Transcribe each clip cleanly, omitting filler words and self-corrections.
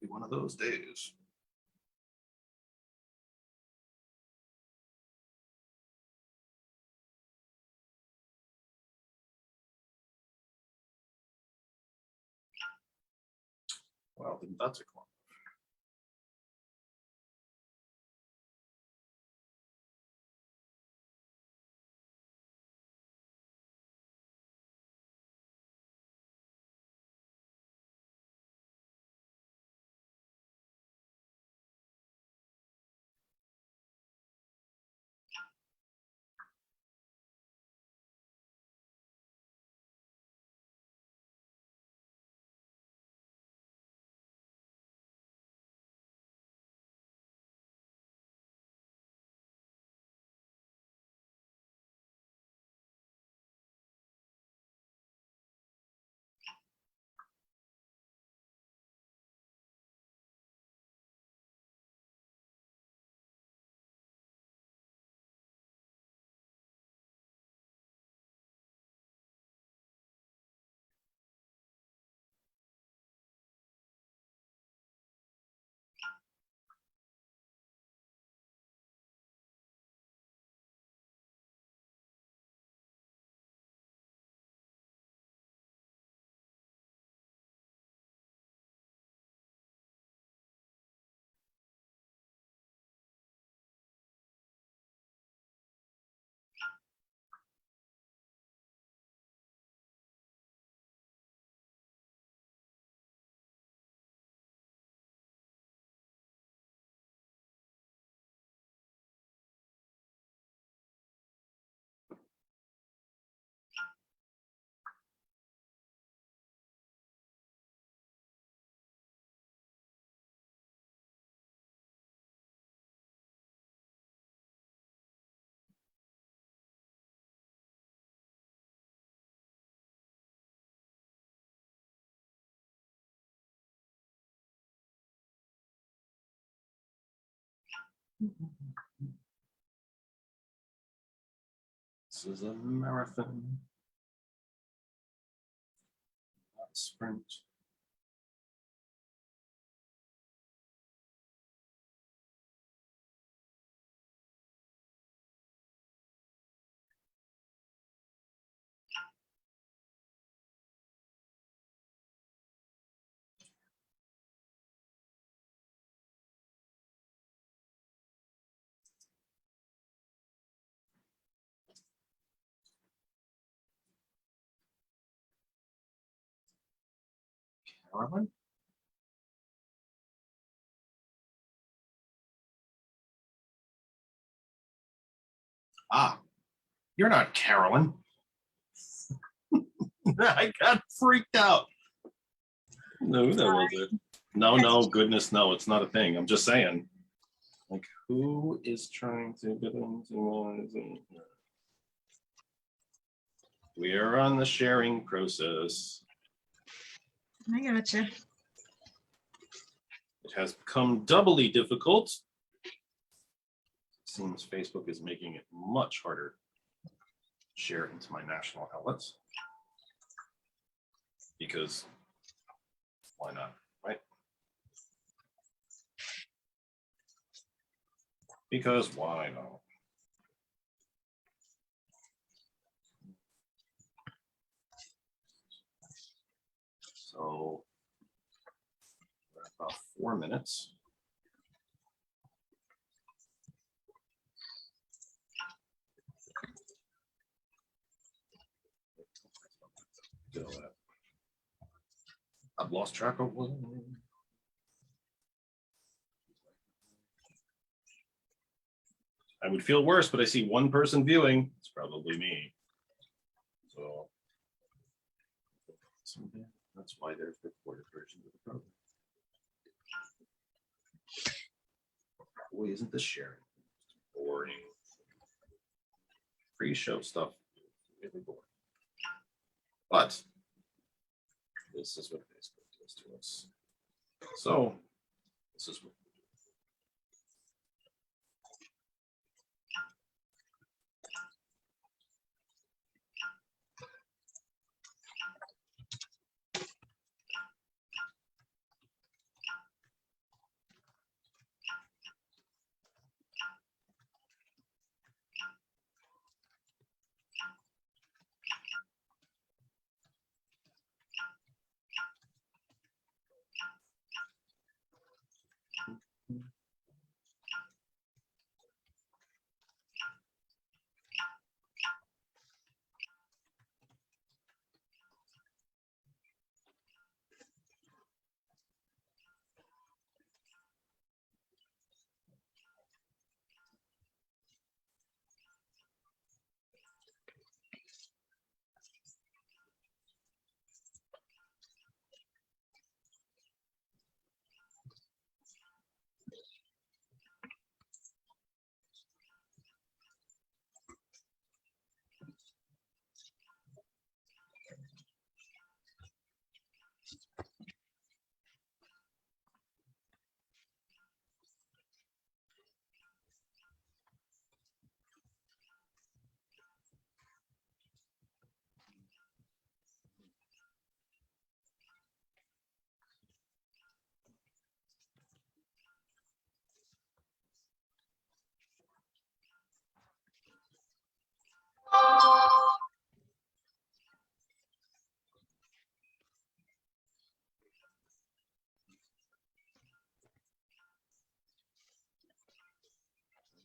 Be one of those days. Well, didn't that take long? This is a marathon, not a sprint. Carolyn? Ah, you're not Carolyn. I got freaked out. No, that wasn't. No, goodness, no, it's not a thing. I'm just saying. Like, who is trying to get into we are on the sharing process. I gotcha. It has become doubly difficult. It seems Facebook is making it much harder to share into my national outlets. Because why not, right? Because why not? So we're at about 4 minutes. I've lost track of what. I would feel worse, but I see one person viewing. It's probably me. So that's why there's recorded versions of the program. Boy, isn't this sharing boring? Pre-show stuff really boring. But this is what Facebook does to us. So this is what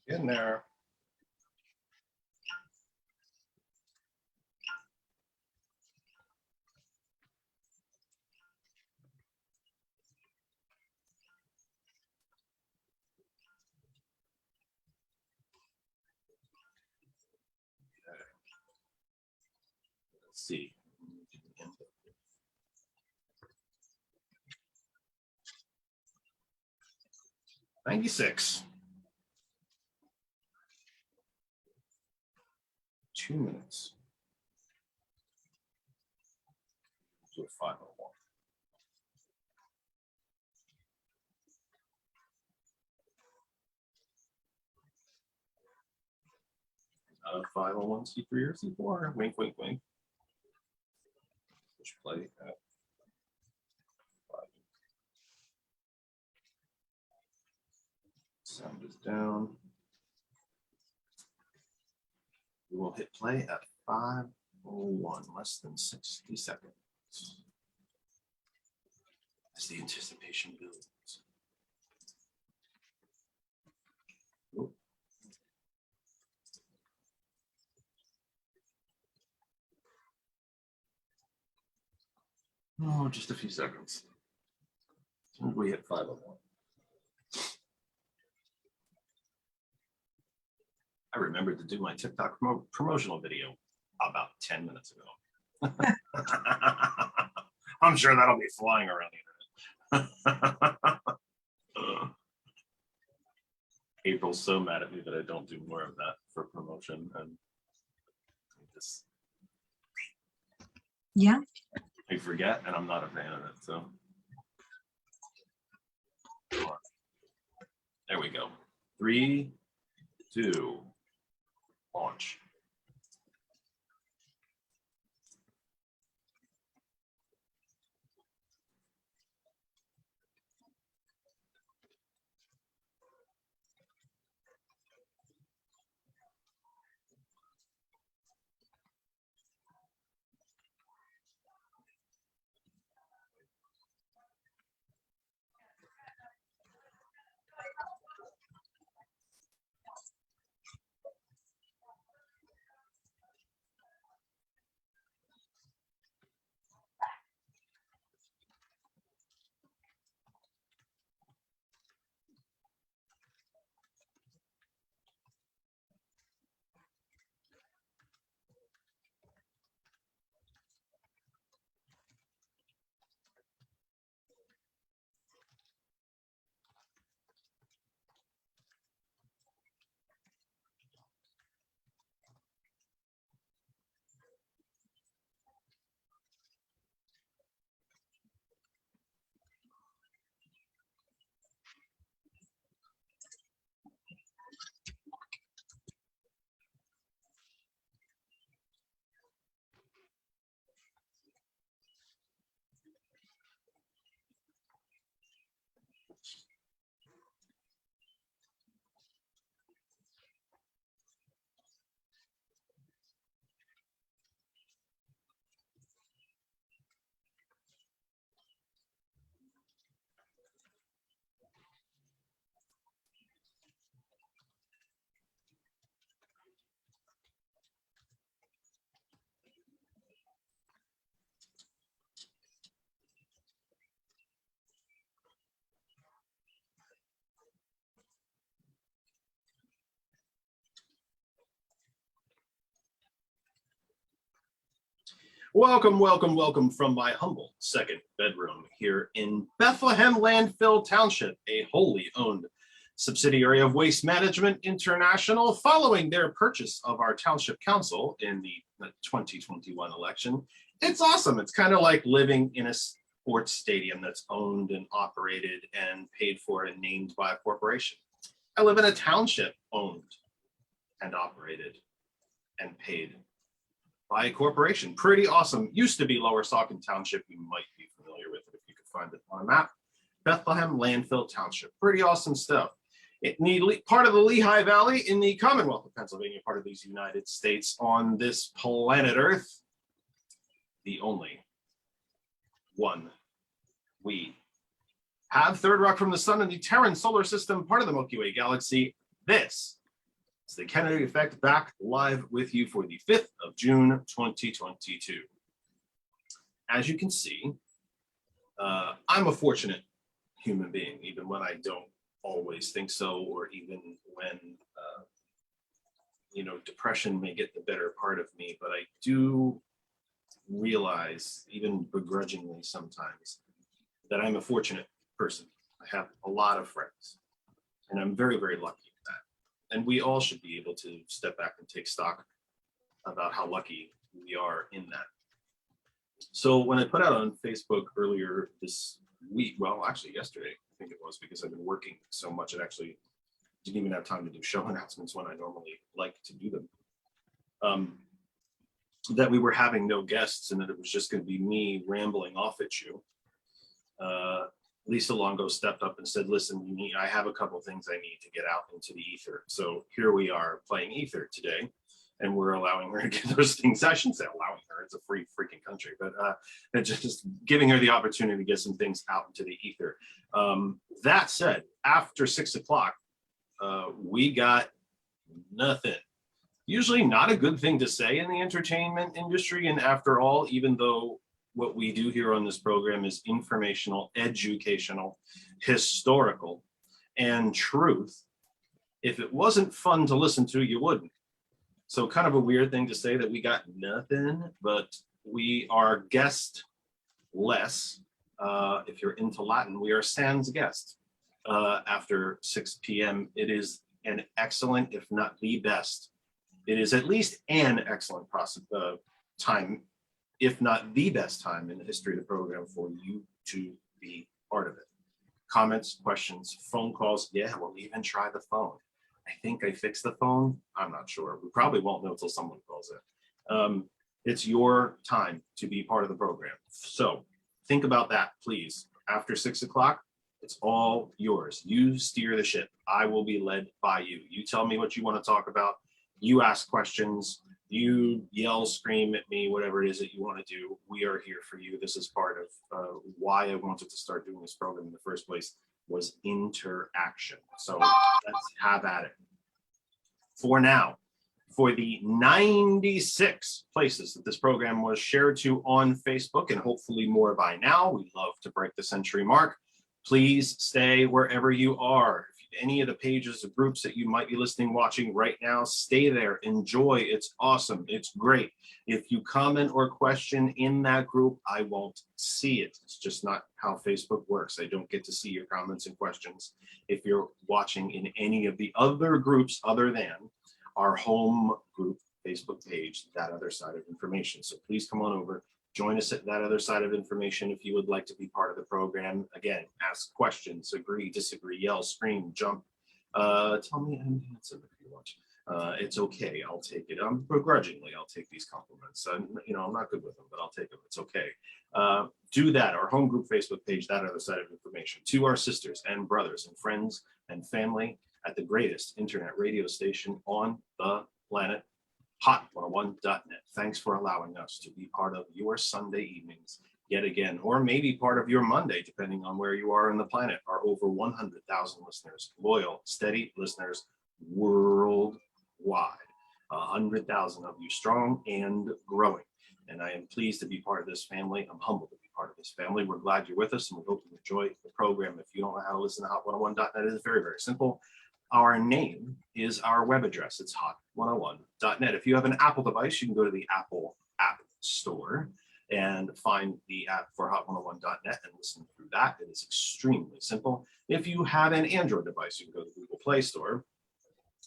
In there. Let's see. 96. 2 minutes. To a 501. Out of 501 C3 or C4. Wink, wink, wink. Push play at 5. Sound is down. We will hit play at 501, less than 60 seconds. As the anticipation builds. Oh. Oh, just a few seconds. We hit 501. I remembered to do my TikTok promotional video about 10 minutes ago. I'm sure that'll be flying around the internet. April's so mad at me that I don't do more of that for promotion, and just Yeah. I forget, and I'm not a fan of it. So there we go. 3, 2, launch. Welcome, welcome, welcome from my humble second bedroom here in Bethlehem Landfill Township, a wholly owned subsidiary of Waste Management International, following their purchase of our township council in the 2021 election. It's awesome. It's kind of like living in a sports stadium that's owned and operated and paid for and named by a corporation. I live in a township owned and operated and paid by a corporation. Pretty awesome. Used to be Lower Saucon Township. You might be familiar with it if you could find it on a map. Bethlehem Landfill Township. Pretty awesome stuff. Part of the Lehigh Valley in the Commonwealth of Pennsylvania, part of these United States on this planet Earth. The only one we have. Third rock from the sun in the Terran solar system, part of the Milky Way galaxy. This It's the Kennedy Effect, back live with you for the 5th of June, 2022. As you can see, I'm a fortunate human being, even when I don't always think so, or even when, depression may get the better part of me, but I do realize, even begrudgingly sometimes, that I'm a fortunate person. I have a lot of friends, and I'm very, very lucky in that. And we all should be able to step back and take stock about how lucky we are in that. So when I put out on Facebook earlier this week, well, actually yesterday, I think it was, because I've been working so much, it actually didn't even have time to do show announcements when I normally like to do them, that we were having no guests and that it was just going to be me rambling off at you. Lisa Longo stepped up and said, listen, I have a couple things I need to get out into the ether. So here we are playing ether today, and we're allowing her to get those things. I shouldn't say allowing her, it's a free freaking country, but just giving her the opportunity to get some things out into the ether. That said, after 6 o'clock, we got nothing. Usually not a good thing to say in the entertainment industry. And after all, even though what we do here on this program is informational, educational, historical, and truth, if it wasn't fun to listen to, you wouldn't. So kind of a weird thing to say that we got nothing, but we are guest-less. If you're into Latin, we are sans guest after 6 p.m. It is an excellent, if not the best. It is at least an excellent time, if not the best time in the history of the program for you to be part of it. Comments, questions, phone calls. Yeah, we'll even try the phone. I think I fixed the phone. I'm not sure. We probably won't know until someone calls it. It's your time to be part of the program. So think about that, please. After 6 o'clock, it's all yours. You steer the ship. I will be led by you. You tell me what you want to talk about. You ask questions. You yell, scream at me, whatever it is that you want to do. We are here for you. This is part of why I wanted to start doing this program in the first place, was interaction. So let's have at it. For now, for the 96 places that this program was shared to on Facebook, and hopefully more by now, we love to break the century mark. Please stay wherever you are. Any of the pages or groups that you might be listening, watching right now, stay there, enjoy. It's awesome. It's great. If you comment or question in that group, I won't see it. It's just not how Facebook works. I don't get to see your comments and questions if you're watching in any of the other groups other than our home group Facebook page, That Other Side of Information. So please come on over. Join us at That Other Side of Information if you would like to be part of the program. Again, ask questions, agree, disagree, yell, scream, jump. Tell me I'm handsome if you want. It's okay. I'll take it. Begrudgingly, I'll take these compliments. I'm not good with them, but I'll take them. It's okay. Do that. Our home group Facebook page, That Other Side of Information. To our sisters and brothers and friends and family at the greatest internet radio station on the planet, Hot101.net. Thanks for allowing us to be part of your Sunday evenings yet again, or maybe part of your Monday, depending on where you are in the planet. Our over 100,000 listeners, loyal, steady listeners worldwide. 100,000 of you strong and growing. And I am pleased to be part of this family. I'm humbled to be part of this family. We're glad you're with us, and we hope you enjoy the program. If you don't know how to listen to Hot101.net, it is very, very simple. Our name is our web address. It's hot101.net. If you have an Apple device, you can go to the Apple App Store and find the app for hot101.net and listen through that. It is extremely simple. If you have an Android device, you can go to the Google Play Store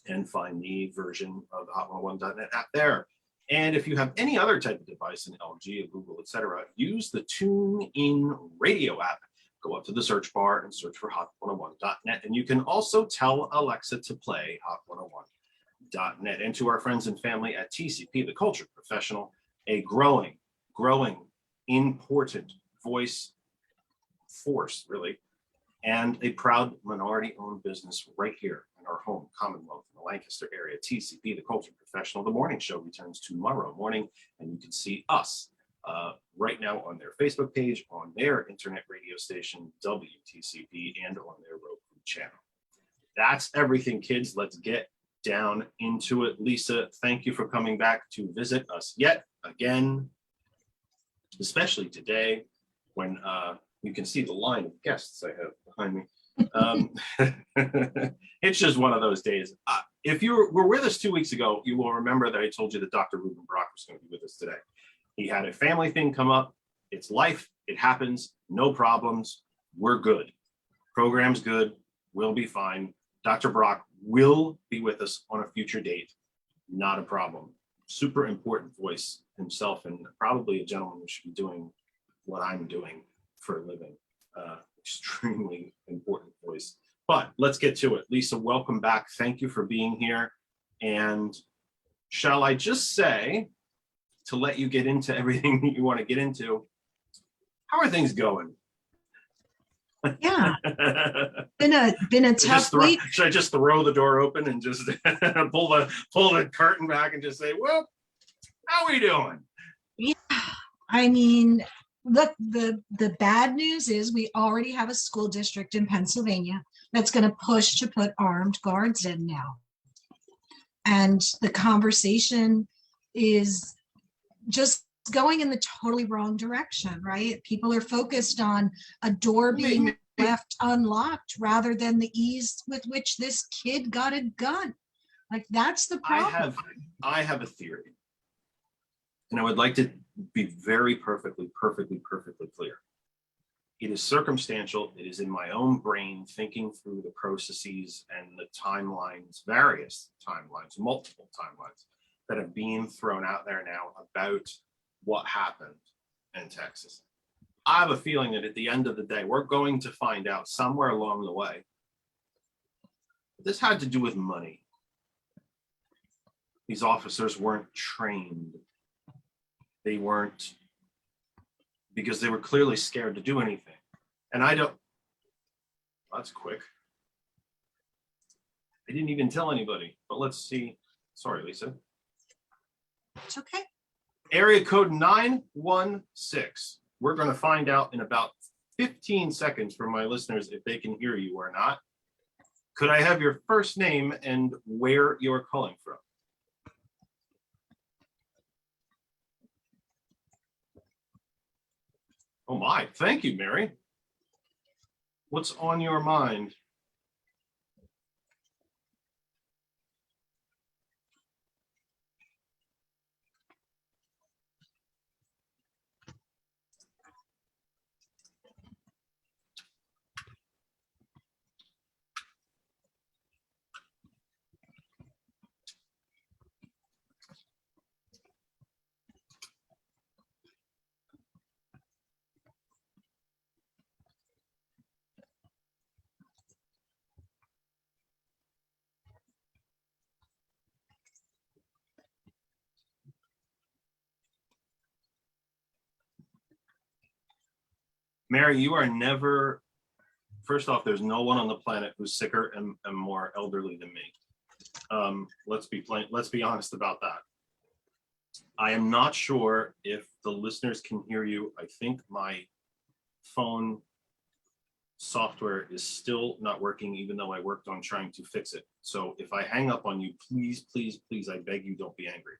and find the version of the hot101.net app there. And if you have any other type of device, an LG, a Google, etc., use the TuneIn Radio app. Go up to the search bar and search for hot101.net. And you can also tell Alexa to play hot101.net. And to our friends and family at TCP, the Culture Professional, a growing, important voice force, really, and a proud minority-owned business right here in our home Commonwealth in the Lancaster area. TCP, the Culture Professional. The morning show returns tomorrow morning, and you can see us right now on their Facebook page, on their internet radio station, WTCP, and on their Roku channel. That's everything, kids. Let's get down into it. Lisa, thank you for coming back to visit us yet again, especially today when you can see the line of guests I have behind me. It's just one of those days. If you were with us 2 weeks ago, you will remember that I told you that Dr. Ruben Brock was going to be with us today. He had a family thing come up. It's life. It happens. No problems. We're good. Program's good. We'll be fine. Dr. Brock will be with us on a future date. Not a problem. Super important voice himself, and probably a gentleman who should be doing what I'm doing for a living. Extremely important voice. But let's get to it. Lisa, welcome back. Thank you for being here. And shall I just say, to let you get into everything that you want to get into, how are things going? Yeah, been a tough week. Should I just throw the door open and just pull the curtain back and just say, well, how are we doing? Yeah, I mean, look, the bad news is we already have a school district in Pennsylvania that's going to push to put armed guards in now. And the conversation is just going in the totally wrong direction, right? People are focused on a door being left unlocked rather than the ease with which this kid got a gun. Like, that's the problem. I have a theory, and I would like to be very perfectly clear. It is circumstantial. It is in my own brain, thinking through the processes and the timelines, various timelines, multiple timelines that have been thrown out there now about what happened in Texas. I have a feeling that at the end of the day, we're going to find out somewhere along the way that this had to do with money. These officers weren't trained. They weren't, because they were clearly scared to do anything. And I don't, that's quick. I didn't even tell anybody, but let's see. Sorry, Lisa. It's okay. Area code 916. We're going to find out in about 15 seconds from my listeners if they can hear you or not. Could I have your first name and where you're calling from? Oh my, thank you, Mary. What's on your mind? Mary, you are never, first off, there's no one on the planet who's sicker and more elderly than me. Let's be honest about that. I am not sure if the listeners can hear you. I think my phone software is still not working, even though I worked on trying to fix it. So if I hang up on you, please, please, please, I beg you, don't be angry.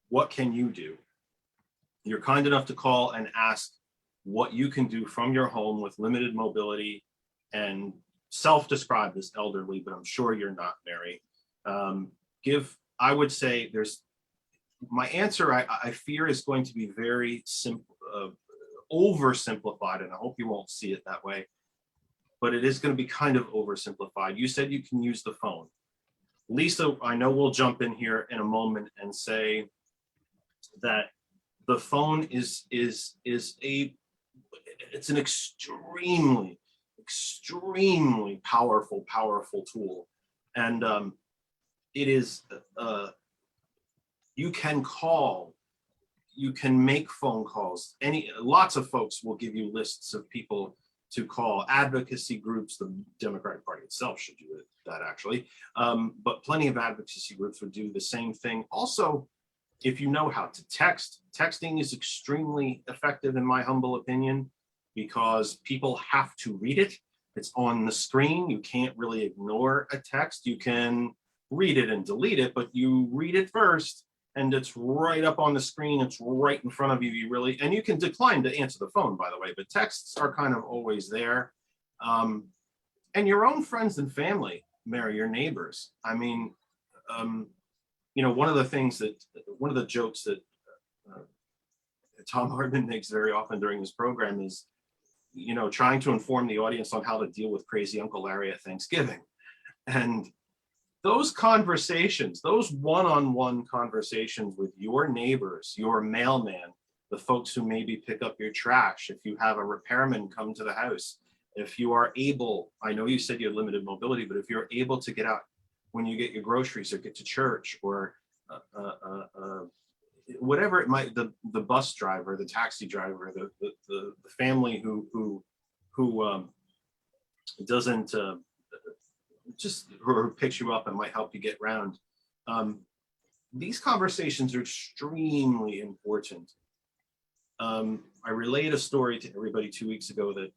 What can you do? You're kind enough to call and ask what you can do from your home with limited mobility and self-described as elderly, but I'm sure you're not, Mary. I would say my answer, I fear, is going to be very simple, oversimplified, and I hope you won't see it that way, but it is going to be kind of oversimplified. You said you can use the phone. Lisa, I know we'll jump in here in a moment and say that the phone is an extremely powerful tool, and it is you can call, you can make phone calls. Lots of folks will give you lists of people to call. Advocacy groups, the Democratic Party itself should do that actually, but plenty of advocacy groups would do the same thing. Also, if you know how to text, texting is extremely effective in my humble opinion, because people have to read it. It's on the screen. You can't really ignore a text. You can read it and delete it, but you read it first and it's right up on the screen. It's right in front of you. And you can decline to answer the phone, by the way, but texts are kind of always there. And your own friends and family, Mary, your neighbors. I mean, one of the jokes that Tom Hardman makes very often during this program is, trying to inform the audience on how to deal with crazy Uncle Larry at Thanksgiving. And those conversations, those one-on-one conversations with your neighbors, your mailman, the folks who maybe pick up your trash, if you have a repairman come to the house, if you are able, I know you said you had limited mobility, but if you're able to get out when you get your groceries or get to church, or whatever it might, the bus driver, the taxi driver, the family who doesn't who picks you up and might help you get around. These conversations are extremely important. I relayed a story to everybody 2 weeks ago that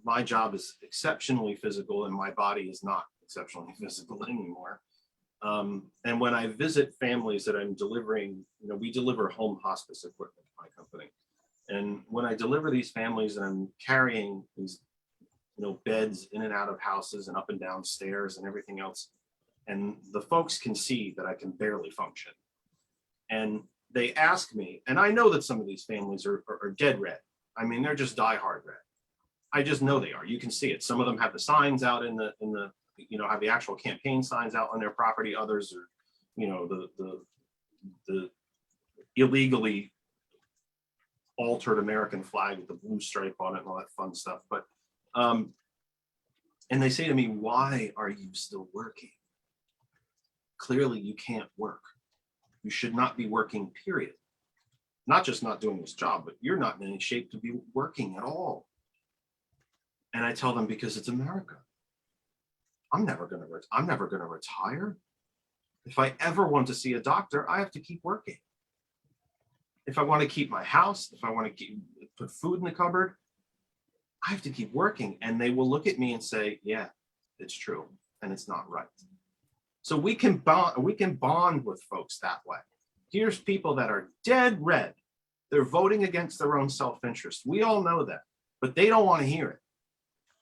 my job is exceptionally physical and my body is not exceptionally physical anymore. And when I visit families that I'm delivering, we deliver home hospice equipment at my company. And when I deliver these families and I'm carrying these, beds in and out of houses and up and down stairs and everything else, and the folks can see that I can barely function. And they ask me, and I know that some of these families are dead red. I mean, they're just diehard red. I just know they are. You can see it. Some of them have the signs out in the have the actual campaign signs out on their property. Others are, the illegally altered American flag with the blue stripe on it and all that fun stuff. But, and they say to me, why are you still working? Clearly you can't work. You should not be working, period. Not just not doing this job, but you're not in any shape to be working at all. And I tell them, because it's America. I'm never going to retire. If I ever want to see a doctor, I have to keep working. If I want to keep my house, if I want to put food in the cupboard, I have to keep working. And they will look at me and say, yeah, it's true. And it's not right. So we can bond with folks that way. Here's people that are dead red. They're voting against their own self-interest. We all know that, but they don't want to hear it.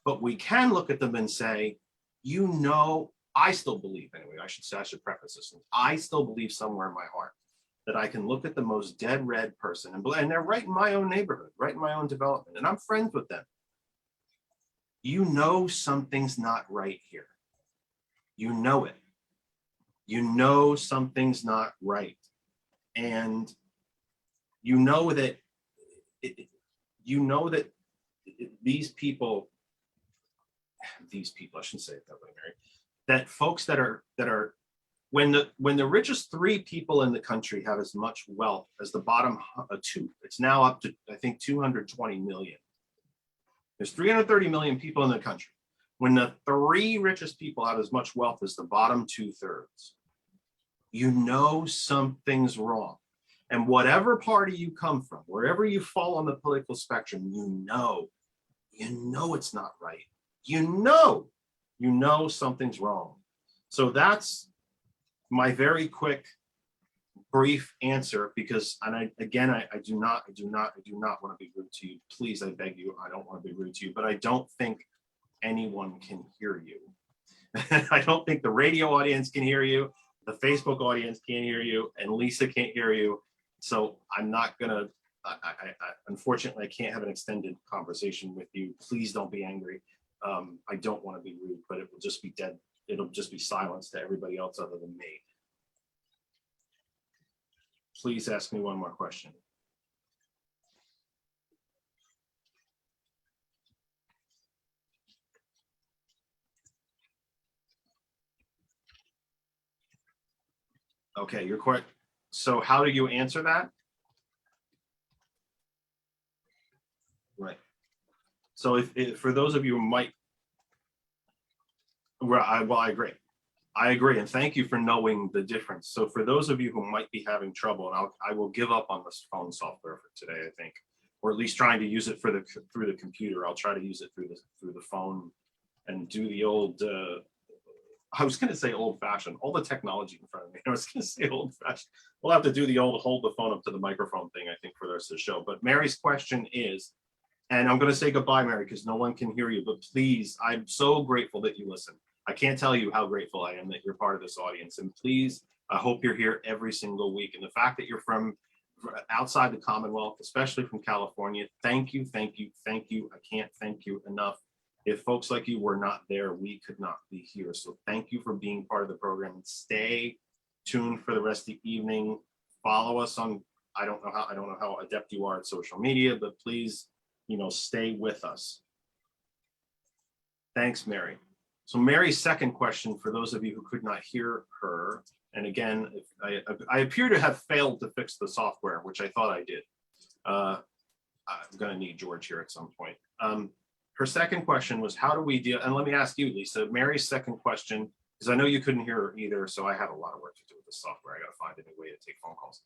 But we can look at them and say, I still believe, anyway, I should preface this. I still believe somewhere in my heart that I can look at the most dead red person and they're right in my own neighborhood, right in my own development, and I'm friends with them. Something's not right here. You know it. Something's not right. And that these people, I shouldn't say it that way, Mary, that folks that are when the richest 3 people in the country have as much wealth as the bottom 2, it's now up to, I think, 220 million. There's 330 million people in the country. When the 3 richest people have as much wealth as the bottom 2/3, something's wrong. And whatever party you come from, wherever you fall on the political spectrum, it's not right. Something's wrong. So that's my very quick, brief answer, because, and I do not want to be rude to you. Please, I beg you, I don't want to be rude to you, but I don't think anyone can hear you. I don't think the radio audience can hear you. The Facebook audience can't hear you, and Lisa can't hear you. So I'm not gonna, unfortunately, I can't have an extended conversation with you. Please don't be angry. I don't want to be rude, but it will just be dead. It'll just be silence to everybody else other than me. Please ask me one more question. Okay, you're quite. So how do you answer that? Right. So if for those of you who might, I agree. I agree, and thank you for knowing the difference. So for those of you who might be having trouble, and I will give up on this phone software for today, I think. or at least trying to use it through the computer. I'll try to use it through the phone and do the old. I was going to say old fashioned. All the technology in front of me. I was going to say old fashioned. We'll have to do the old hold the phone up to the microphone thing, I think, for the rest of the show. But Mary's question is, and I'm going to say goodbye, Mary, because no one can hear you. But please, I'm so grateful that you listen. I can't tell you how grateful I am that you're part of this audience. And please, I hope you're here every single week. And the fact that you're from outside the Commonwealth, especially from California, thank you, thank you, thank you. I can't thank you enough. If folks like you were not there, we could not be here. So thank you for being part of the program, and stay tuned for the rest of the evening. Follow us on, I don't know how adept you are at social media, but please, stay with us. Thanks, Mary. So Mary's second question, for those of you who could not hear her, and again, I appear to have failed to fix the software, which I thought I did. I'm going to need George here at some point. Her second question was, how do we deal, and let me ask you, Lisa, Mary's second question, because I know you couldn't hear her either, so I had a lot of work to do with the software. I got to find a new way to take phone calls.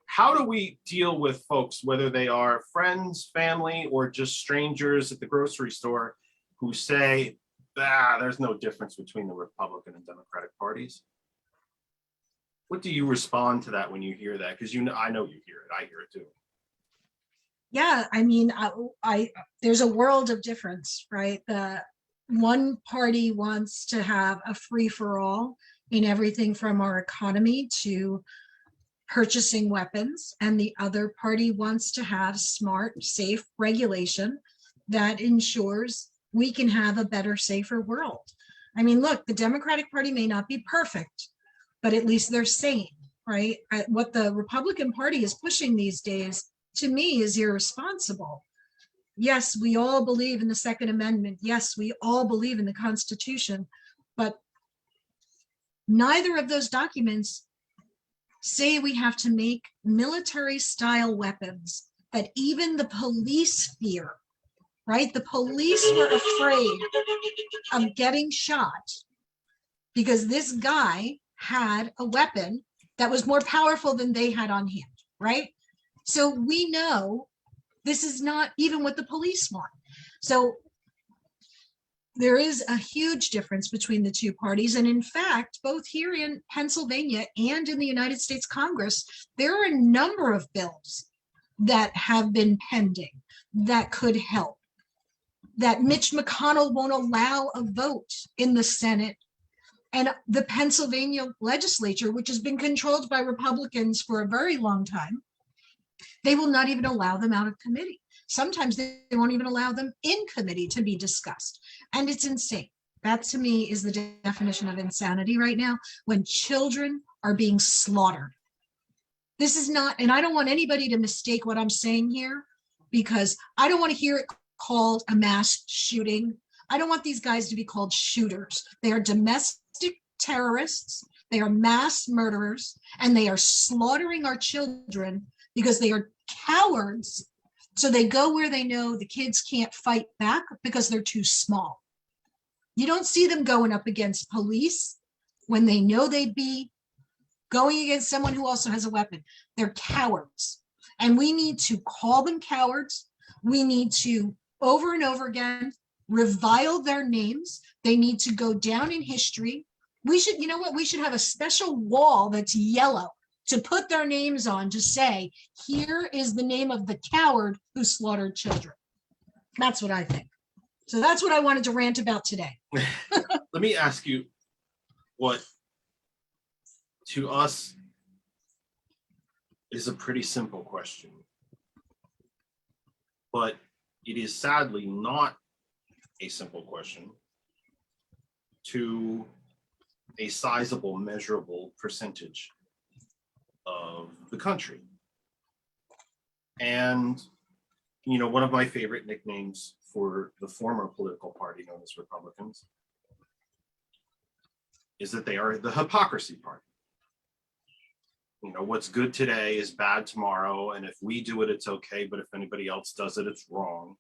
How do we deal with folks, whether they are friends, family, or just strangers at the grocery store, who say, there's no difference between the Republican and Democratic parties? What do you respond to that when you hear that? Because I know you hear it. I hear it too. Yeah, I mean, there's a world of difference, right? The one party wants to have a free-for-all in everything from our economy to purchasing weapons, and the other party wants to have smart, safe regulation that ensures we can have a better, safer world. I mean, look, the Democratic Party may not be perfect, but at least they're sane, right? What the Republican Party is pushing these days, to me, is irresponsible. Yes, we all believe in the Second Amendment. Yes, we all believe in the Constitution, but neither of those documents say we have to make military-style weapons that even the police fear, right? The police were afraid of getting shot because this guy had a weapon that was more powerful than they had on hand, right? So we know this is not even what the police want. So there is a huge difference between the two parties. And in fact, both here in Pennsylvania and in the United States Congress, there are a number of bills that have been pending that could help, that Mitch McConnell won't allow a vote in the Senate. And the Pennsylvania legislature, which has been controlled by Republicans for a very long time, they will not even allow them out of committee. Sometimes they won't even allow them in committee to be discussed. And it's insane. That to me is the definition of insanity right now, when children are being slaughtered. This is not, and I don't want anybody to mistake what I'm saying here, because I don't want to hear it called a mass shooting. I don't want these guys to be called shooters. They are domestic terrorists. They are mass murderers, and they are slaughtering our children because they are cowards. So they go where they know the kids can't fight back because they're too small. You don't see them going up against police when they know they'd be going against someone who also has a weapon. They're cowards. And we need to call them cowards. We need to, over and over again, revile their names. They need to go down in history. We should, you know what? We should have a special wall that's yellow to put their names on, to say, here is the name of the coward who slaughtered children. That's what I think. So that's what I wanted to rant about today. Let me ask you what, to us, is a pretty simple question, but it is sadly not a simple question to a sizable, measurable percentage of the country. And, you know, one of my favorite nicknames for the former political party known as Republicans is that they are the hypocrisy party. You know, what's good today is bad tomorrow, and if we do it, it's okay, but if anybody else does it, it's wrong.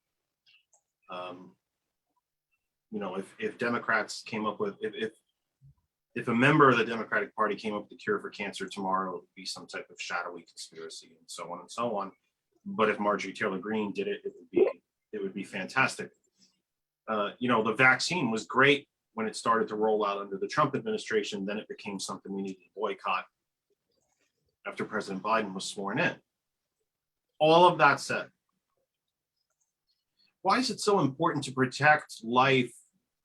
You know, if Democrats came up with, if a member of the Democratic Party came up with the cure for cancer tomorrow, it would be some type of shadowy conspiracy, and so on and so on. but if Marjorie Taylor Greene did it, it would be fantastic. The vaccine was great when it started to roll out under the Trump administration. Then it became something we needed to boycott after President Biden was sworn in. All of that said, why is it so important to protect life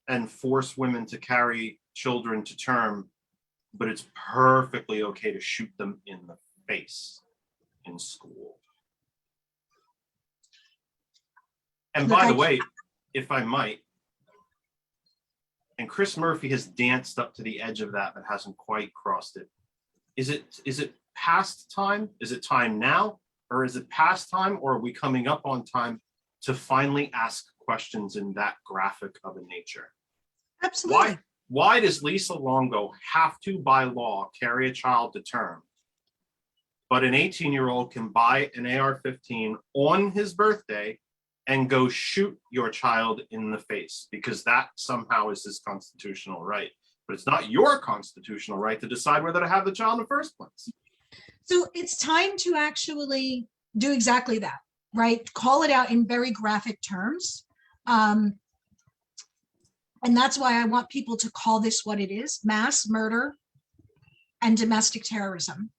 and force women to carry children to term, but it's perfectly okay to shoot them in the face in school? And by the way, if I might, and Chris Murphy has danced up to the edge of that, but hasn't quite crossed it. Is it past time? Is it time now? Or is it past time? Or are we coming up on time to finally ask questions in that graphic of a nature? Absolutely. Why does Lisa Longo have to, by law, carry a child to term, but an 18-year-old can buy an AR-15 on his birthday and go shoot your child in the face, because that somehow is his constitutional right? But it's not your constitutional right to decide whether to have the child in the first place. So it's time to actually do exactly that, right? Call it out in very graphic terms. And that's why I want people to call this what it is: mass murder and domestic terrorism.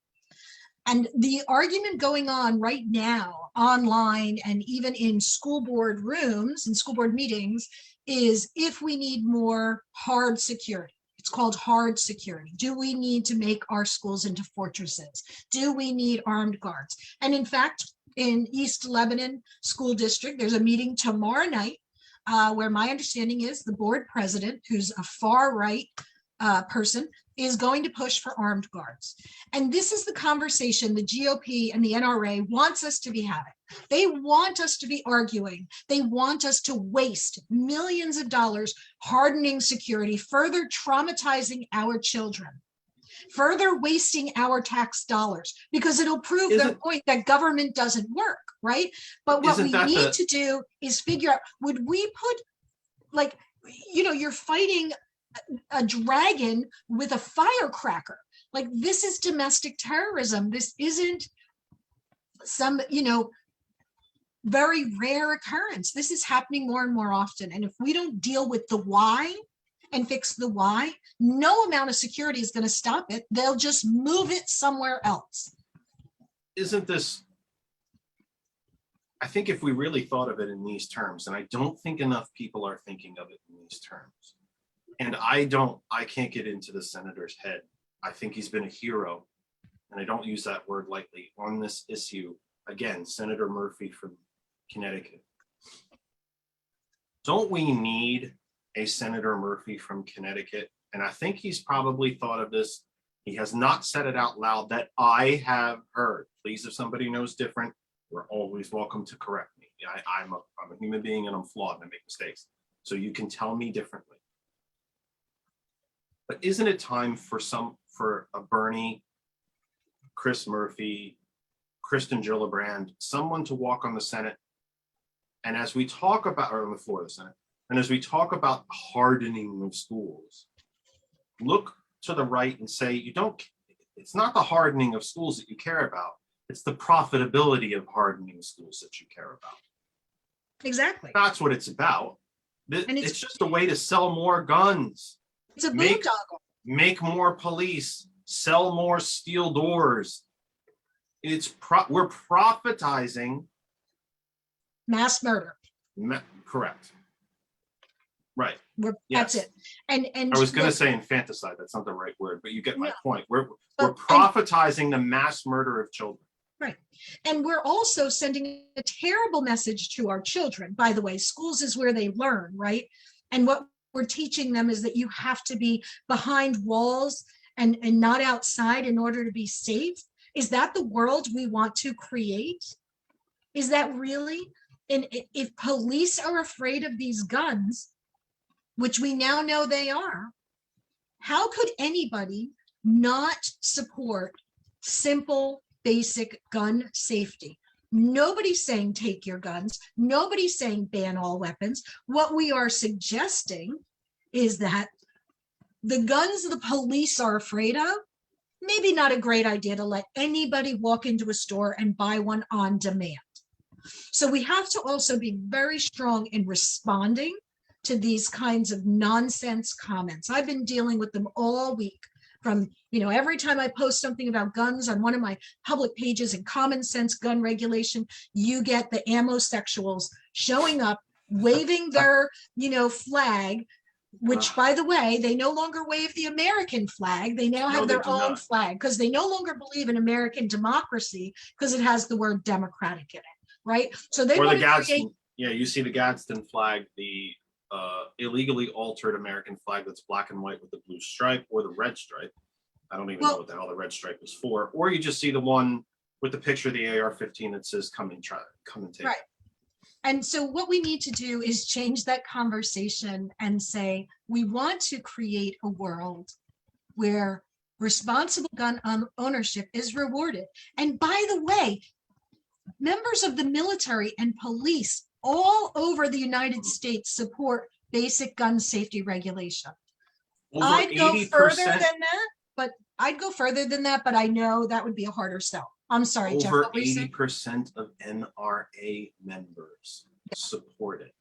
And the argument going on right now online and even in school board rooms and school board meetings is if we need more hard security. It's called hard security. Do we need to make our schools into fortresses? Do we need armed guards? And in fact, in East Lebanon School District, there's a meeting tomorrow night where my understanding is the board president, who's a far right person, is going to push for armed guards. And this is the conversation the GOP and the NRA wants us to be having. They want us to be arguing. They want us to waste millions of dollars hardening security, further traumatizing our children, further wasting our tax dollars, because it'll prove their point that government doesn't work, right? But what we need to do is figure out, would we put, like, you're fighting a dragon with a firecracker. Like, this is domestic terrorism. This isn't some, very rare occurrence. This is happening more and more often. And if we don't deal with the why and fix the why, no amount of security is going to stop it. They'll just move it somewhere else. Isn't this, I think if we really thought of it in these terms, and I don't think enough people are thinking of it in these terms, and I can't get into the senator's head. I think he's been a hero, and I don't use that word lightly, on this issue. Again, Senator Murphy from Connecticut. Don't we need a Senator Murphy from Connecticut? And I think he's probably thought of this. He has not said it out loud that I have heard. Please, if somebody knows different, you're always welcome to correct me. I'm a human being and I'm flawed and I make mistakes. So you can tell me differently. But isn't it time for a Bernie, Chris Murphy, Kristen Gillibrand, someone to walk on the Senate, and as we talk about, or on the floor of the Senate, and as we talk about hardening of schools, look to the right and say, it's not the hardening of schools that you care about, it's the profitability of hardening schools that you care about. Exactly. That's what it's about. It's just a way to sell more guns. It's a boondoggle. Make more police, sell more steel doors. We're profitizing mass murder. Correct. Right. That's it. And I was going to say infanticide. That's not the right word, but you get my point. We're profitizing the mass murder of children. Right. And we're also sending a terrible message to our children. By the way, schools is where they learn, right? And what we're teaching them is that you have to be behind walls and not outside in order to be safe. Is that the world we want to create? Is that really? And if police are afraid of these guns, which we now know they are, how could anybody not support simple, basic gun safety? Nobody's saying take your guns. Nobody's saying ban all weapons. What we are suggesting is that the guns the police are afraid of, maybe not a great idea to let anybody walk into a store and buy one on demand. So we have to also be very strong in responding to these kinds of nonsense comments. I've been dealing with them all week. From, every time I post something about guns on one of my public pages in Common Sense Gun Regulation, you get the ammosexuals showing up, waving their, flag, which, by the way, they no longer wave the American flag. They now have their own flag because they no longer believe in American democracy because it has the word democratic in it, right? So they want to create. Yeah, you see the Gadsden flag, the illegally altered American flag that's black and white with the blue stripe or the red stripe. I don't even know what the hell the red stripe was for. Or you just see the one with the picture of the AR-15 that says come and take right. And so what we need to do is change that conversation and say, we want to create a world where responsible gun ownership is rewarded. And by the way, members of the military and police all over the United States support basic gun safety regulation. I'd go further than that, but I know that would be a harder sell. I'm sorry, Jeff. Over 80% of NRA members support it.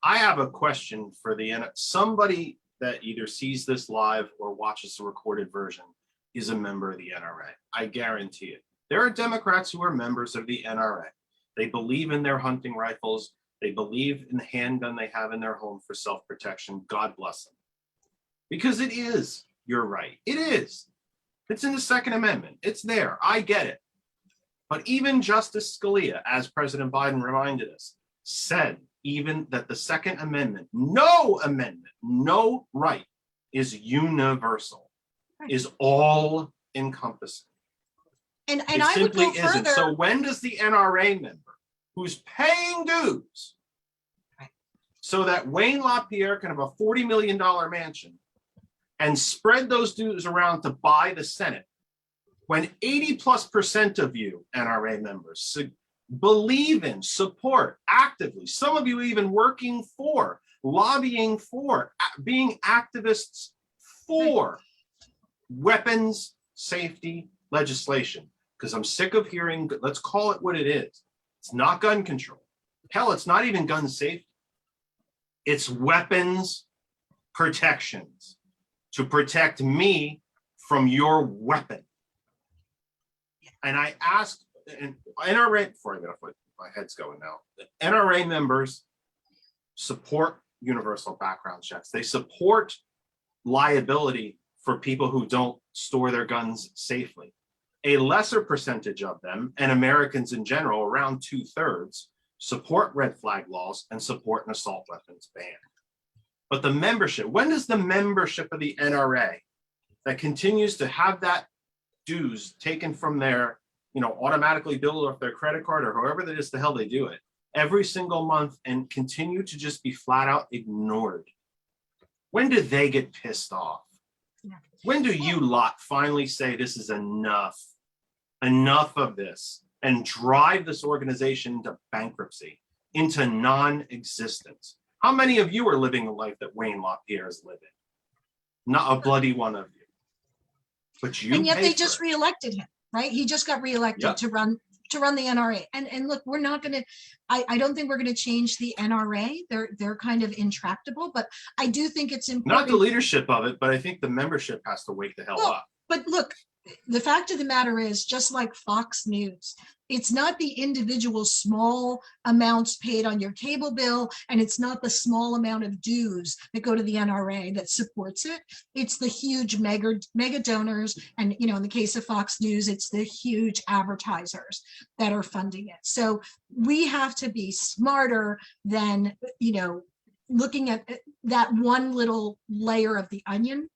I have a question for somebody that either sees this live or watches the recorded version is a member of the NRA. I guarantee it. There are Democrats who are members of the NRA. They believe in their hunting rifles. They believe in the handgun they have in their home for self-protection. God bless them. Because it is your right. It is. It's in the Second Amendment. It's there. I get it. But even Justice Scalia, as President Biden reminded us, said even that the Second Amendment, no right is universal, is all encompassing. And I would go further. So when does the NRA member who's paying dues so that Wayne LaPierre can have a $40 million mansion and spread those dues around to buy the Senate, when 80+% of you NRA members believe in, support actively, some of you even working for, lobbying for, being activists for weapons safety legislation, because I'm sick of hearing, let's call it what it is. It's not gun control. Hell, it's not even gun safety. It's weapons protections to protect me from your weapon. And I asked, and NRA, before I get off my head's going now, the NRA members support universal background checks. They support liability for people who don't store their guns safely. A lesser percentage of them, and Americans in general, around 2/3, support red flag laws and support an assault weapons ban. But the membership, when does the membership of the NRA that continues to have that dues taken from their, automatically billed off their credit card or however that is the hell they do it, every single month and continue to just be flat out ignored? When do they get pissed off? When do you lot finally say this is enough of this, and drive this organization into bankruptcy, into non-existence? How many of you are living the life that Wayne LaPierre is living? Not a bloody one of you. But you. And yet they just reelected him, right? He just got reelected to run the NRA. And look, we're not going to, I don't think we're going to change the NRA. They're kind of intractable, but I do think it's important. Not the leadership of it, but I think the membership has to wake the hell up. But look, the fact of the matter is, just like Fox News, it's not the individual small amounts paid on your cable bill, and it's not the small amount of dues that go to the NRA that supports it. It's the huge mega donors, and in the case of Fox News, it's the huge advertisers that are funding it. So we have to be smarter than looking at that one little layer of the onion.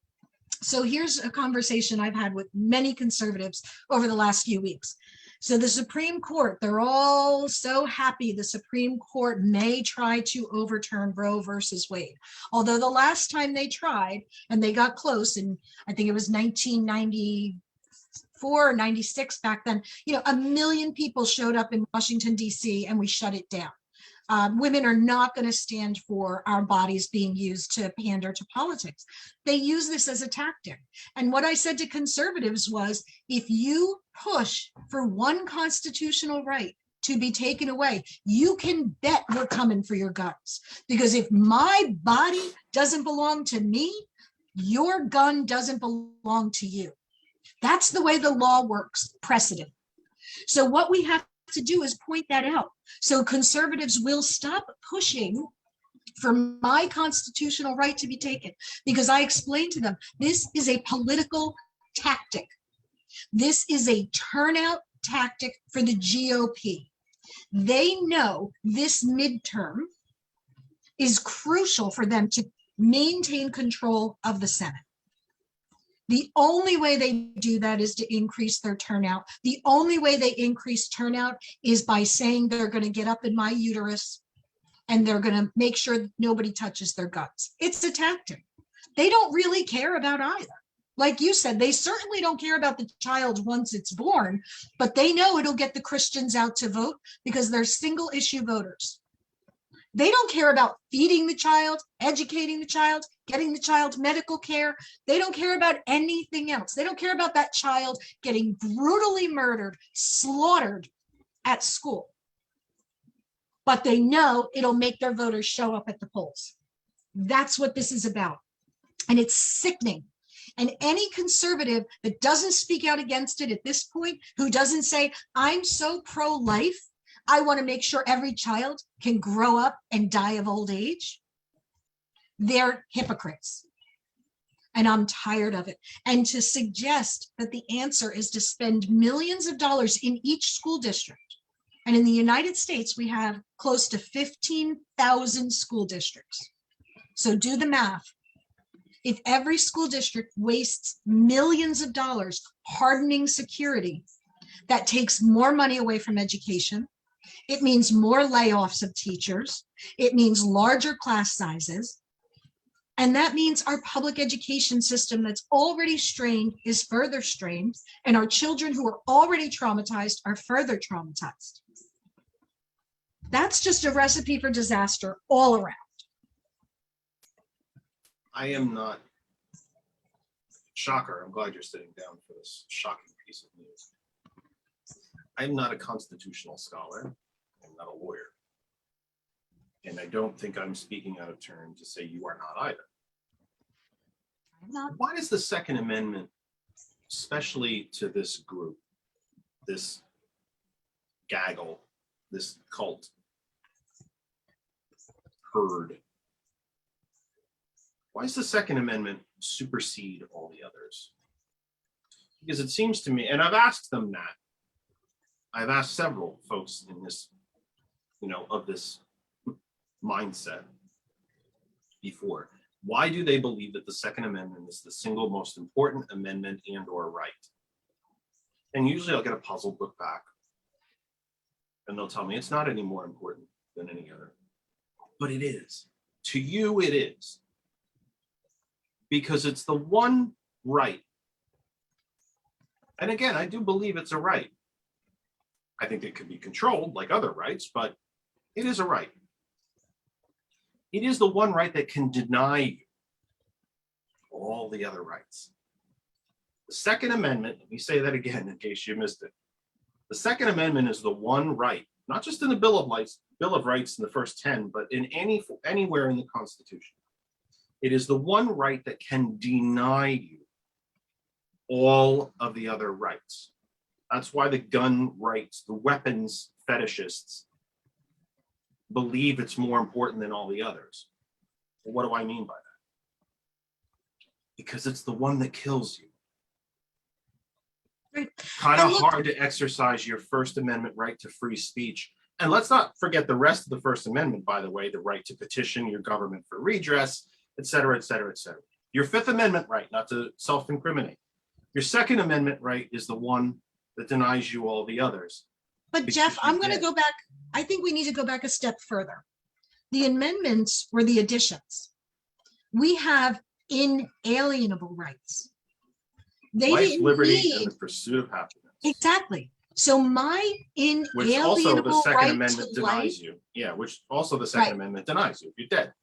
So here's a conversation I've had with many conservatives over the last few weeks. So the Supreme Court, they're all so happy the Supreme Court may try to overturn Roe versus Wade. Although the last time they tried, and they got close, and I think it was 1994 or 96 back then, 1 million people showed up in Washington, D.C., and we shut it down. Women are not going to stand for our bodies being used to pander to politics. They use this as a tactic. And what I said to conservatives was, if you push for one constitutional right to be taken away, you can bet we're coming for your guns. Because if my body doesn't belong to me, your gun doesn't belong to you. That's the way the law works, precedent. So what we have to do is point that out. So conservatives will stop pushing for my constitutional right to be taken, because I explained to them, this is a political tactic. This is a turnout tactic for the GOP. They know this midterm is crucial for them to maintain control of the Senate. The only way they do that is to increase their turnout. The only way they increase turnout is by saying they're going to get up in my uterus and they're going to make sure nobody touches their guns. It's a tactic. They don't really care about either. Like you said, they certainly don't care about the child once it's born, but they know it'll get the Christians out to vote because they're single issue voters. They don't care about feeding the child, educating the child, getting the child medical care. They don't care about anything else. They don't care about that child getting brutally murdered, slaughtered at school. But they know it'll make their voters show up at the polls. That's what this is about. And it's sickening. And any conservative that doesn't speak out against it at this point, who doesn't say, I'm so pro-life, I want to make sure every child can grow up and die of old age, they're hypocrites. And I'm tired of it. And to suggest that the answer is to spend millions of dollars in each school district. And in the United States, we have close to 15,000 school districts. So do the math. If every school district wastes millions of dollars hardening security, that takes more money away from education. It means more layoffs of teachers. It means larger class sizes. And that means our public education system that's already strained is further strained, and our children who are already traumatized are further traumatized. That's just a recipe for disaster all around. I am not, shocker, I'm glad you're sitting down for this shocking piece of news. I'm not a constitutional scholar. I'm not a lawyer. And I don't think I'm speaking out of turn to say you are not either. I'm not. Why does the Second Amendment, especially to this group, this gaggle, this cult, herd, why does the Second Amendment supersede all the others? Because it seems to me, and I've asked them that, I've asked several folks in this, of this mindset before, why do they believe that the Second Amendment is the single most important amendment and or right? And usually I'll get a puzzled look back and they'll tell me it's not any more important than any other. But it is. To you, it is. Because it's the one right. And again, I do believe it's a right. I think it could be controlled like other rights, but it is a right. It is the one right that can deny you all the other rights. The Second Amendment, let me say that again in case you missed it. The Second Amendment is the one right, not just in the Bill of Rights in the first 10, but in anywhere in the Constitution. It is the one right that can deny you all of the other rights. That's why the gun rights, the weapons fetishists believe it's more important than all the others. Well, what do I mean by that? Because it's the one that kills you. Right. Kind of hard to exercise your First Amendment right to free speech. And let's not forget the rest of the First Amendment, by the way, the right to petition your government for redress, et cetera, et cetera, et cetera. Your Fifth Amendment right not to self-incriminate. Your Second Amendment right is the one that denies you all the others. But Jeff, I'm going to go back. I think we need to go back a step further. The amendments were the additions. We have inalienable rights. They Life, didn't liberty, need, and the pursuit of happiness. exactly. So my Which also the inalienable Second right Amendment to life. denies you. Yeah, which also the Second Right. Amendment denies you if you're dead.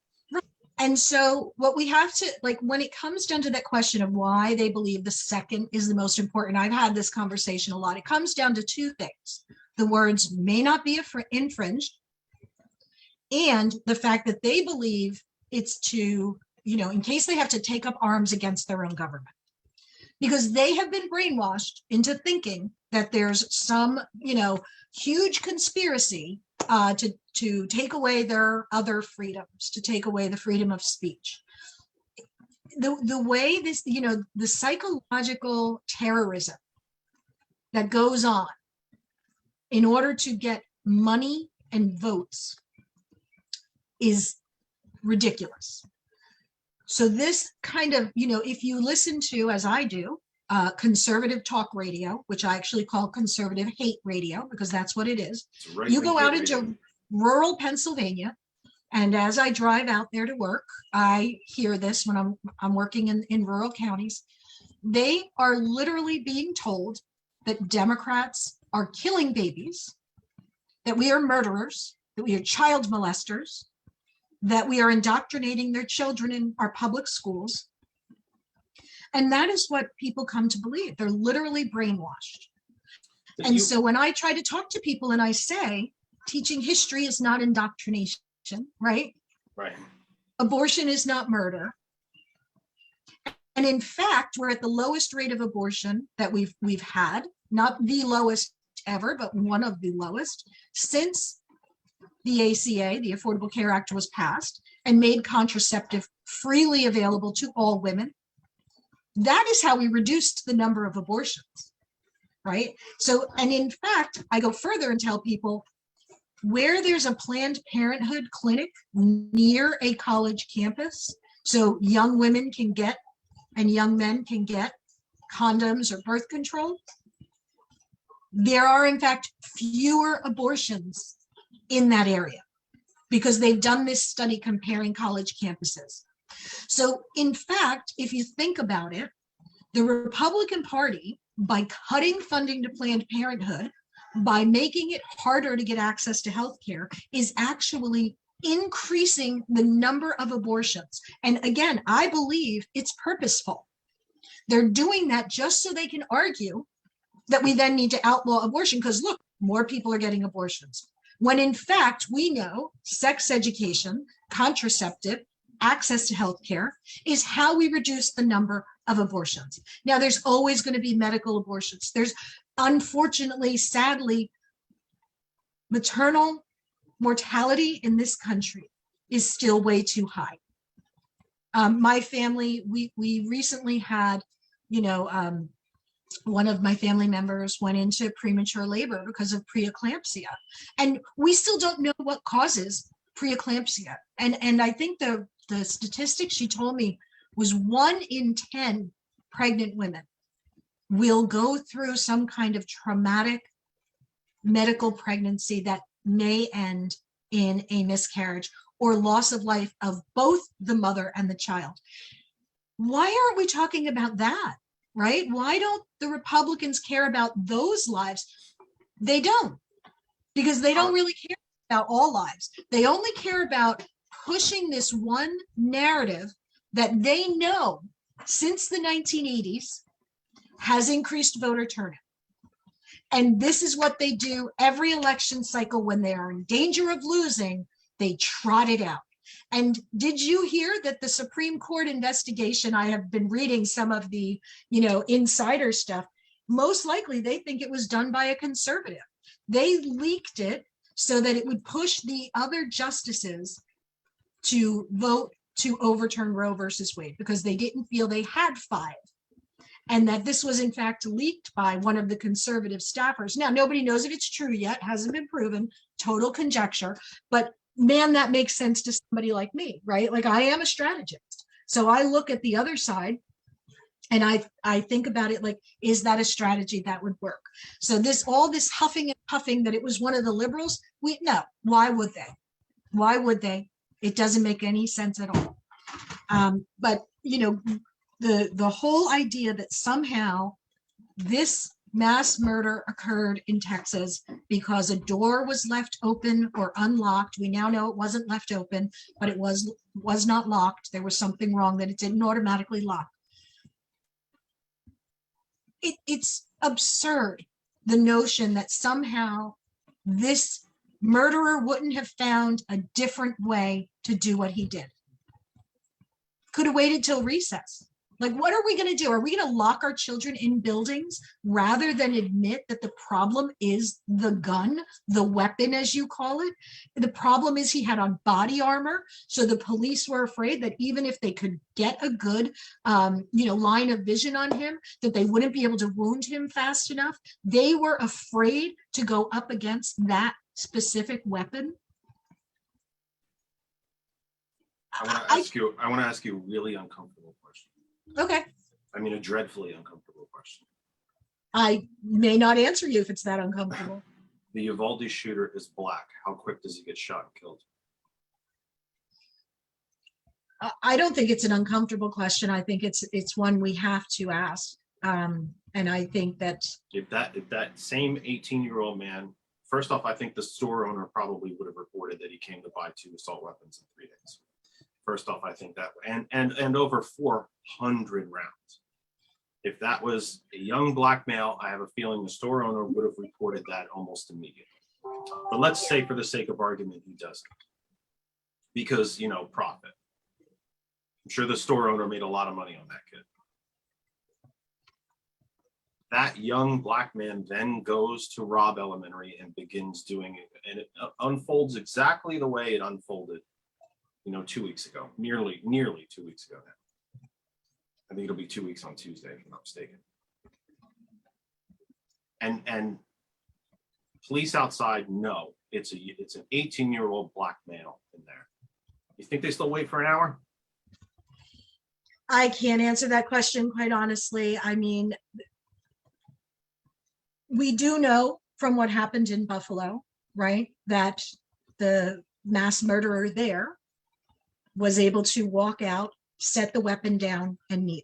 And so what we have to, like, when it comes down to that question of why they believe the second is the most important, I've had this conversation a lot. It comes down to two things. the words may not be infringed, and the fact that they believe it's to, in case they have to take up arms against their own government. Because they have been brainwashed into thinking that there's some, huge conspiracy to take away their other freedoms, to take away the freedom of speech. The way this, the psychological terrorism that goes on in order to get money and votes is ridiculous. So this kind of, if you listen to, as I do, conservative talk radio, which I actually call conservative hate radio, because that's what it is. You go out into rural Pennsylvania, and as I drive out there to work, I hear this when I'm working in rural counties. They are literally being told that Democrats are killing babies, that we are murderers, that we are child molesters, that we are indoctrinating their children in our public schools. And that is what people come to believe. They're literally brainwashed. And so when I try to talk to people and I say, teaching history is not indoctrination, right? Right. Abortion is not murder. And in fact, we're at the lowest rate of abortion that we've had, not the lowest ever, but one of the lowest since the ACA, the Affordable Care Act, was passed and made contraceptive freely available to all women. That is how we reduced the number of abortions, right? So, and in fact, I go further and tell people where there's a Planned Parenthood clinic near a college campus, so young women can get and young men can get condoms or birth control, there are in fact fewer abortions in that area because they've done this study comparing college campuses. So in fact, if you think about it, the Republican Party, by cutting funding to Planned Parenthood, by making it harder to get access to health care, is actually increasing the number of abortions. And again, I believe it's purposeful. They're doing that just so they can argue that we then need to outlaw abortion because look, more people are getting abortions. When in fact, we know sex education, contraceptive, access to health care is how we reduce the number of abortions. Now, there's always going to be medical abortions. There's, unfortunately, sadly, maternal mortality in this country is still way too high. My family, we recently had, one of my family members went into premature labor because of preeclampsia. And we still don't know what causes preeclampsia. And I think the statistic she told me was 1 in 10 pregnant women will go through some kind of traumatic medical pregnancy that may end in a miscarriage or loss of life of both the mother and the child. Why aren't we talking about that, right? Why don't the Republicans care about those lives? They don't, because they don't really care about all lives. They only care about pushing this one narrative that they know since the 1980s has increased voter turnout. And this is what they do every election cycle when they are in danger of losing, they trot it out. And did you hear that the Supreme Court investigation, I have been reading some of the, insider stuff, most likely they think it was done by a conservative. They leaked it so that it would push the other justices to vote to overturn Roe versus Wade because they didn't feel they had 5. And that this was in fact leaked by one of the conservative staffers. Now, nobody knows if it's true yet, hasn't been proven, total conjecture, but man, that makes sense to somebody like me, right? Like I am a strategist. So I look at the other side and I think about it like, is that a strategy that would work? So all this huffing and puffing that it was one of the liberals, no, why would they? Why would they? It doesn't make any sense at all. But, the whole idea that somehow this mass murder occurred in Texas because a door was left open or unlocked. We now know it wasn't left open, but it was not locked. There was something wrong that it didn't automatically lock. It's absurd, the notion that somehow this murderer wouldn't have found a different way to do what he did. Could have waited till recess. Like, what are we going to do? Are we going to lock our children in buildings rather than admit that the problem is the gun, the weapon, as you call it? The problem is he had on body armor. So the police were afraid that even if they could get a good, line of vision on him, that they wouldn't be able to wound him fast enough. They were afraid to go up against that specific weapon. I want to ask you a really uncomfortable question. Okay. I mean, a dreadfully uncomfortable question. I may not answer you if it's that uncomfortable. The Uvalde shooter is black. How quick does he get shot and killed? I don't think it's an uncomfortable question. I think it's one we have to ask. And I think that if that same 18-year-old man, first off, I think the store owner probably would have reported that he came to buy 2 assault weapons in 3 days. First off, I think that, and over 400 rounds. If that was a young black male, I have a feeling the store owner would have reported that almost immediately. But let's say, for the sake of argument, he doesn't, because profit. I'm sure the store owner made a lot of money on that kid. That young black man then goes to Robb Elementary and begins doing it, and it unfolds exactly the way it unfolded 2 weeks ago, nearly 2 weeks ago now. I think it'll be 2 weeks on Tuesday, if I'm not mistaken. And police outside know it's an 18-year-old black male in there. You think they still wait for an hour? I can't answer that question, quite honestly. I mean, we do know from what happened in Buffalo, right, that the mass murderer there was able to walk out, set the weapon down, and kneel,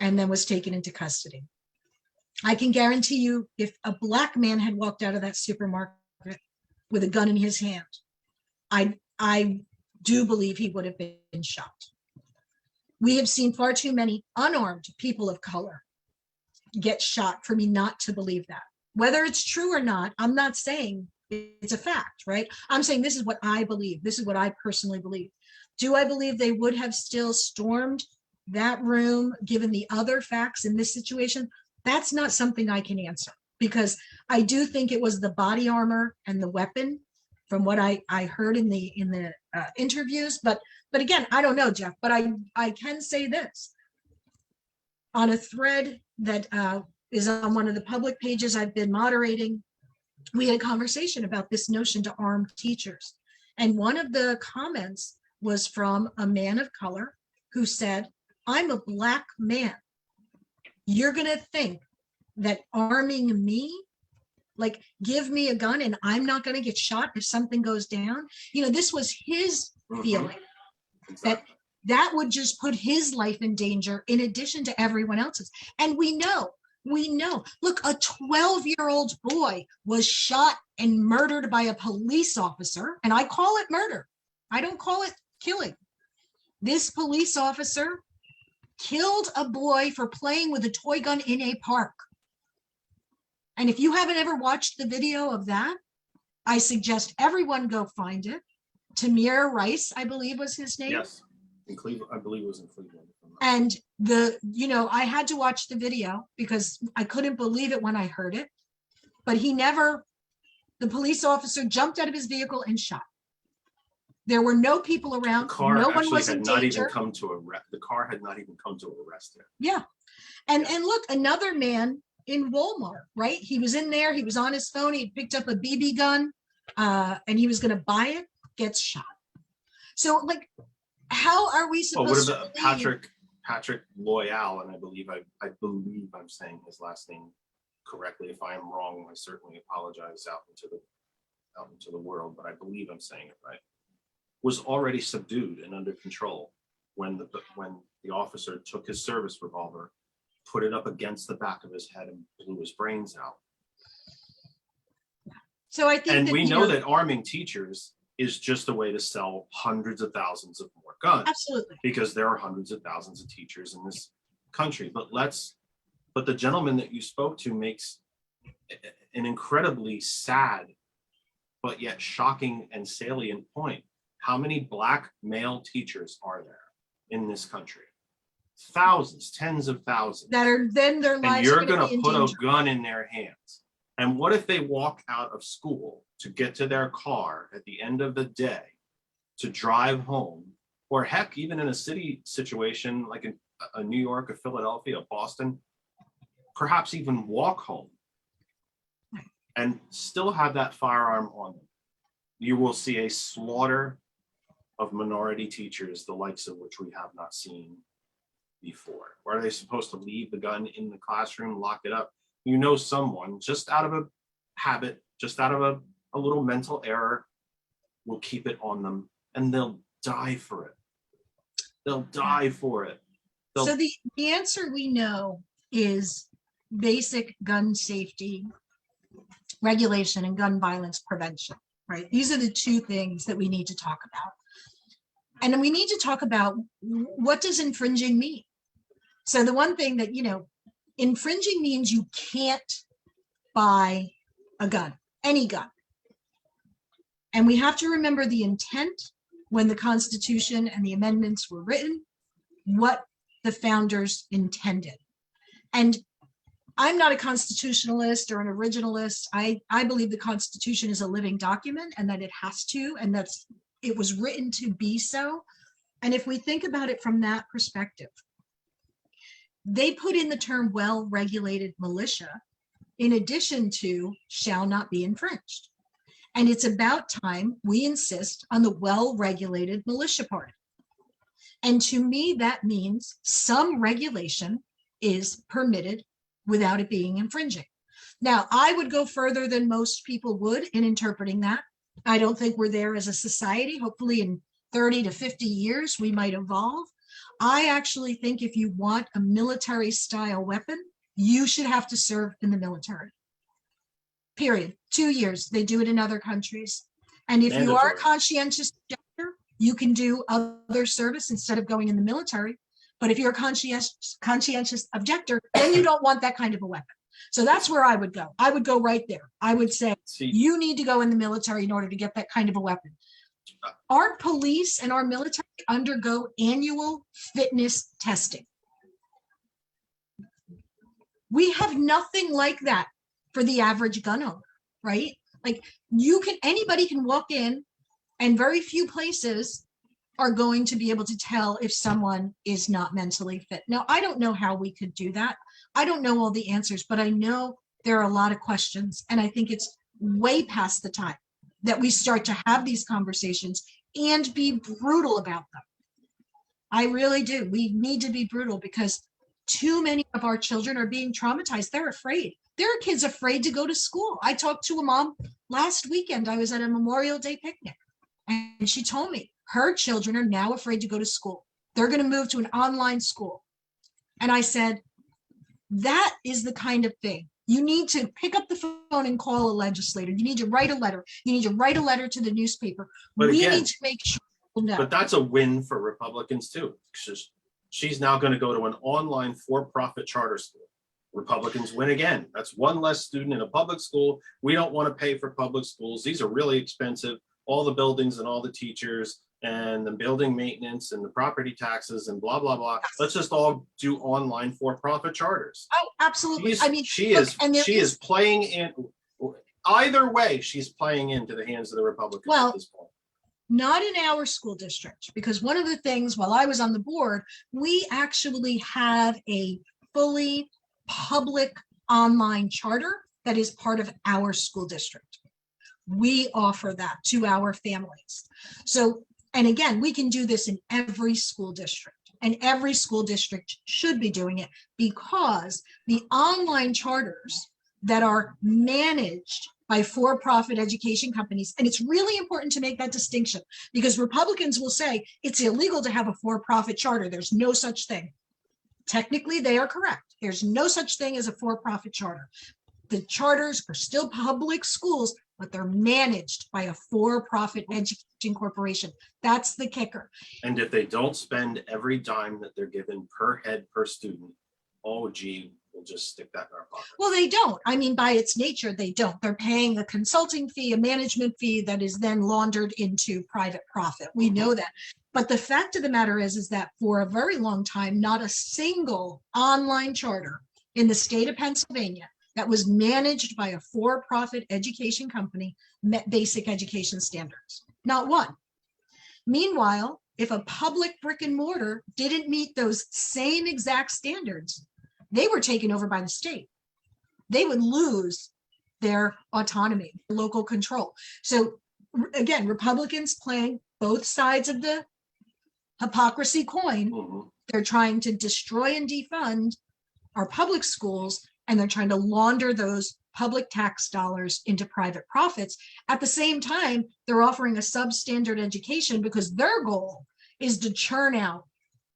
and then was taken into custody. I can guarantee you, if a black man had walked out of that supermarket with a gun in his hand, I do believe he would have been shot. We have seen far too many unarmed people of color get shot for me not to believe that. Whether it's true or not, I'm not saying it's a fact, right? I'm saying this is what I believe. This is what I personally believe. Do I believe they would have still stormed that room given the other facts in this situation? That's not something I can answer, because I do think it was the body armor and the weapon from what I heard in the interviews. But again, I don't know, Jeff, but I can say this. On a thread that is on one of the public pages I've been moderating, we had a conversation about this notion to arm teachers. And one of the comments was from a man of color who said, I'm a black man. You're going to think that arming me, like give me a gun and I'm not going to get shot if something goes down. This was his feeling. That would just put his life in danger in addition to everyone else's. And we know, look, a 12-year-old boy was shot and murdered by a police officer. And I call it murder. I don't call it killing. This police officer killed a boy for playing with a toy gun in a park. And if you haven't ever watched the video of that, I suggest everyone go find it. Tamir Rice, I believe was his name. Yes. In Cleveland, I believe it was in Cleveland. And I had to watch the video because I couldn't believe it when I heard it. But the police officer jumped out of his vehicle and shot. There were no people around. No one was in danger. The car had not even come to arrest him. Yeah. And look, another man in Walmart, right? He was in there. He was on his phone. He picked up a BB gun and he was going to buy it, gets shot. So like, how are we supposed to Patrick Loyal, and I believe I'm saying his last name correctly. If I am wrong, I certainly apologize out into the world, but I believe I'm saying it right. Was already subdued and under control when the officer took his service revolver, put it up against the back of his head, and blew his brains out. So I think, and we know that arming teachers is just a way to sell hundreds of thousands of more guns. Absolutely. Because there are hundreds of thousands of teachers in this country. But the gentleman that you spoke to makes an incredibly sad, but yet shocking and salient point. How many Black male teachers are there in this country? Thousands, tens of thousands. That are then their And lives you're are going going to be to in put a danger. gun in their hands. And what if they walk out of school to get to their car at the end of the day to drive home, or heck, even in a city situation like in a New York, a Philadelphia, a Boston, perhaps even walk home and still have that firearm on them? You will see a slaughter of minority teachers, the likes of which we have not seen before. Or are they supposed to leave the gun in the classroom, lock it up? You know, someone just out of a habit, just out of a little mental error, will keep it on them, and they'll die for it. They'll die for it. So the answer we know is basic gun safety regulation and gun violence prevention, right? These are the two things that we need to talk about. And then we need to talk about, what does infringing mean? So the one thing that, infringing means you can't buy a gun, any gun. And we have to remember the intent when the Constitution and the amendments were written, what the founders intended. And I'm not a constitutionalist or an originalist. I believe the Constitution is a living document and that it has to, and it was written to be so. And if we think about it from that perspective, they put in the term well-regulated militia in addition to shall not be infringed. And it's about time we insist on the well-regulated militia part. And to me, that means some regulation is permitted without it being infringing. Now, I would go further than most people would in interpreting that. I don't think we're there as a society. Hopefully in 30 to 50 years, we might evolve. I actually think if you want a military style weapon, you should have to serve in the military. Period. 2 years. They do it in other countries. And if you are a conscientious objector, you can do other service instead of going in the military. But if you're a conscientious objector, then you don't want that kind of a weapon. So that's where I would go. I would go right there. I would say, you need to go in the military in order to get that kind of a weapon. Our police and our military undergo annual fitness testing. We have nothing like that for the average gun owner, right? Like anybody can walk in, and very few places are going to be able to tell if someone is not mentally fit. Now, I don't know how we could do that. I don't know all the answers, but I know there are a lot of questions, and I think it's way past the time that we start to have these conversations and be brutal about them. I really do. We need to be brutal because too many of our children are being traumatized. They're afraid. There are kids afraid to go to school. I talked to a mom last weekend. I was at a Memorial Day picnic, and she told me her children are now afraid to go to school. They're going to move to an online school. And I said, that is the kind of thing. You need to pick up the phone and call a legislator. You need to write a letter. You need to write a letter to the newspaper. But we again, need to make sure people know. But that's a win for Republicans too. She's now going to go to an online for-profit charter school. Republicans win again. That's one less student in a public school. We don't want to pay for public schools. These are really expensive. All the buildings and all the teachers and the building maintenance and the property taxes and blah, blah, blah. Let's just all do online for-profit charters. Oh, absolutely. She is playing in, either way, she's playing into the hands of the Republicans at this point. Not in our school district, because one of the things while I was on the board, we actually have a fully public online charter that is part of our school district. We offer that to our families. So, and again, we can do this in every school district, and every school district should be doing it, because the online charters that are managed by for-profit education companies, and it's really important to make that distinction, because Republicans will say it's illegal to have a for-profit charter. There's no such thing. Technically, they are correct. There's no such thing as a for-profit charter. The charters are still public schools, but they're managed by a for-profit education corporation. That's the kicker. And if they don't spend every dime that they're given per head per student, oh gee, will just stick that in our pocket. Well, they don't. I mean, by its nature, they don't. They're paying a consulting fee, a management fee that is then laundered into private profit. We know that. But the fact of the matter is that for a very long time, not a single online charter in the state of Pennsylvania that was managed by a for-profit education company met basic education standards. Not one. Meanwhile, if a public brick and mortar didn't meet those same exact standards, they were taken over by the state. They would lose their autonomy, local control. So again, Republicans playing both sides of the hypocrisy coin. They're trying to destroy and defund our public schools, and they're trying to launder those public tax dollars into private profits. At the same time, they're offering a substandard education because their goal is to churn out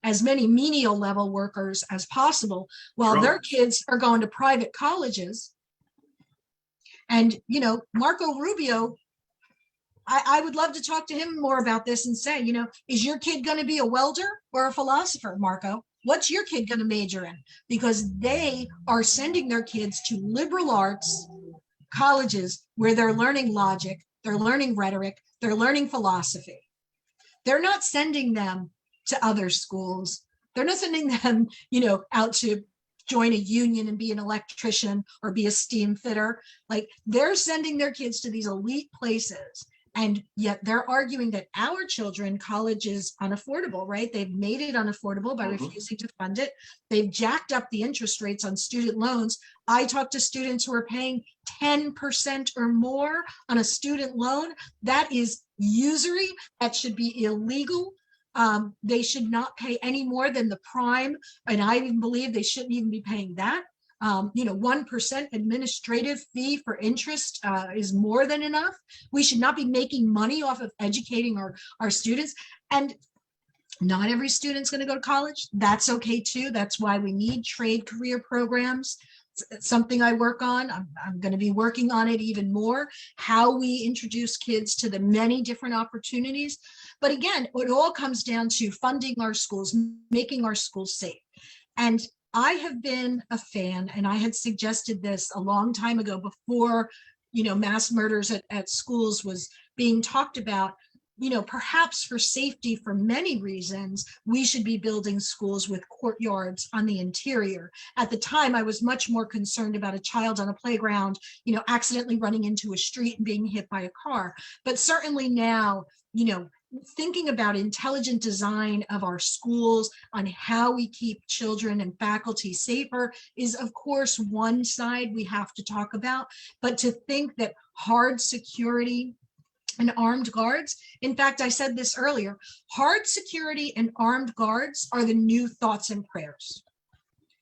as many menial level workers as possible while their kids are going to private colleges. And, you know, Marco Rubio, I would love to talk to him more about this and say, you know, is your kid going to be a welder or a philosopher, Marco? What's your kid going to major in? Because they are sending their kids to liberal arts colleges where they're learning logic, they're learning rhetoric, they're learning philosophy. They're not sending them to other schools. They're not sending them, you know, out to join a union and be an electrician or be a steam fitter. Like, they're sending their kids to these elite places. And yet they're arguing that our children, college is unaffordable, right? They've made it unaffordable by refusing to fund it. They've jacked up the interest rates on student loans. I talk to students who are paying 10% or more on a student loan. That is usury. That should be illegal. They should not pay any more than the prime. And I even believe they shouldn't even be paying that. You know, 1% administrative fee for interest is more than enough. We should not be making money off of educating our students. And not every student's going to go to college. That's okay too. That's why we need trade career programs. It's something I work on. I'm going to be working on it even more, how we introduce kids to the many different opportunities. But again, it all comes down to funding our schools, making our schools safe. And I have been a fan, and I had suggested this a long time ago before, you know, mass murders at schools was being talked about. You know, perhaps for safety, for many reasons, we should be building schools with courtyards on the interior. At the time, I was much more concerned about a child on a playground, you know, accidentally running into a street and being hit by a car. But certainly now, you know, thinking about intelligent design of our schools on how we keep children and faculty safer is, of course, one side we have to talk about. But to think that hard security and armed guards, in fact, I said this earlier, hard security and armed guards are the new thoughts and prayers.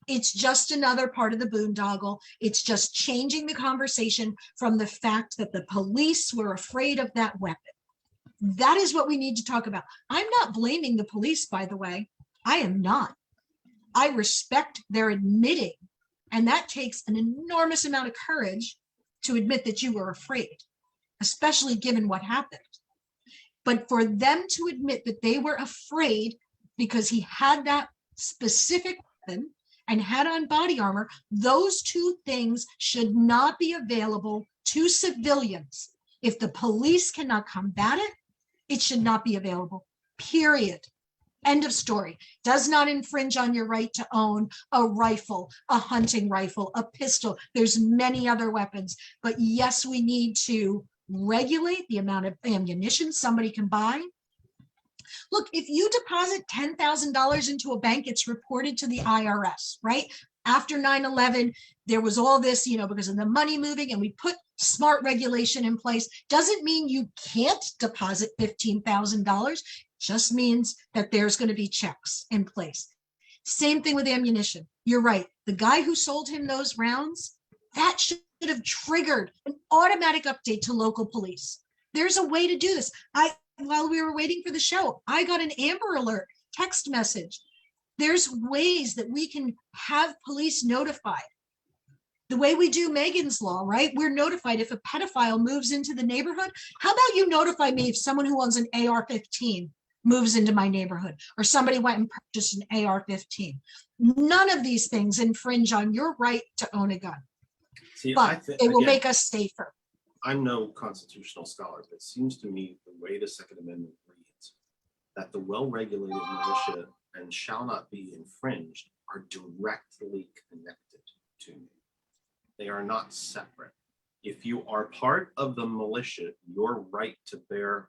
It's just another part of the boondoggle. It's just changing the conversation from the fact that the police were afraid of that weapon. That is what we need to talk about. I'm not blaming the police, by the way. I am not. I respect their admitting, and that takes an enormous amount of courage to admit that you were afraid, especially given what happened. But for them to admit that they were afraid because he had that specific weapon and had on body armor, those two things should not be available to civilians. If the police cannot combat it, it should not be available, period. End of story. Does not infringe on your right to own a rifle, a hunting rifle, a pistol. There's many other weapons. But yes, we need to regulate the amount of ammunition somebody can buy. Look, if you deposit $10,000 into a bank, it's reported to the IRS, right? After 9/11, there was all this, you know, because of the money moving, and we put smart regulation in place. Doesn't mean you can't deposit $15,000. Just means that there's going to be checks in place. Same thing with ammunition. You're right. The guy who sold him those rounds, that should have triggered an automatic update to local police. There's a way to do this. While we were waiting for the show, I got an Amber Alert text message. There's ways that we can have police notified. The way we do Megan's Law, right? We're notified if a pedophile moves into the neighborhood. How about you notify me if someone who owns an AR-15 moves into my neighborhood, or somebody went and purchased an AR-15. None of these things infringe on your right to own a gun, See, but they will again, make us safer. I'm no constitutional scholar, but it seems to me the way the Second Amendment reads, that the well-regulated militia and shall not be infringed are directly connected to me. They are not separate. If you are part of the militia, your right to bear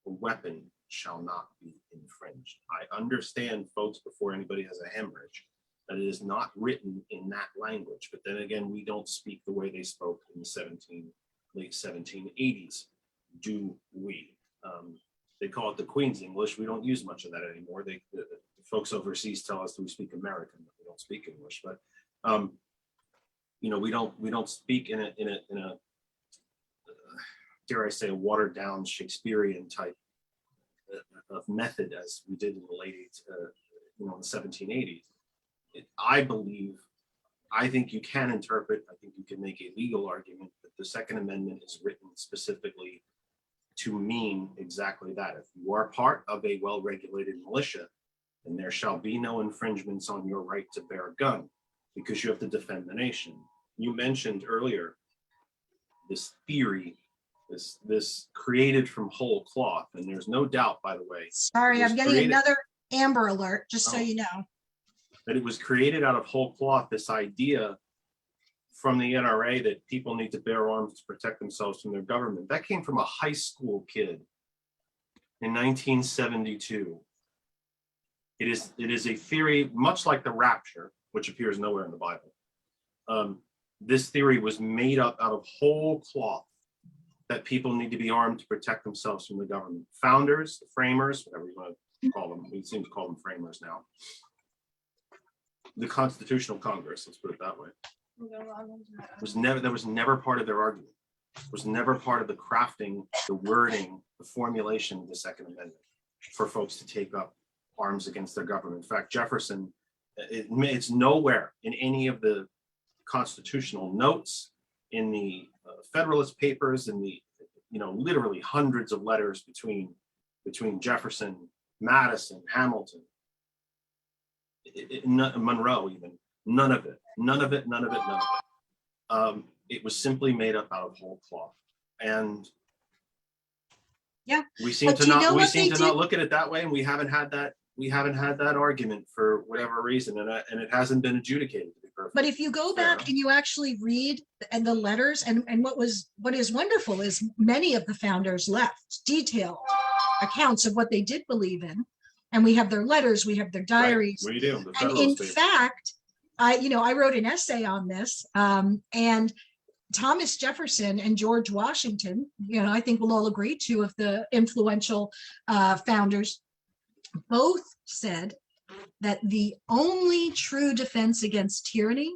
a weapon shall not be infringed. I understand, folks, before anybody has a hemorrhage, that it is not written in that language. But then again, we don't speak the way they spoke in the late 1780s, do we? They call it the Queen's English. We don't use much of that anymore. The folks overseas tell us that we speak American, but we don't speak English. But you know, we don't speak in a dare I say, a watered down Shakespearean type of method as we did in the late in the 1780s. I think you can interpret, I think you can make a legal argument that the Second Amendment is written specifically to mean exactly that. If you are part of a well-regulated militia, then there shall be no infringements on your right to bear a gun, because you have to defend the nation. You mentioned earlier this theory, this created from whole cloth, and there's no doubt, by the way. Sorry, I'm getting another Amber Alert, just so you know. That it was created out of whole cloth, this idea from the NRA that people need to bear arms to protect themselves from their government. That came from a high school kid in 1972. It is a theory much like the rapture, which appears nowhere in the Bible. This theory was made up out of whole cloth, that people need to be armed to protect themselves from the government. Founders, the framers, whatever you want to call them, we seem to call them framers now. The Constitutional Congress, let's put it that way, that was never part of their argument. It was never part of the crafting, the wording, the formulation of the Second Amendment for folks to take up arms against their government. In fact, Jefferson, it's nowhere in any of the constitutional notes, in the Federalist Papers, in the literally hundreds of letters between Jefferson, Madison, Hamilton, Monroe, even none of it. It was simply made up out of whole cloth, and yeah, we seem to not look at it that way, and we haven't had that argument for whatever reason, and it hasn't been adjudicated. But if you go back and you actually read and the letters, and what is wonderful is many of the founders left detailed accounts of what they did believe in, and we have their letters, we have their diaries. Right. We do. And in fact, I wrote an essay on this, and Thomas Jefferson and George Washington, I think we'll all agree, two of the influential founders, both said that the only true defense against tyranny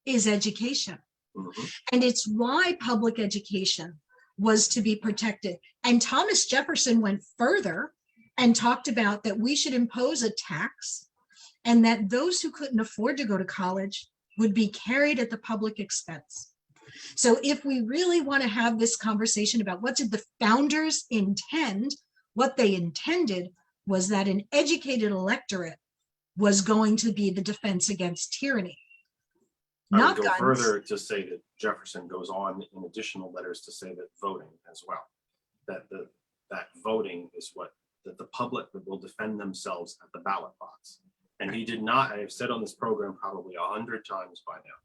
is education. Mm-hmm. And it's why public education was to be protected. And Thomas Jefferson went further and talked about that we should impose a tax, and that those who couldn't afford to go to college would be carried at the public expense. So if we really want to have this conversation about what did the founders intend, what they intended was that an educated electorate was going to be the defense against tyranny. I would go further to say that Jefferson goes on in additional letters to say that voting as well, that voting is that the public will defend themselves at the ballot box. And he did not, I have said on this program probably 100 times by now,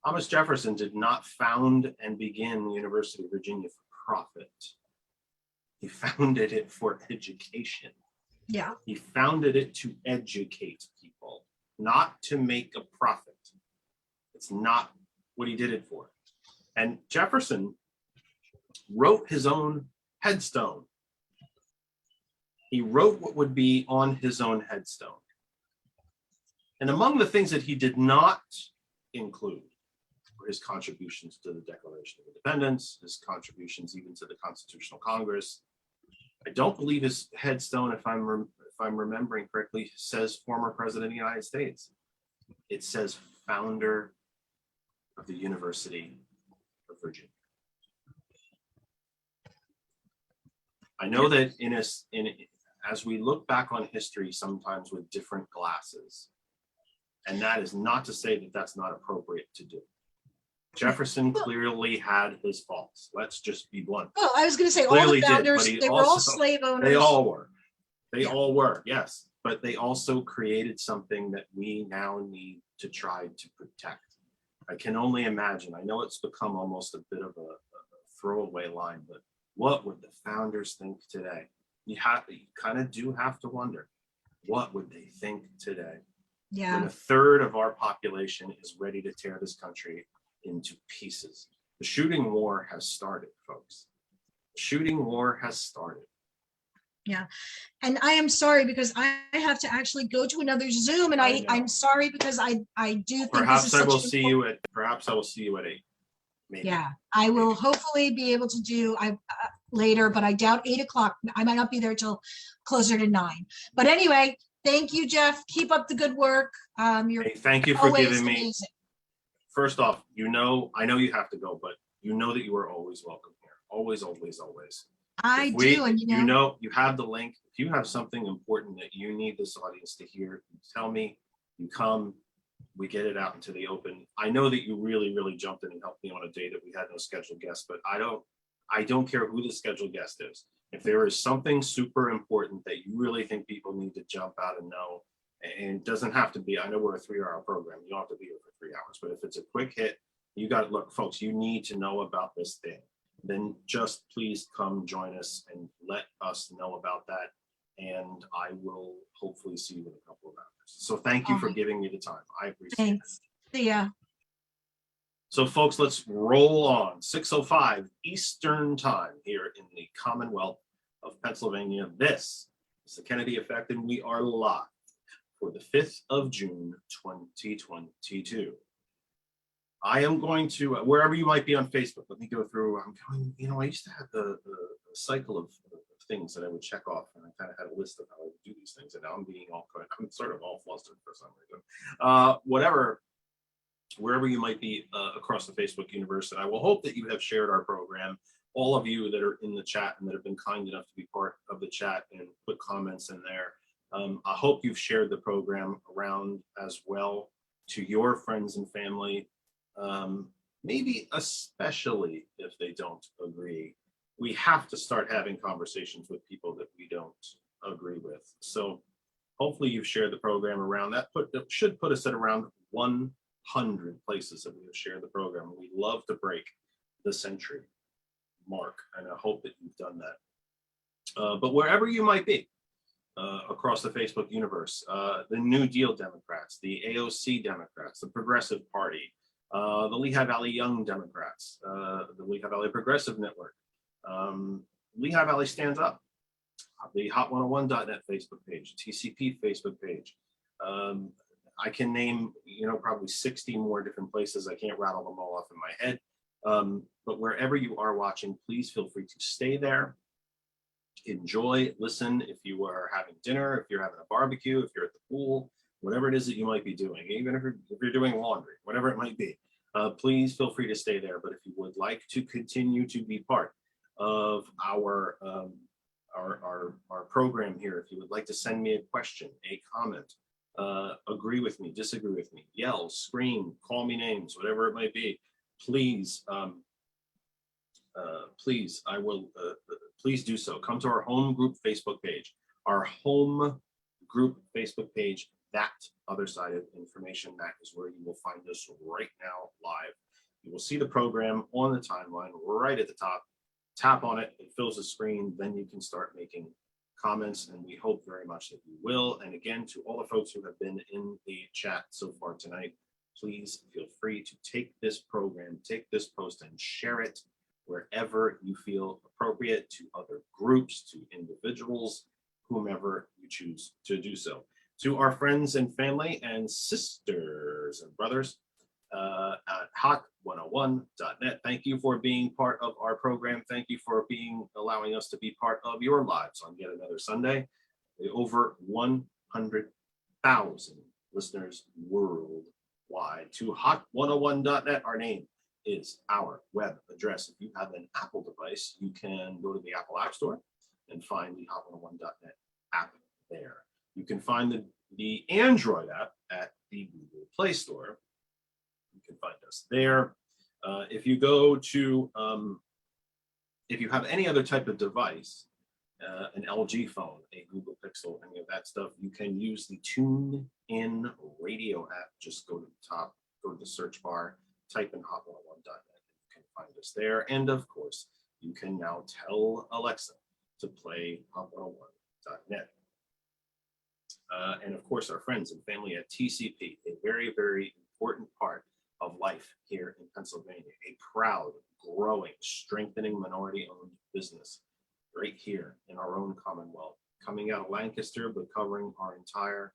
Thomas Jefferson did not found and begin the University of Virginia for profit. He founded it for education. Yeah. He founded it to educate people, not to make a profit. It's not what he did it for. And Jefferson wrote his own headstone. He wrote what would be on his own headstone. And among the things that he did not include were his contributions to the Declaration of Independence, his contributions even to the Constitutional Congress. I don't believe his headstone, if I'm remembering correctly, says former president of the United States. It says founder of the University of Virginia. I know that as we look back on history, sometimes with different glasses, and that is not to say that that's not appropriate to do. Jefferson clearly had his faults. Let's just be blunt. Well, I was going to say all Clearly the did, founders, but he they were all also- slave owners. They all were. They Yeah. all were, yes. But they also created something that we now need to try to protect. I can only imagine. I know it's become almost a bit of a throwaway line, but what would the founders think today? You kind of do have to wonder, what would they think today? Yeah. When a third of our population is ready to tear this country into pieces. The shooting war has started, folks. The shooting war has started. Yeah. And I am sorry because I have to actually go to another Zoom, and I know. I'm sorry because I do think this Perhaps is I such will an see you at 8. Maybe. Yeah, I will hopefully be able to do later, but I doubt 8 o'clock. I might not be there till closer to 9. But anyway, thank you, Jeff. Keep up the good work. You're Hey, thank you for always giving me. amazing. First off, I know you have to go, but you know that you are always welcome here. Always, always, always. I If we- do, and you know, you have the link. If you have something important that you need this audience to hear, you tell me, you come, we get it out into the open. I know that you really, really jumped in and helped me on a day that we had no scheduled guest, but I don't care who the scheduled guest is. If there is something super important that you really think people need to jump out and know, and it doesn't have to be, I know we're a 3-hour program, you don't have to be here for 3 hours, but if it's a quick hit, you got to look, folks, you need to know about this thing. Then just please come join us and let us know about that. And I will hopefully see you in a couple of hours. So thank you for giving me the time. I appreciate it. Thanks. See ya. So folks, let's roll on. 6:05 Eastern time here in the Commonwealth of Pennsylvania. This is the Kennedy Effect, and we are live for the 5th of June, 2022. I am going to, wherever you might be on Facebook, let me go through. I'm going, I used to have the cycle of things that I would check off, and I kind of had a list of how I would do these things, and now I'm sort of all flustered for some reason. Wherever you might be across the Facebook universe, and I will hope that you have shared our program. All of you that are in the chat and that have been kind enough to be part of the chat and put comments in there. I hope you've shared the program around as well to your friends and family. Maybe especially if they don't agree. We have to start having conversations with people that we don't agree with. So hopefully you've shared the program around. That should put us at around 100 places that we have shared the program. We love to break the century mark, and I hope that you've done that. But wherever you might be across the Facebook universe, the New Deal Democrats, the AOC Democrats, the Progressive Party, the Lehigh Valley Young Democrats, the Lehigh Valley Progressive Network, Lehigh Valley Stands Up, the Hot101.net Facebook page, TCP Facebook page. I can name, probably 60 more different places. I can't rattle them all off in my head. But wherever you are watching, please feel free to stay there. Enjoy, listen. If you are having dinner, if you're having a barbecue, if you're at the pool, whatever it is that you might be doing, even if you're doing laundry, whatever it might be, please feel free to stay there. But if you would like to continue to be part of our program here, if you would like to send me a question, a comment, agree with me, disagree with me, yell, scream, call me names, whatever it might be, please, please do so. Come to our home group Facebook page. Our home group Facebook page, that other side of information, that is where you will find us right now live. You will see the program on the timeline right at the top. Tap on it, it fills the screen, then you can start making comments, and we hope very much that you will. And again, to all the folks who have been in the chat so far tonight, please feel free to take this program, take this post and share it wherever you feel appropriate, to other groups, to individuals, whomever you choose to do so. To our friends and family and sisters and brothers at hot101.net, thank you for being part of our program. Thank you for allowing us to be part of your lives on yet another Sunday. Over 100,000 listeners worldwide. To hot101.net, our name is our web address. If you have an Apple device, you can go to the Apple App Store and find the hot101.net app there. You can find the Android app at the Google Play Store. You can find us there. If you go to, if you have any other type of device, an LG phone, a Google Pixel, any of that stuff, you can use the TuneIn Radio app. Just go to the top, go to the search bar, type in hot101.net. You can find us there. And of course, you can now tell Alexa to play hot101.net. And of course, our friends and family at TCP, a very, very important part of life here in Pennsylvania, a proud, growing, strengthening minority-owned business right here in our own Commonwealth, coming out of Lancaster, but covering our entire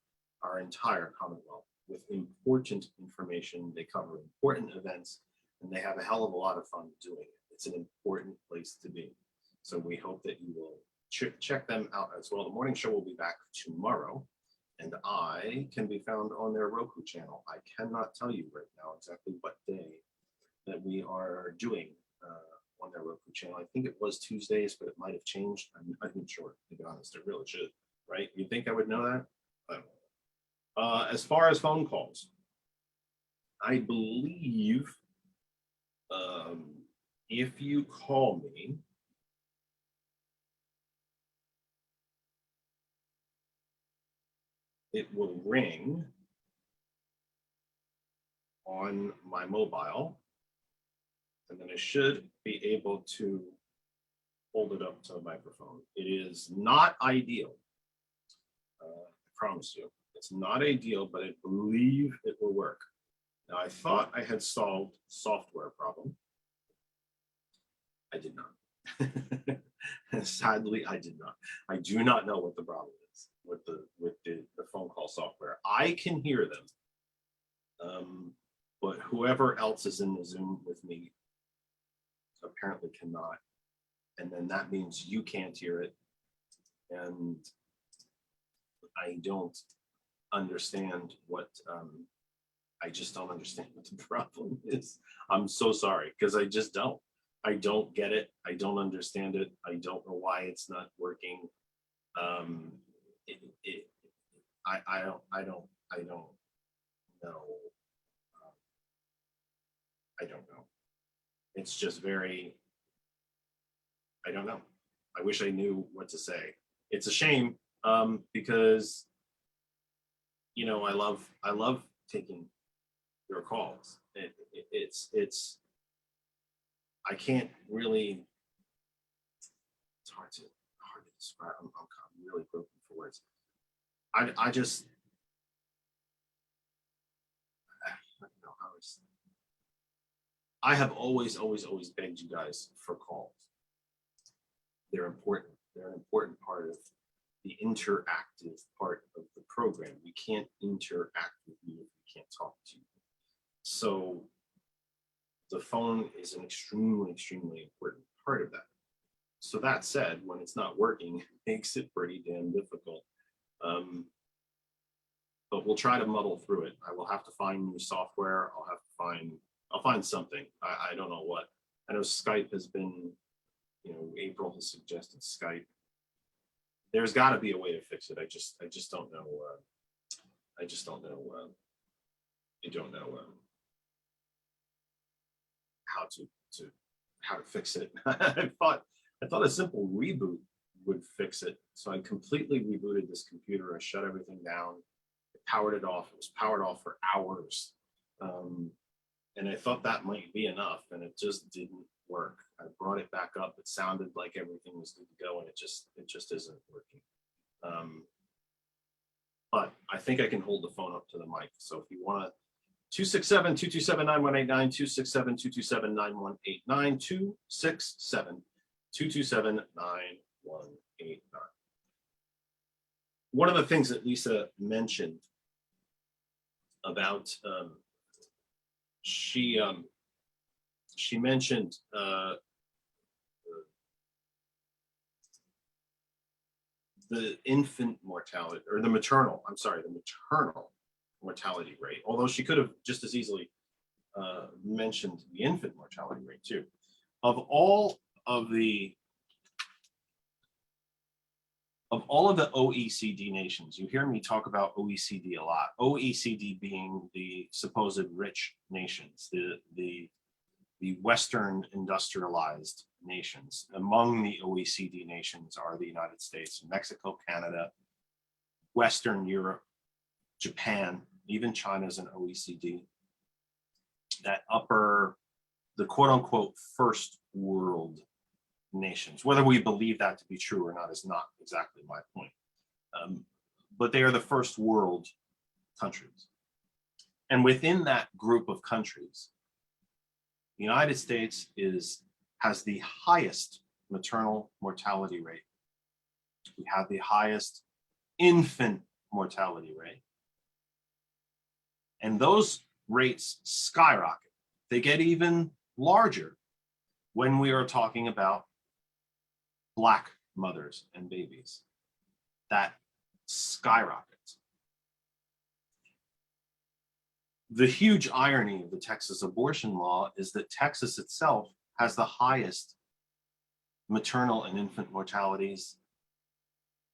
Commonwealth with important information. They cover important events, and they have a hell of a lot of fun doing it. It's an important place to be. So we hope that you will check them out as well. The morning show will be back tomorrow, and I can be found on their Roku channel. I cannot tell you right now exactly what day that we are doing on their Roku channel. I think it was Tuesdays, but it might have changed. I'm not even sure, to be honest. It really should, right? You'd think I would know that? I don't know. As far as phone calls, I believe if you call me, it will ring on my mobile, and then I should be able to hold it up to the microphone. It is not ideal. I promise you, it's not ideal, but I believe it will work. Now, I thought I had solved software problem. I did not. Sadly, I did not. I do not know what the problem is with the phone call software. I can hear them, but whoever else is in the Zoom with me apparently cannot. And then that means you can't hear it. And I don't understand what, I just don't understand what the problem is. I'm so sorry, because I just don't. I don't get it. I don't understand it. I don't know why it's not working. I don't know. I don't know. It's just very, I don't know. I wish I knew what to say. It's a shame, because, you know, I love taking your calls. It's I can't really, it's hard to describe. I'm really broken for words. I just, I don't know how to say. I have always begged you guys for calls. They're important. They're an important part of the interactive part of the program. We can't interact with you if we can't talk to you. So the phone is an extremely important part of that. So that said, when it's not working, it makes it pretty damn difficult. But we'll try to muddle through it. I will have to find new software. I'll find something. I don't know what. I know Skype has been, you know, April has suggested Skype. There's got to be a way to fix it. I just don't know. I don't know how to fix it. I thought a simple reboot would fix it. So I completely rebooted this computer. I shut everything down. I powered it off. It was powered off for hours. And I thought that might be enough, and it just didn't work. I brought it back up. It sounded like everything was good to go, and it just isn't working. But I think I can hold the phone up to the mic. So if you want to, 267-227-9189, 267-227-9189, 267-227-9189. One of the things that Lisa mentioned about, she mentioned the infant mortality, or the maternal mortality rate, although she could have just as easily mentioned the infant mortality rate too. Of all of the of all of the OECD nations, you hear me talk about OECD a lot. OECD being the supposed rich nations, the Western industrialized nations. Among the OECD nations are the United States, Mexico, Canada, Western Europe, Japan, even China's an OECD. That the quote unquote first world nations. Whether we believe that to be true or not is not exactly my point. But they are the first world countries. And within that group of countries, the United States has the highest maternal mortality rate. We have the highest infant mortality rate. And those rates skyrocket. They get even larger when we are talking about Black mothers and babies. That skyrockets. The huge irony of the Texas abortion law is that Texas itself has the highest maternal and infant mortalities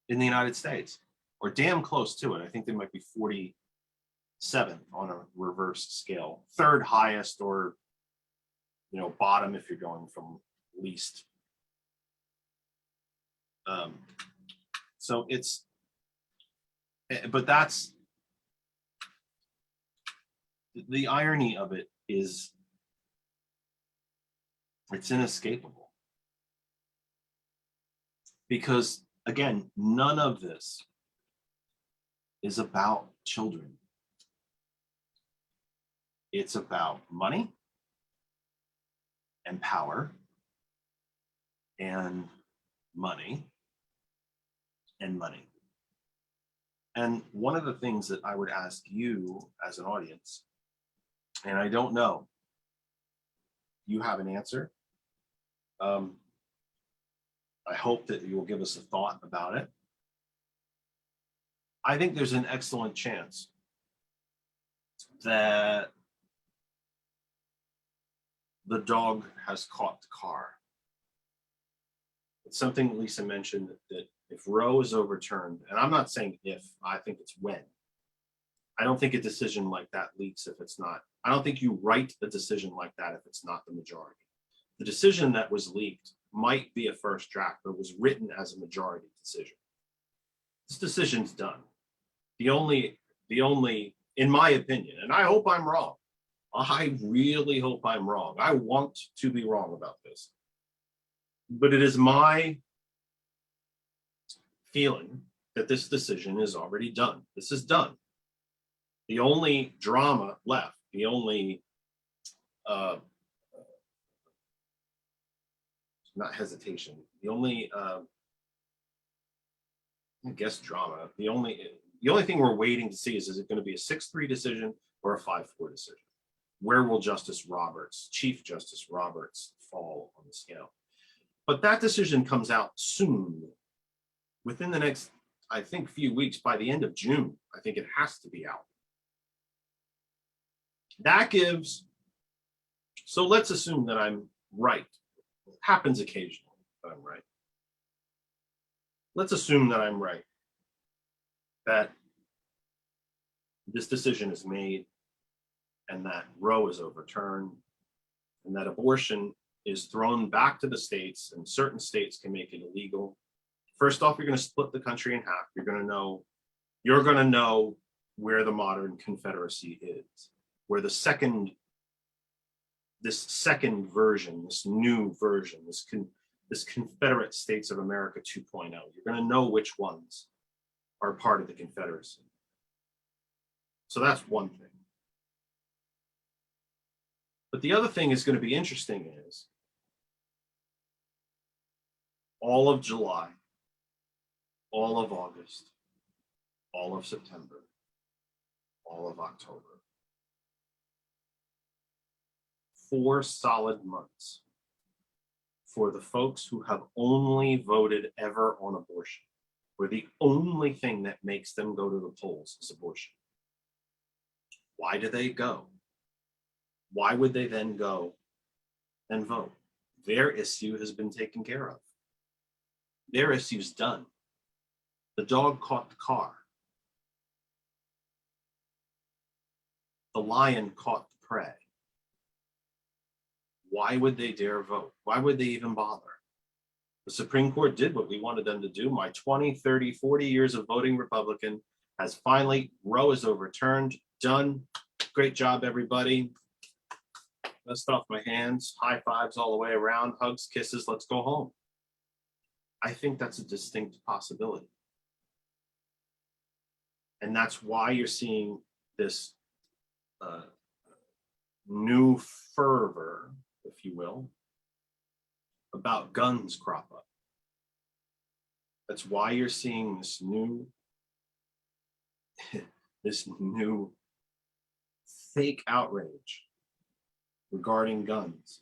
in the United States, or damn close to it. I think they might be 47th on a reverse scale, third highest, or bottom if you're going from least. So but that's the irony of it, is it's inescapable. Because again, none of this is about children. It's about money and power and money and money. And one of the things that I would ask you as an audience, and I don't know, you have an answer. I hope that you will give us a thought about it. I think there's an excellent chance that the dog has caught the car. It's something Lisa mentioned, that if Roe is overturned, and I'm not saying if, I think it's when. I don't think a decision like that leaks if it's not. I don't think you write a decision like that if it's not the majority. The decision that was leaked might be a first draft, but was written as a majority decision. This decision's done. The only, in my opinion, and I hope I'm wrong. I really hope I'm wrong. I want to be wrong about this. But it is my feeling that this decision is already done. This is done. The only drama left, the only, not hesitation, the only, I guess drama, the only thing we're waiting to see is it going to be a 6-3 decision or a 5-4 decision? Where will Chief Justice Roberts fall on the scale? But that decision comes out soon, within the next, I think, few weeks. By the end of June, I think it has to be out. That gives, so let's assume that I'm right. It happens occasionally that I'm right. Let's assume that I'm right, that this decision is made and that Roe is overturned and that abortion is thrown back to the states, and certain states can make it illegal. First off, you're going to split the country in half. You're going to know where the modern Confederacy is, where this second version, this new version, this Confederate States of America 2.0, you're going to know which ones are part of the Confederacy. So that's one thing. But the other thing is going to be interesting is all of July, all of August, all of September, all of October. 4 solid months for the folks who have only voted ever on abortion, where the only thing that makes them go to the polls is abortion. Why do they go? Why would they then go and vote? Their issue has been taken care of. Their issue's done. The dog caught the car. The lion caught the prey. Why would they dare vote? Why would they even bother? The Supreme Court did what we wanted them to do. My 20, 30, 40 years of voting Republican has finally, Roe is overturned, done. Great job, everybody. Dust off my hands, high fives all the way around, hugs, kisses, let's go home. I think that's a distinct possibility. And that's why you're seeing this new fervor, if you will, about guns crop up. That's why you're seeing this new fake outrage regarding guns,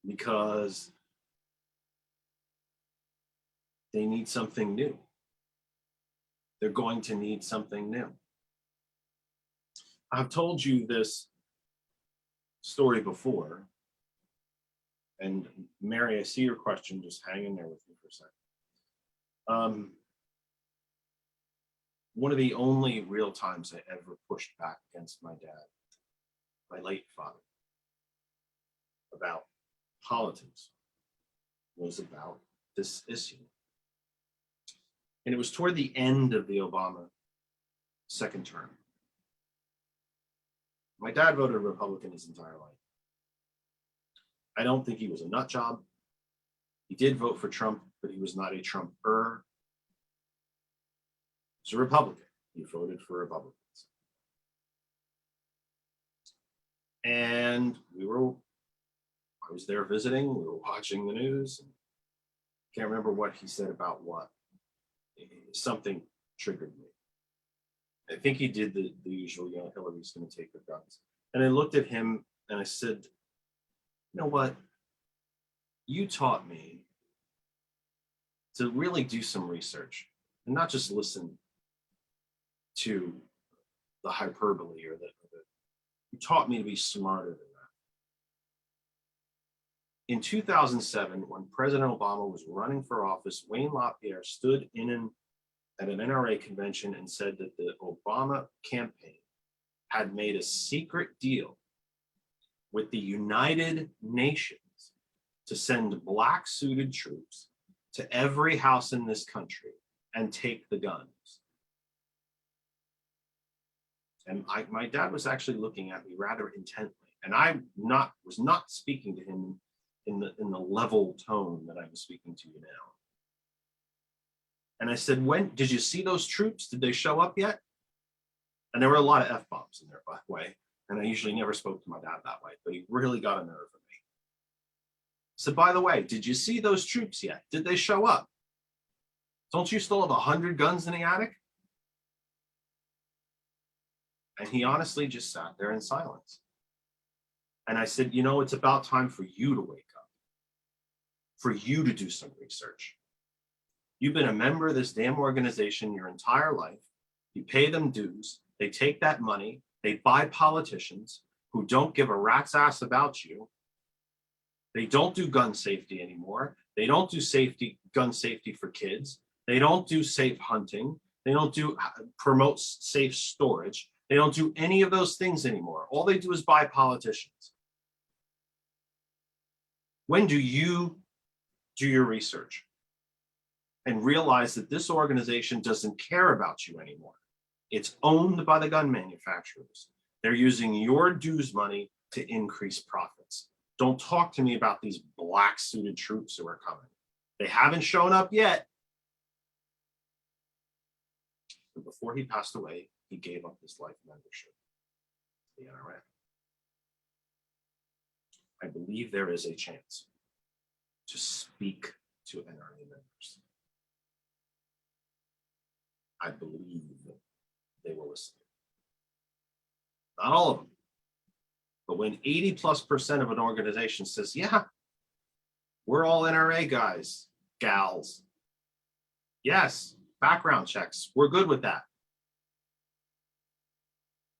because they need something new. They're going to need something new. I've told you this story before, and Mary, I see your question. Just hang in there with me for a second. One of the only real times I ever pushed back against my dad, my late father, about politics was about this issue. And it was toward the end of the Obama second term. My dad voted Republican his entire life. I don't think he was a nut job. He did vote for Trump, but he was not a Trumper. He was a Republican. He voted for Republicans. And I was there visiting, we were watching the news. Can't remember what he said about what. Something triggered me. I think he did the usual, Hillary's going to take the guns. And I looked at him and I said, you know what? You taught me to really do some research and not just listen to the hyperbole or the you taught me to be smarter than that. In 2007, when President Obama was running for office, Wayne LaPierre stood at an NRA convention and said that the Obama campaign had made a secret deal with the United Nations to send black suited troops to every house in this country and take the guns. And my dad was actually looking at me rather intently, and I was not speaking to him in the level tone that I'm speaking to you now. And I said, when did you see those troops? Did they show up yet? And there were a lot of F-bombs in there, by the way. And I usually never spoke to my dad that way, but he really got a nerve of me. So, by the way, did you see those troops yet? Did they show up? Don't you still have 100 guns in the attic? And he honestly just sat there in silence. And I said, it's about time for you to wake up, for you to do some research. You've been a member of this damn organization your entire life. You pay them dues. They take that money. They buy politicians who don't give a rat's ass about you. They don't do gun safety anymore. They don't do gun safety for kids. They don't do safe hunting. They don't promote safe storage. They don't do any of those things anymore. All they do is buy politicians. When do you do your research and realize that this organization doesn't care about you anymore? It's owned by the gun manufacturers. They're using your dues money to increase profits. Don't talk to me about these black suited troops who are coming. They haven't shown up yet. But before he passed away, he gave up his life membership to the NRA. I believe there is a chance to speak to NRA members. I believe they will listen. Not all of them. But when 80+% of an organization says, yeah, we're all NRA guys, gals. Yes, background checks. We're good with that.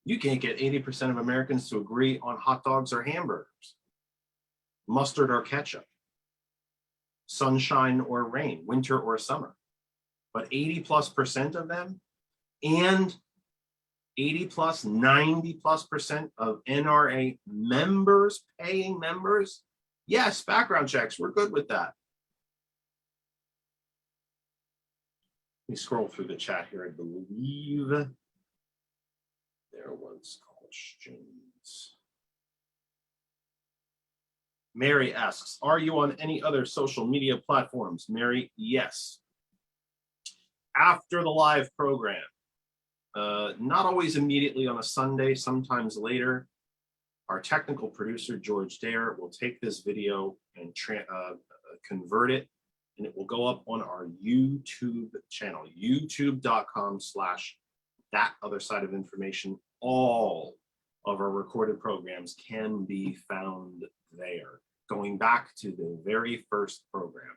You can't get 80% of Americans to agree on hot dogs or hamburgers, mustard or ketchup, sunshine or rain, winter or summer. but 80+% of them, and 80+, 90+% of NRA members, paying members, yes, background checks, we're good with that. Let me scroll through the chat here. I believe there was questions. Mary asks, are you on any other social media platforms? Mary, yes. After the live program, not always immediately on a Sunday, sometimes later, our technical producer, George Dare, will take this video and convert it, and it will go up on our YouTube channel, youtube.com/thatothersideofinformation. All of our recorded programs can be found there, going back to the very first program.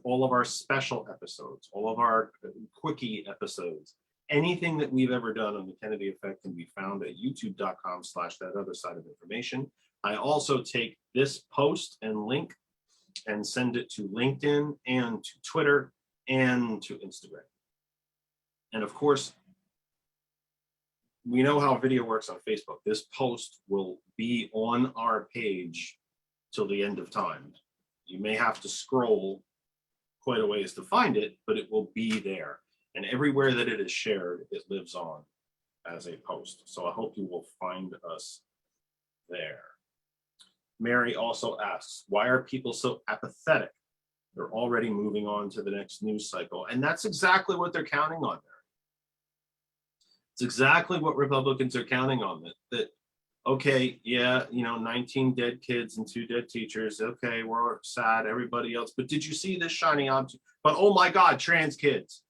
All of our special episodes, all of our quickie episodes, anything that we've ever done on the Kennedy Effect can be found at youtube.com/thatothersideofinformation. I also take this post and link and send it to LinkedIn and to Twitter and to Instagram. And of course, we know how video works on Facebook. This post will be on our page till the end of time. You may have to scroll quite a ways to find it, but it will be there. And everywhere that it is shared, it lives on as a post. So I hope you will find us there. Mary also asks, why are people so apathetic? They're already moving on to the next news cycle. And that's exactly what they're counting on there. It's exactly what Republicans are counting on, that okay, yeah, 19 dead kids and 2 dead teachers. Okay, we're sad, everybody else. But did you see this shiny object? But oh my God, trans kids.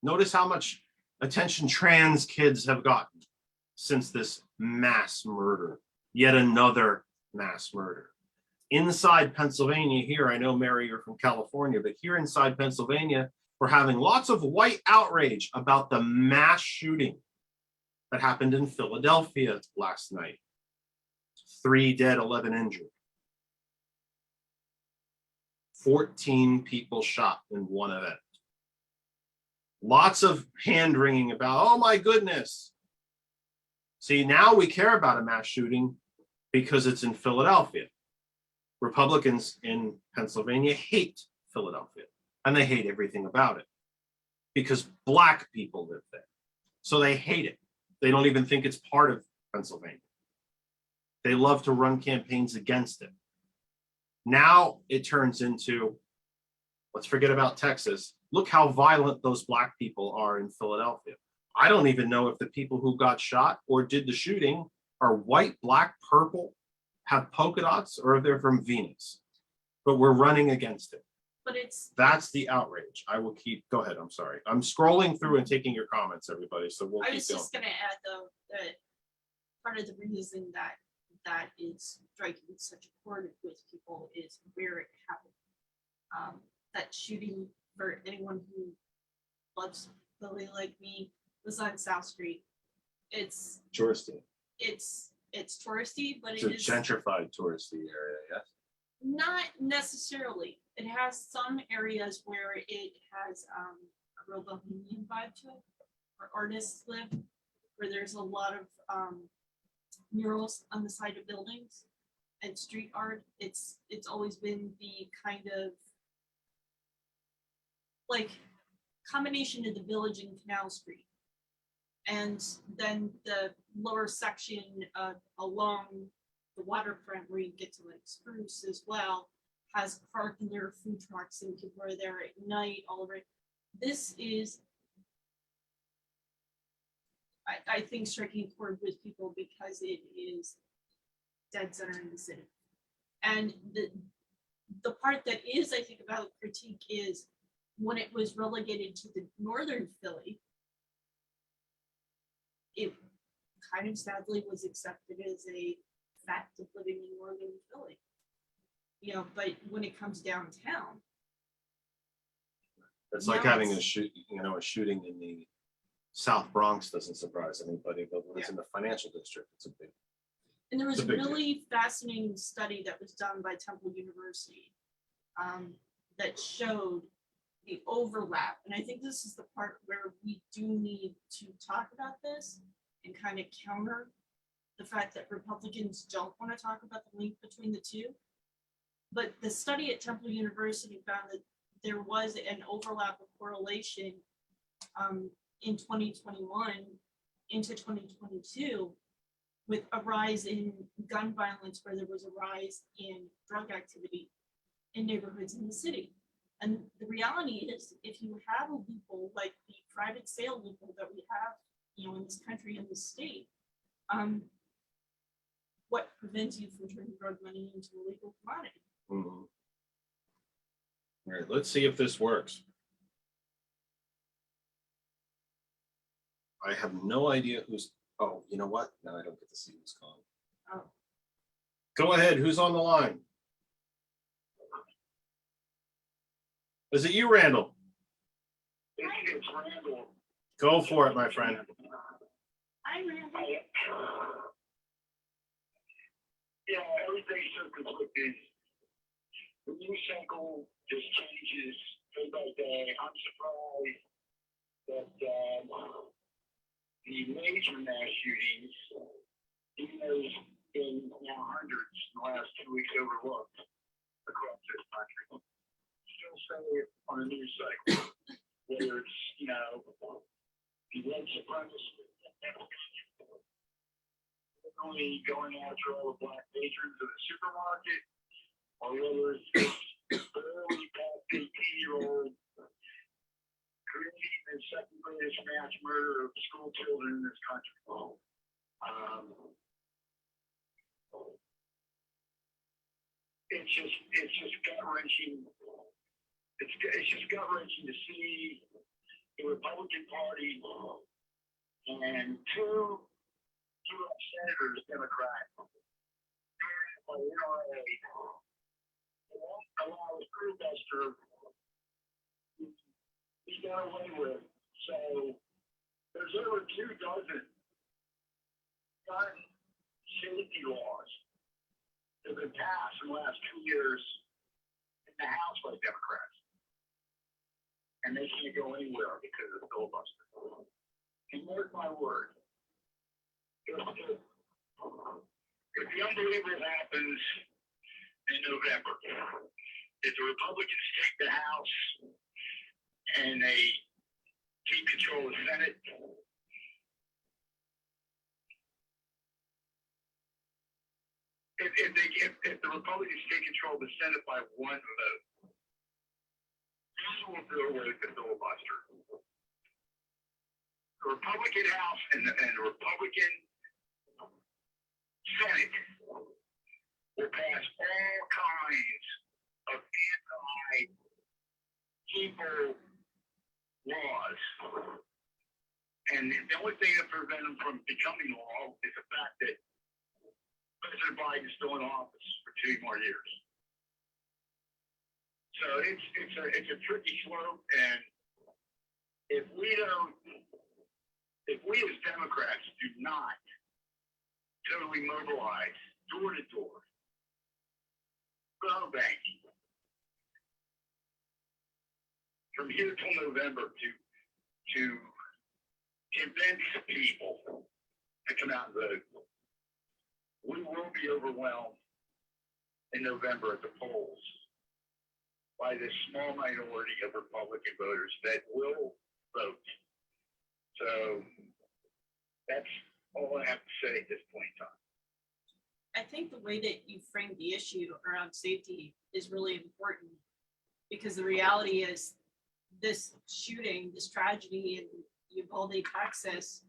Notice how much attention trans kids have gotten since this mass murder, yet another mass murder. Inside Pennsylvania here, I know, Mary, you're from California, but here inside Pennsylvania, we're having lots of white outrage about the mass shooting that happened in Philadelphia last night. 3 dead, 11 injured. 14 people shot in one event. Lots of hand wringing about, oh my goodness. See, now we care about a mass shooting because it's in Philadelphia. Republicans in Pennsylvania hate Philadelphia, and they hate everything about it because Black people live there. So they hate it. They don't even think it's part of Pennsylvania. They love to run campaigns against it. Now it turns into, let's forget about Texas. Look how violent those Black people are in Philadelphia. I don't even know if the people who got shot or did the shooting are white, black, purple, have polka dots, or if they're from Venus. But we're running against it. But That's the outrage. I will keep, go ahead, I'm sorry. I'm scrolling through and taking your comments, everybody, so we'll I keep was going. just gonna add though, that part of the reason that is striking such a chord with people is where it happened. That shooting, for anyone who loves Philly like me, was on South Street. It's Touristy. touristy, but It's a it is gentrified touristy area, yes? not necessarily. It has some areas where it has a real bohemian vibe to it, where artists live, where there's a lot of murals on the side of buildings and street art. It's always been the kind of like combination of the Village and Canal Street, and then the lower section along the waterfront where you get to like Spruce as well has parked in their food trucks and people are there at night all over. This is, I think, striking a chord with people because it is dead center in the city. And the part that is, I think, about critique is when it was relegated to the northern Philly, it kind of sadly was accepted as a fact of living in northern Philly. But when it comes downtown, It's like now having a it's- shooting in the South Bronx doesn't surprise anybody, but when it's in the financial district, it's a big. and there was It's a a big deal. really fascinating study that was done by Temple University that showed the overlap. And I think this is the part where we do need to talk about this and kind of counter the fact that Republicans don't want to talk about the link between the two. But the study at Temple University found that there was an overlap of correlation in 2021 into 2022 with a rise in gun violence, where there was a rise in drug activity in neighborhoods in the city. And the reality is, if you have a loophole like the private sale loophole that we have, in this country, in this state, what prevents you from turning drug money into a legal commodity? Mhm. All right, let's see if this works. I have no idea who's, oh, you know what? Now I don't get to see who's calling. Oh. Go ahead, who's on the line? Is it you, Randall? It's Randall. Go for it, my friend. I ran. Yeah, everything's so conflicted. The news cycle just changes day by day. I'm surprised that the major mass shootings, even though there's been now hundreds in the last 2 weeks, overlooked across this country. Still say it on the news cycle, whether it's, the white supremacists only going after all the black patrons of the supermarket, or whether it's this early past 18-year-old creating the second greatest mass murder of school children in this country. It's just gut-wrenching. It's just gut-wrenching to see the Republican Party and two U.S. senators, Democrat, by the NRA, won't allow a filibuster to be done away with. So there's over 2 dozen gun safety laws that have been passed in the last 2 years in the House by Democrats. And they can't go anywhere because of the filibuster. And mark my word, if the unbelievable happens in November, if the Republicans take the House and they keep control of the Senate, if the Republicans take control of the Senate by 1 vote, this will do away with the filibuster. The Republican House and the Republican Senate will pass all kinds of anti-people laws. And the only thing that prevents them from becoming law is the fact that President Biden is still in office for 2 more years. So it's a tricky slope, and if we as Democrats do not totally mobilize door to door, phone banking, from here till November to convince people to come out and vote, we will be overwhelmed in November at the polls by this small minority of Republican voters that will vote. So that's all I have to say at this point in time. I think the way that you framed the issue around safety is really important, because the reality is this shooting, this tragedy in Uvalde, Texas,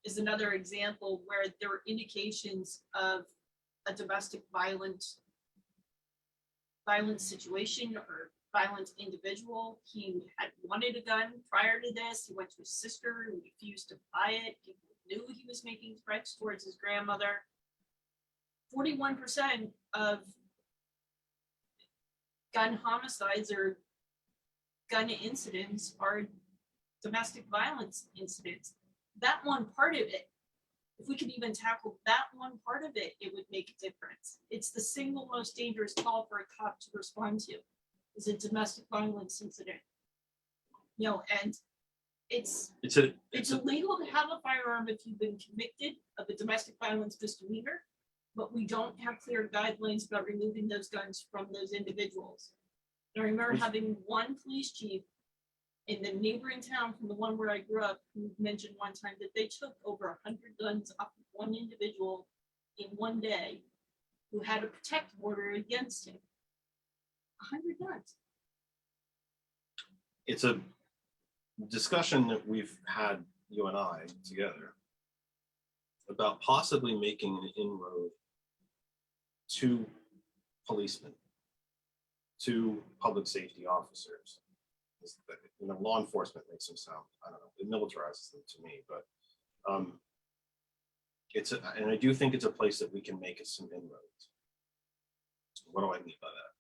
is another example where there were indications of a domestic violence situation or violent individual. He had wanted a gun prior to this. He went to his sister and refused to buy it. People knew he was making threats towards his grandmother. 41% of gun homicides or gun incidents are domestic violence incidents. That one part of it, if we could even tackle that one part of it, it would make a difference. It's the single most dangerous call for a cop to respond to, is a domestic violence incident. You know, and it's It's a, illegal to have a firearm if you've been convicted of a domestic violence misdemeanor, but we don't have clear guidelines about removing those guns from those individuals. And I remember having one police chief in the neighboring town from the one where I grew up who mentioned one time that they took over 100 guns off of one individual in one day who had a protective order against him. 100 guns. it's a discussion that we've had, you and I, together, about possibly making an inroad to policemen, to public safety officers. You know, law enforcement makes them sound, I don't know, it militarizes them to me, but and I do think it's a place that we can make some inroads. What do I mean by that?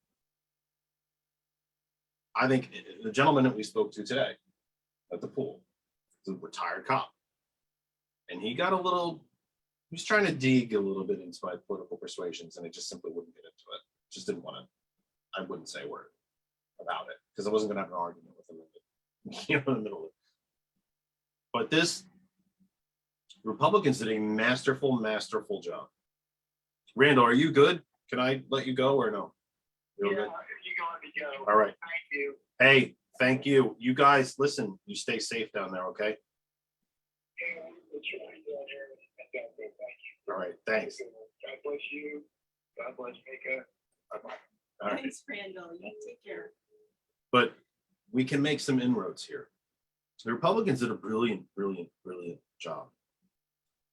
I think the gentleman that we spoke to today at the pool is a retired cop. And he got he was trying to dig a little bit into my political persuasions, and I just simply wouldn't get into it. Just didn't want to, I wouldn't say a word about it because I wasn't going to have an argument with him in the middle of it. But this Republicans did a masterful job. Randall, are you good? Can I let you go or no? Yeah, You're if good? you go, let me go. All right. Thank you. Hey, thank you. You guys, listen, you stay safe down there, okay? Yeah, we're trying down here. Thank you. All right, thanks. God bless you. God bless Mika. Bye-bye. All right. Thanks, Randall. You take care. But we can make some inroads here. The Republicans did a brilliant job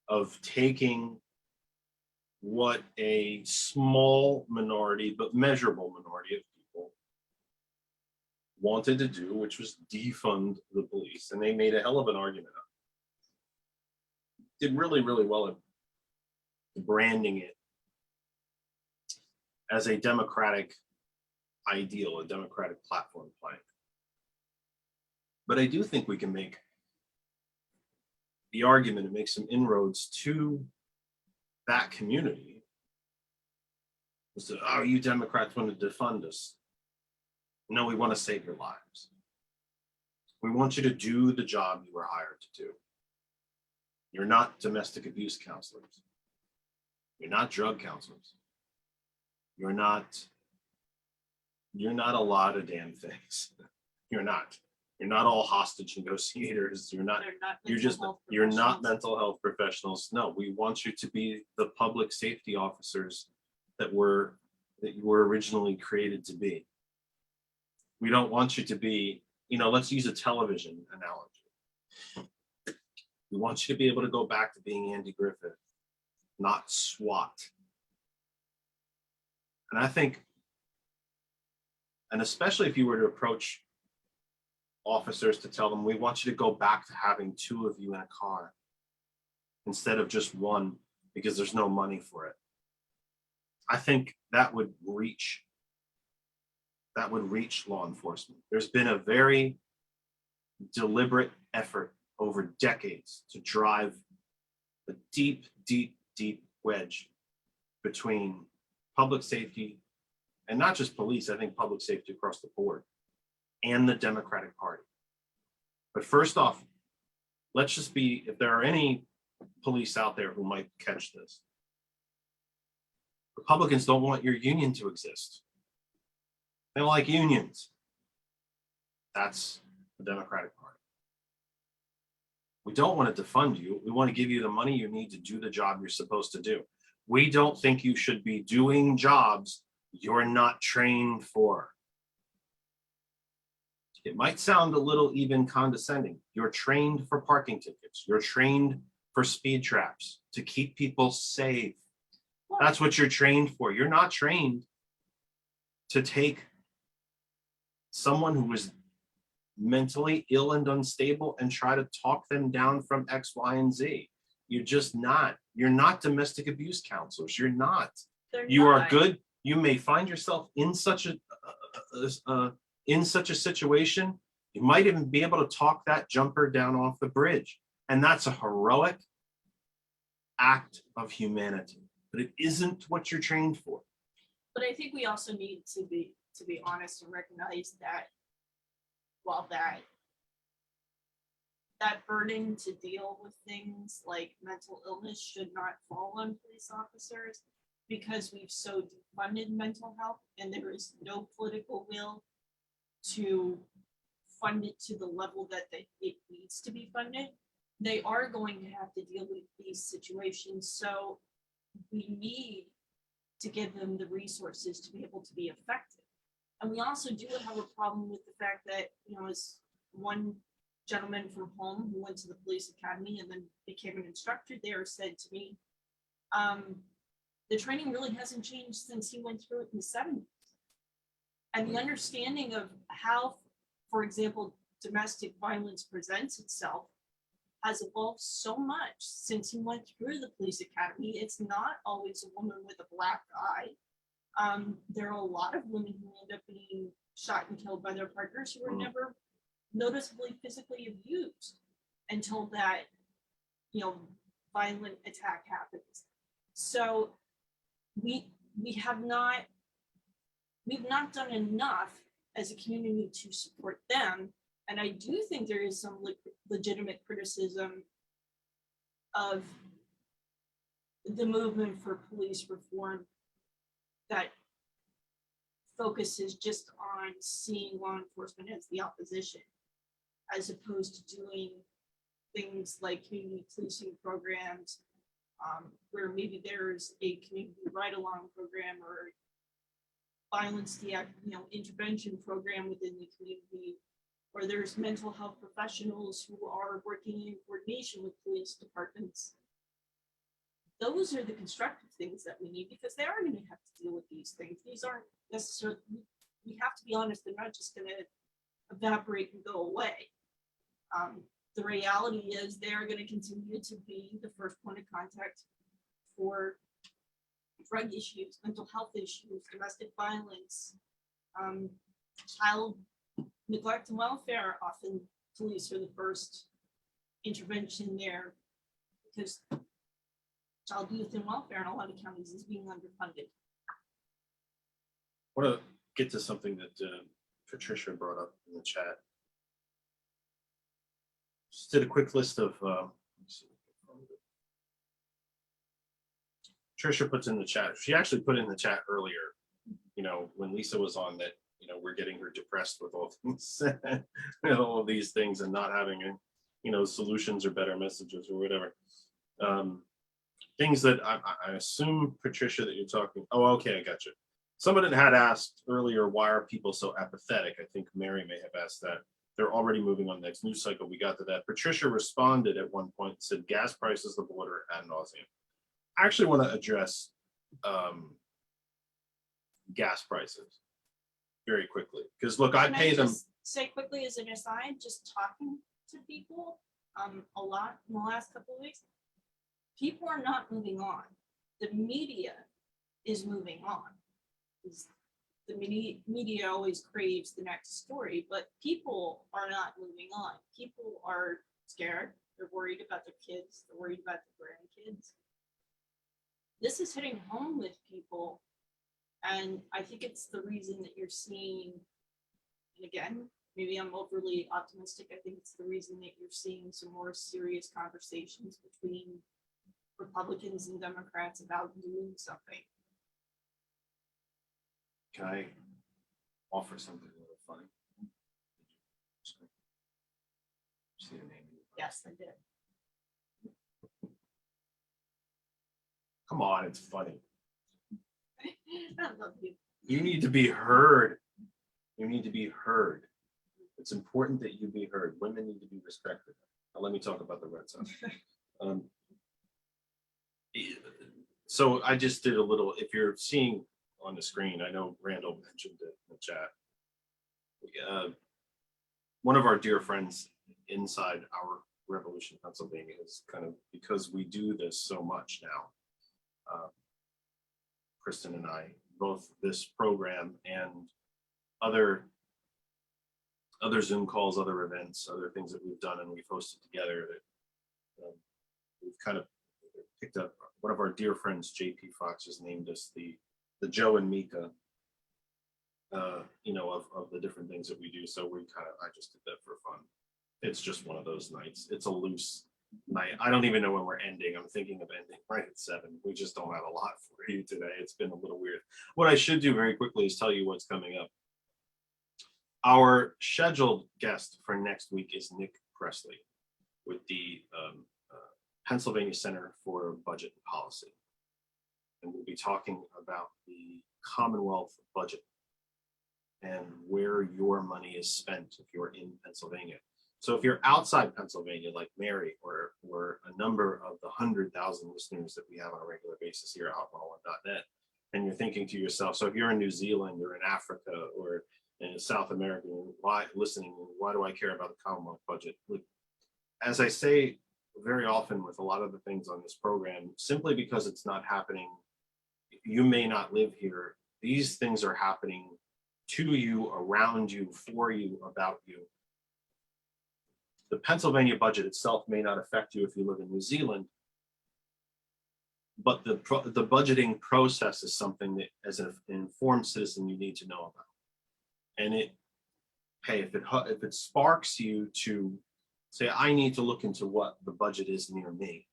of taking what a small minority, but measurable minority of people wanted to do, which was defund the police. And they made a hell of an argument of it. Did really well at branding it as a democratic ideal, a democratic platform plank. But I do think we can make the argument and make some inroads to that community. So, oh, you Democrats want to defund us. No, we want to save your lives. We want you to do the job you were hired to do. You're not domestic abuse counselors. You're not drug counselors. You're not a lot of damn things. You're not all hostage negotiators. You're not mental health professionals. No, we want you to be the public safety officers that you were originally created to be. We don't want you to be, let's use a television analogy. We want you to be able to go back to being Andy Griffith, not SWAT. And I think, and especially if you were to approach officers to tell them, we want you to go back to having two of you in a car instead of just one because there's no money for it. I think that would reach law enforcement. There's been a very deliberate effort over decades to drive a deep wedge between public safety and not just police, I think public safety across the board, and the Democratic Party. But first off, let's just be, if there are any police out there who might catch this, Republicans don't want your union to exist. They don't like unions. That's the Democratic Party. We don't want to defund you. We want to give you the money you need to do the job you're supposed to do. We don't think you should be doing jobs you're not trained for. It might sound a little even condescending. You're trained for parking tickets. You're trained for speed traps to keep people safe. That's what you're trained for. You're not trained to take someone who is mentally ill and unstable and try to talk them down from X, Y, and Z. You're just not. You're not domestic abuse counselors. You're not. You are good. You may find yourself in such a situation. You might even be able to talk that jumper down off the bridge. And that's a heroic act of humanity, but it isn't what you're trained for. But I think we also need to be honest and recognize that while that that burden to deal with things like mental illness should not fall on police officers because we've so defunded mental health and there is no political will to fund it to the level that it needs to be funded. They are going to have to deal with these situations. So we need to give them the resources to be able to be effective. And we also do have a problem with the fact that, you know, as one gentleman from home who went to the police academy and then became an instructor there said to me, the training really hasn't changed since he went through it in the 70s. And the understanding of how, for example, domestic violence presents itself has evolved so much since he went through the police academy. It's not always a woman with a black eye. There are a lot of women who end up being shot and killed by their partners who were never noticeably physically abused until that, you know, violent attack happens. So we've not done enough as a community to support them. And I do think there is some legitimate criticism of the movement for police reform that focuses just on seeing law enforcement as the opposition, as opposed to doing things like community policing programs, where maybe there's a community ride-along program or violence intervention program within the community, or there's mental health professionals who are working in coordination with police departments. Those are the constructive things that we need because they are going to have to deal with these things. These aren't necessarily, we have to be honest, they're not just going to evaporate and go away. The reality is they are going to continue to be the first point of contact for drug issues, mental health issues, domestic violence, child neglect and welfare. Often police are the first intervention there because child youth and welfare in a lot of counties is being underfunded. I want to get to something that Patricia brought up in the chat. Just did a quick list of Tricia puts in the chat. She actually put in the chat earlier, you know, when Lisa was on, that, you know, we're getting her depressed with all things, all of these things and not having, you know, solutions or better messages or whatever. Things that I assume, Patricia, that you're talking. Oh, okay, I got you. Somebody had asked earlier, why are people so apathetic? I think Mary may have asked that. They're already moving on the next news cycle. We got to that. Patricia responded at one point and said, gas prices, the border, ad nauseum. I actually want to address gas prices very quickly. Because look, I pay them. Say quickly as an aside, just talking to people a lot in the last couple of weeks, people are not moving on. The media is moving on. The media always craves the next story, but people are not moving on. People are scared. They're worried about their kids. They're worried about their grandkids. This is hitting home with people. And I think it's the reason that you're seeing, and again, maybe I'm overly optimistic. I think it's the reason that you're seeing some more serious conversations between Republicans and Democrats about doing something. Can I offer something a little funny? See the name? Yes, I did. Come on, it's funny. I love you. You need to be heard. You need to be heard. It's important that you be heard. Women need to be respected. Now let me talk about the Red Sox. So I just did a little, if you're seeing on the screen, I know Randall mentioned it in the chat. One of our dear friends inside our Revolution, Pennsylvania, is kind of, because we do this so much now, Kristen and I, both this program and other Zoom calls, other events, other things that we've done and we've hosted together, that we've kind of picked up. One of our dear friends, JP Fox, has named us the Joe and Mika, you know, of the different things that we do. So I just did that for fun. it's just one of those nights. It's a loose night. I don't even know when we're ending. I'm thinking of ending right at 7. We just don't have a lot for you today. It's been a little weird. What I should do very quickly is tell you what's coming up. Our scheduled guest for next week is Nick Presley with the Pennsylvania Center for Budget and Policy. And we'll be talking about the Commonwealth budget and where your money is spent if you're in Pennsylvania. So if you're outside Pennsylvania, like Mary or a number of the 100,000 listeners that we have on a regular basis here at Hot101.net, and you're thinking to yourself, so if you're in New Zealand or in Africa or in South America, why do I care about the Commonwealth budget? Like, as I say very often with a lot of the things on this program, simply because it's not happening, you may not live here. These things are happening to you, around you, for you, about you. The Pennsylvania budget itself may not affect you if you live in New Zealand, but the budgeting process is something that, as an informed citizen, you need to know about. And if it sparks you to say, I need to look into what the budget is near me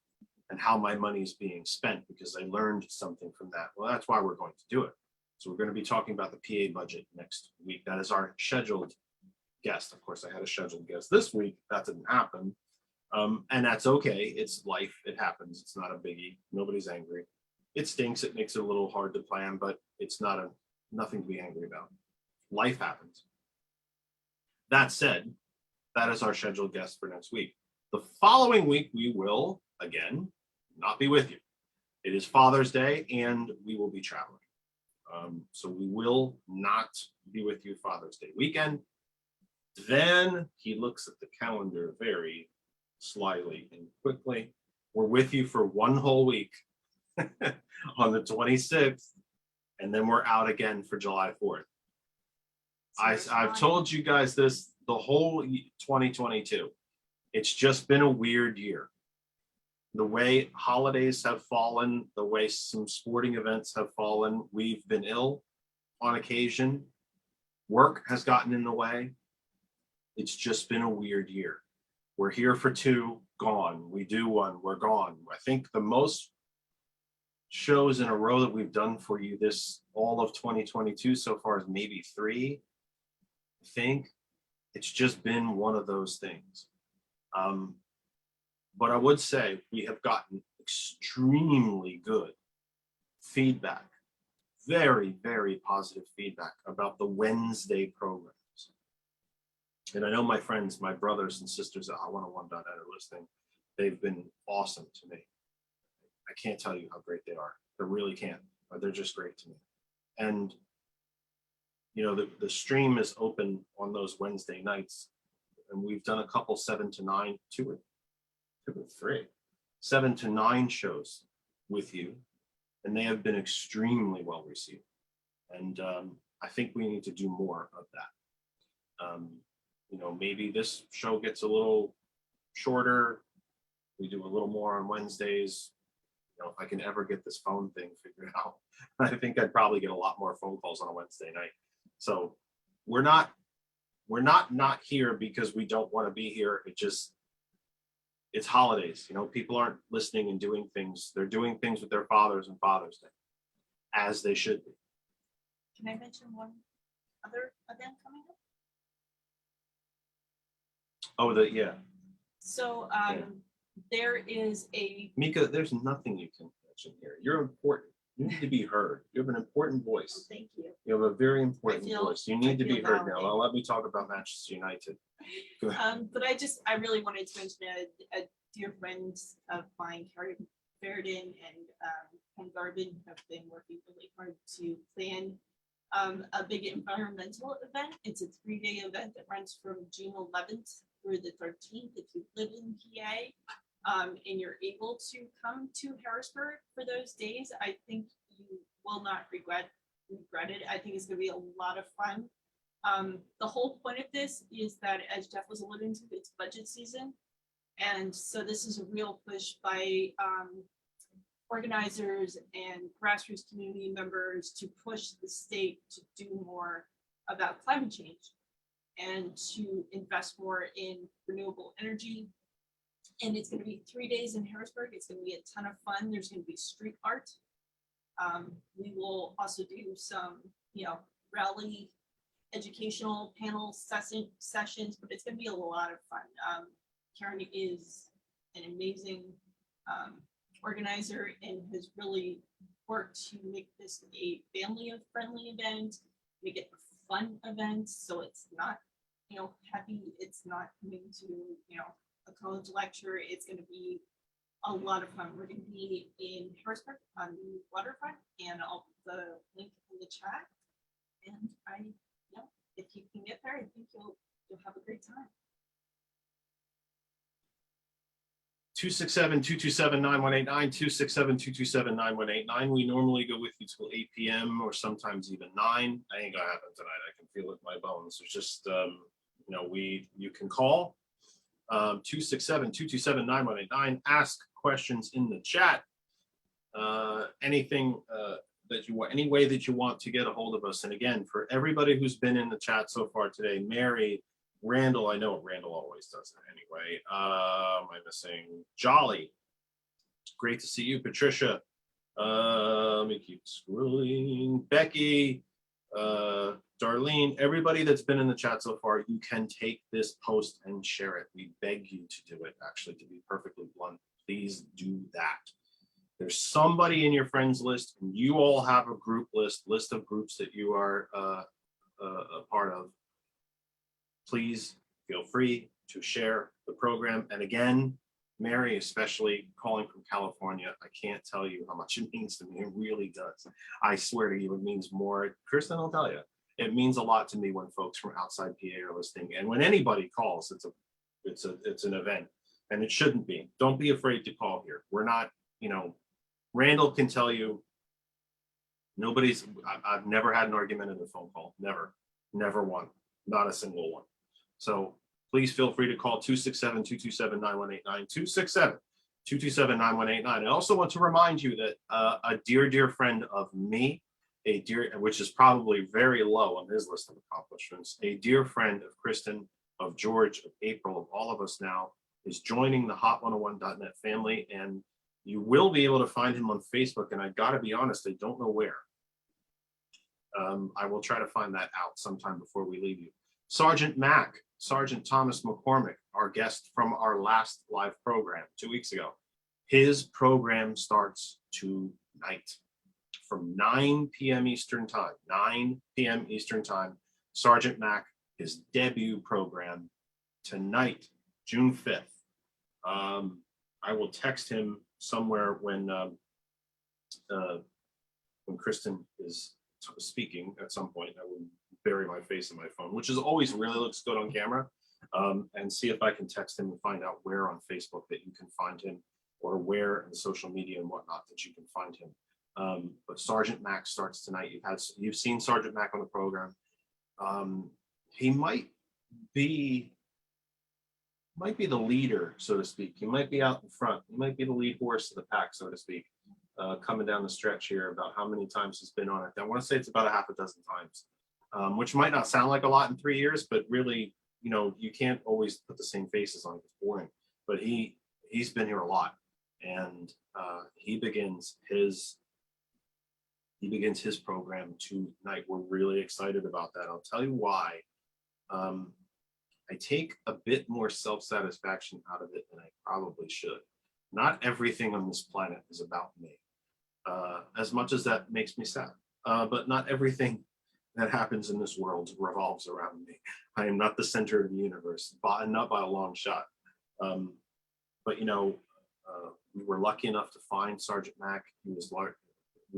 and how my money is being spent because I learned something from that. Well, that's why we're going to do it. So we're going to be talking about the PA budget next week. That is our scheduled guest. Of course, I had a scheduled guest this week. That didn't happen. And that's okay. It's life. It happens. It's not a biggie. Nobody's angry. It stinks. It makes it a little hard to plan, but it's nothing to be angry about. Life happens. That said, that is our scheduled guest for next week. The following week, we will, again, not be with you. It is Father's Day, and we will be traveling. So we will not be with you Father's Day weekend. Then he looks at the calendar very slyly and quickly. We're with you for one whole week on the 26th, and then we're out again for July 4th. I've told you guys this the whole 2022. It's just been a weird year. The way holidays have fallen, the way some sporting events have fallen, we've been ill on occasion. Work has gotten in the way. It's just been a weird year. We're here for 2, gone. We do 1, we're gone. I think the most shows in a row that we've done for you this all of 2022 so far is maybe 3. I think it's just been one of those things. But I would say we have gotten extremely good feedback, very, very positive feedback about the Wednesday programs. And I know my friends, my brothers and sisters at Hot101.net are listening. They've been awesome to me. I can't tell you how great they are. They really can't, but they're just great to me. And, you know, the stream is open on those Wednesday nights. And we've done a couple 7 to 9, 2 or 3, 7 to 9 shows with you. And they have been extremely well received. And I think we need to do more of that. You know, maybe this show gets a little shorter. We do a little more on Wednesdays. You know, if I can ever get this phone thing figured out, I think I'd probably get a lot more phone calls on a Wednesday night. So we're not here because we don't want to be here. It's holidays. You know, people aren't listening and doing things. They're doing things with their fathers on Father's Day, as they should be. Can I mention one other event coming up? Oh, yeah. So there is a Mika, there's nothing you can mention here. You're important. You need to be heard. You have an important voice. thank you. You have a very important voice. You need to be heard now. validated. Now let me talk about Manchester United. Go ahead. But I really wanted to mention a dear friend of mine, Carrie Ferdin and Ken Garvin have been working really hard to plan a big environmental event. It's a 3-day event that runs from June 11th through the 13th. If you live in PA and you're able to come to Harrisburg for those days, I think you will not regret it. I think it's going to be a lot of fun. The whole point of this is that, as Jeff was alluding to, it's budget season. And so this is a real push by organizers and grassroots community members to push the state to do more about climate change. and to invest more in renewable energy. And it's going to be 3 days in Harrisburg. It's going to be a ton of fun. There's going to be street art. We will also do some, rally educational panel sessions, but it's going to be a lot of fun. Karen is an amazing organizer and has really worked to make this a family-friendly event, make it a fun event, so it's not, heavy. It's not coming to, a college lecture. It's going to be a lot of fun. We're going to be in Harrisburg on the waterfront, and I'll put the link in the chat. And if you can get there, I think you'll have a great time. 267-227-9189, 267-227-9189. We normally go with you till 8 p.m. or sometimes even 9. I ain't gonna happen tonight. I can feel it in my bones. It's just, you can call 267-227-9189. Ask questions in the chat. Anything that you want, any way that you want to get a hold of us. And again, for everybody who's been in the chat so far today, Mary, Randall, I know Randall always does it anyway. Am I missing? Jolly, great to see you. Patricia, let me keep scrolling. Becky, Darlene, everybody that's been in the chat so far, you can take this post and share it. We beg you to do it, actually, to be perfectly blunt. Please do that. There's somebody in your friends list, and you all have a group list of groups that you are a part of. Please feel free to share the program. And again, Mary, especially calling from California, I can't tell you how much it means to me. It really does. I swear to you, it means more. Kristen will tell you, it means a lot to me when folks from outside PA are listening. And when anybody calls, it's an event, and it shouldn't be. Don't be afraid to call here. We're not, Randall can tell you, I've never had an argument in a phone call. Never one, not a single one. So please feel free to call 267-227-9189, 267-227-9189. I also want to remind you that a dear friend of me, which is probably very low on his list of accomplishments, a dear friend of Kristen, of George, of April, of all of us now, is joining the Hot101.net family, and you will be able to find him on Facebook. And I gotta be honest, I don't know where. I will try to find that out sometime before we leave you. Sergeant Thomas McCormick, our guest from our last live program 2 weeks ago. His program starts tonight from 9 p.m. Eastern time. 9 p.m. Eastern time. Sergeant Mac, his debut program tonight, June 5th. I will text him somewhere when Kristen is speaking at some point. I will bury my face in my phone, which is always really looks good on camera, and see if I can text him and find out where on Facebook that you can find him, or where in social media and whatnot that you can find him. But Sergeant Mac starts tonight. You've seen Sergeant Mac on the program. He might be the leader, so to speak. He might be out in front. He might be the lead horse of the pack, so to speak, coming down the stretch here. About how many times he's been on it. I want to say it's about a half a dozen times, which might not sound like a lot in 3 years, but really, you can't always put the same faces on. It's boring. But he's been here a lot, and he begins his program tonight. We're really excited about that. I'll tell you why. I take a bit more self-satisfaction out of it than I probably should. Not everything on this planet is about me, as much as that makes me sad. But not everything that happens in this world revolves around me. I am not the center of the universe, not by a long shot. But we were lucky enough to find Sergeant Mac. We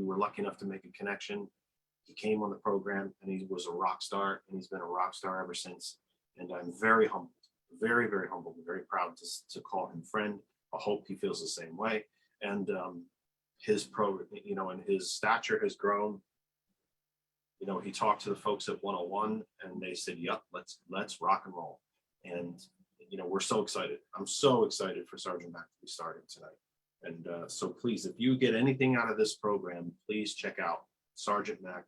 were lucky enough to make a connection. He came on the program, and he was a rock star, and he's been a rock star ever since. And I'm very humbled, very, very humbled, and very proud to call him friend. I hope he feels the same way. And his and his stature has grown. He talked to the folks at 101, and they said, "Yep, let's rock and roll." And we're so excited. I'm so excited for Sergeant Mac to be starting tonight. And so please, if you get anything out of this program, please check out Sergeant Mac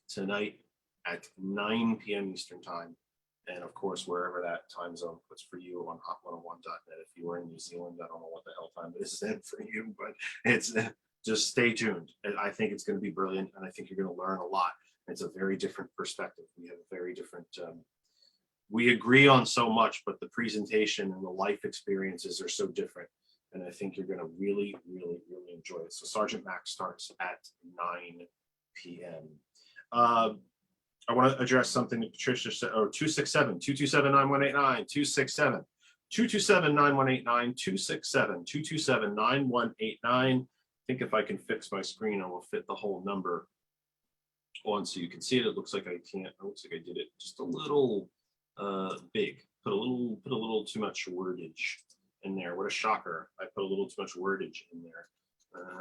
tonight, at 9 p.m. Eastern time. And of course, wherever that time zone puts for you on hot101.net. If you were in New Zealand, I don't know what the hell time this is in for you, but it's just stay tuned. I think it's going to be brilliant, and I think you're going to learn a lot. It's a very different perspective. We have a very different, we agree on so much, but the presentation and the life experiences are so different. And I think you're going to really, really, really enjoy it. So Sergeant Max starts at 9 p.m. I want to address something that Patricia said, or 267-227-9189, 267-227-9189, 267-227-9189. I think if I can fix my screen, I will fit the whole number on so you can see it. It looks like I can't. It looks like I did it just a little big. Put a little too much wordage in there. What a shocker. I put a little too much wordage in there.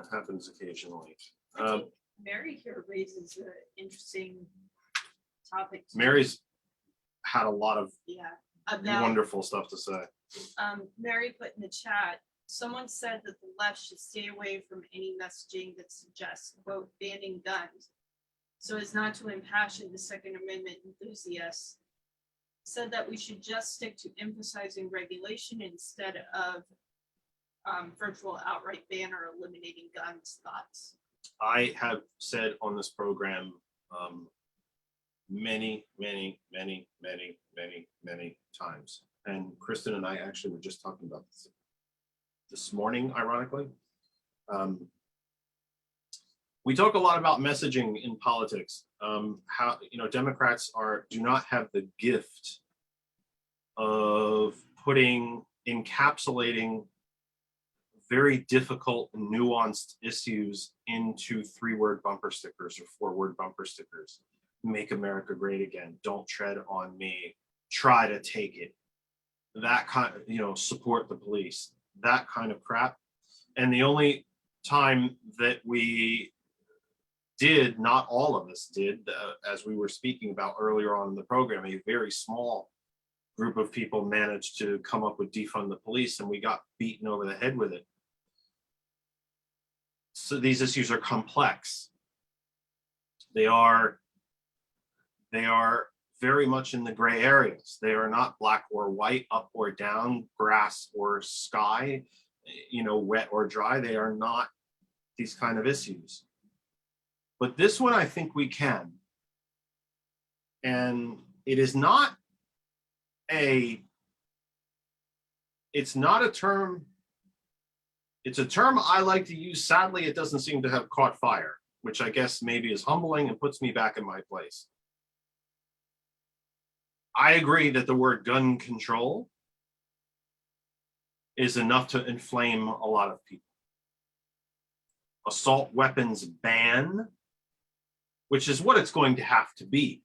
Happens occasionally. I think Mary here raises an interesting topic. Mary's had a lot of About wonderful stuff to say. Mary put in the chat, someone said that the left should stay away from any messaging that suggests, quote, banning guns, so as not to impassion the Second Amendment enthusiasts. Said that we should just stick to emphasizing regulation instead of virtual outright ban or eliminating guns. Thoughts? I have said on this program many times, and Kristen and I actually were just talking about this morning, ironically. We talk a lot about messaging in politics. How, you know, Democrats do not have the gift of encapsulating very difficult, nuanced issues into 3-word bumper stickers or 4-word bumper stickers. Make America great again. Don't tread on me. Try to take it. That kind of, you know, support the police. That kind of crap. And the only time that we did, not all of us did, as we were speaking about earlier on in the program, a very small group of people managed to come up with defund the police, and we got beaten over the head with it. So these issues are complex. They are very much in the gray areas. They are not black or white, up or down, grass or sky, you know, wet or dry. They are not these kind of issues. But this one, I think we can. And it is not it's not a term, it's a term I like to use. Sadly, it doesn't seem to have caught fire, which I guess maybe is humbling and puts me back in my place. I agree that the word gun control is enough to inflame a lot of people. Assault weapons ban, which is what it's going to have to be.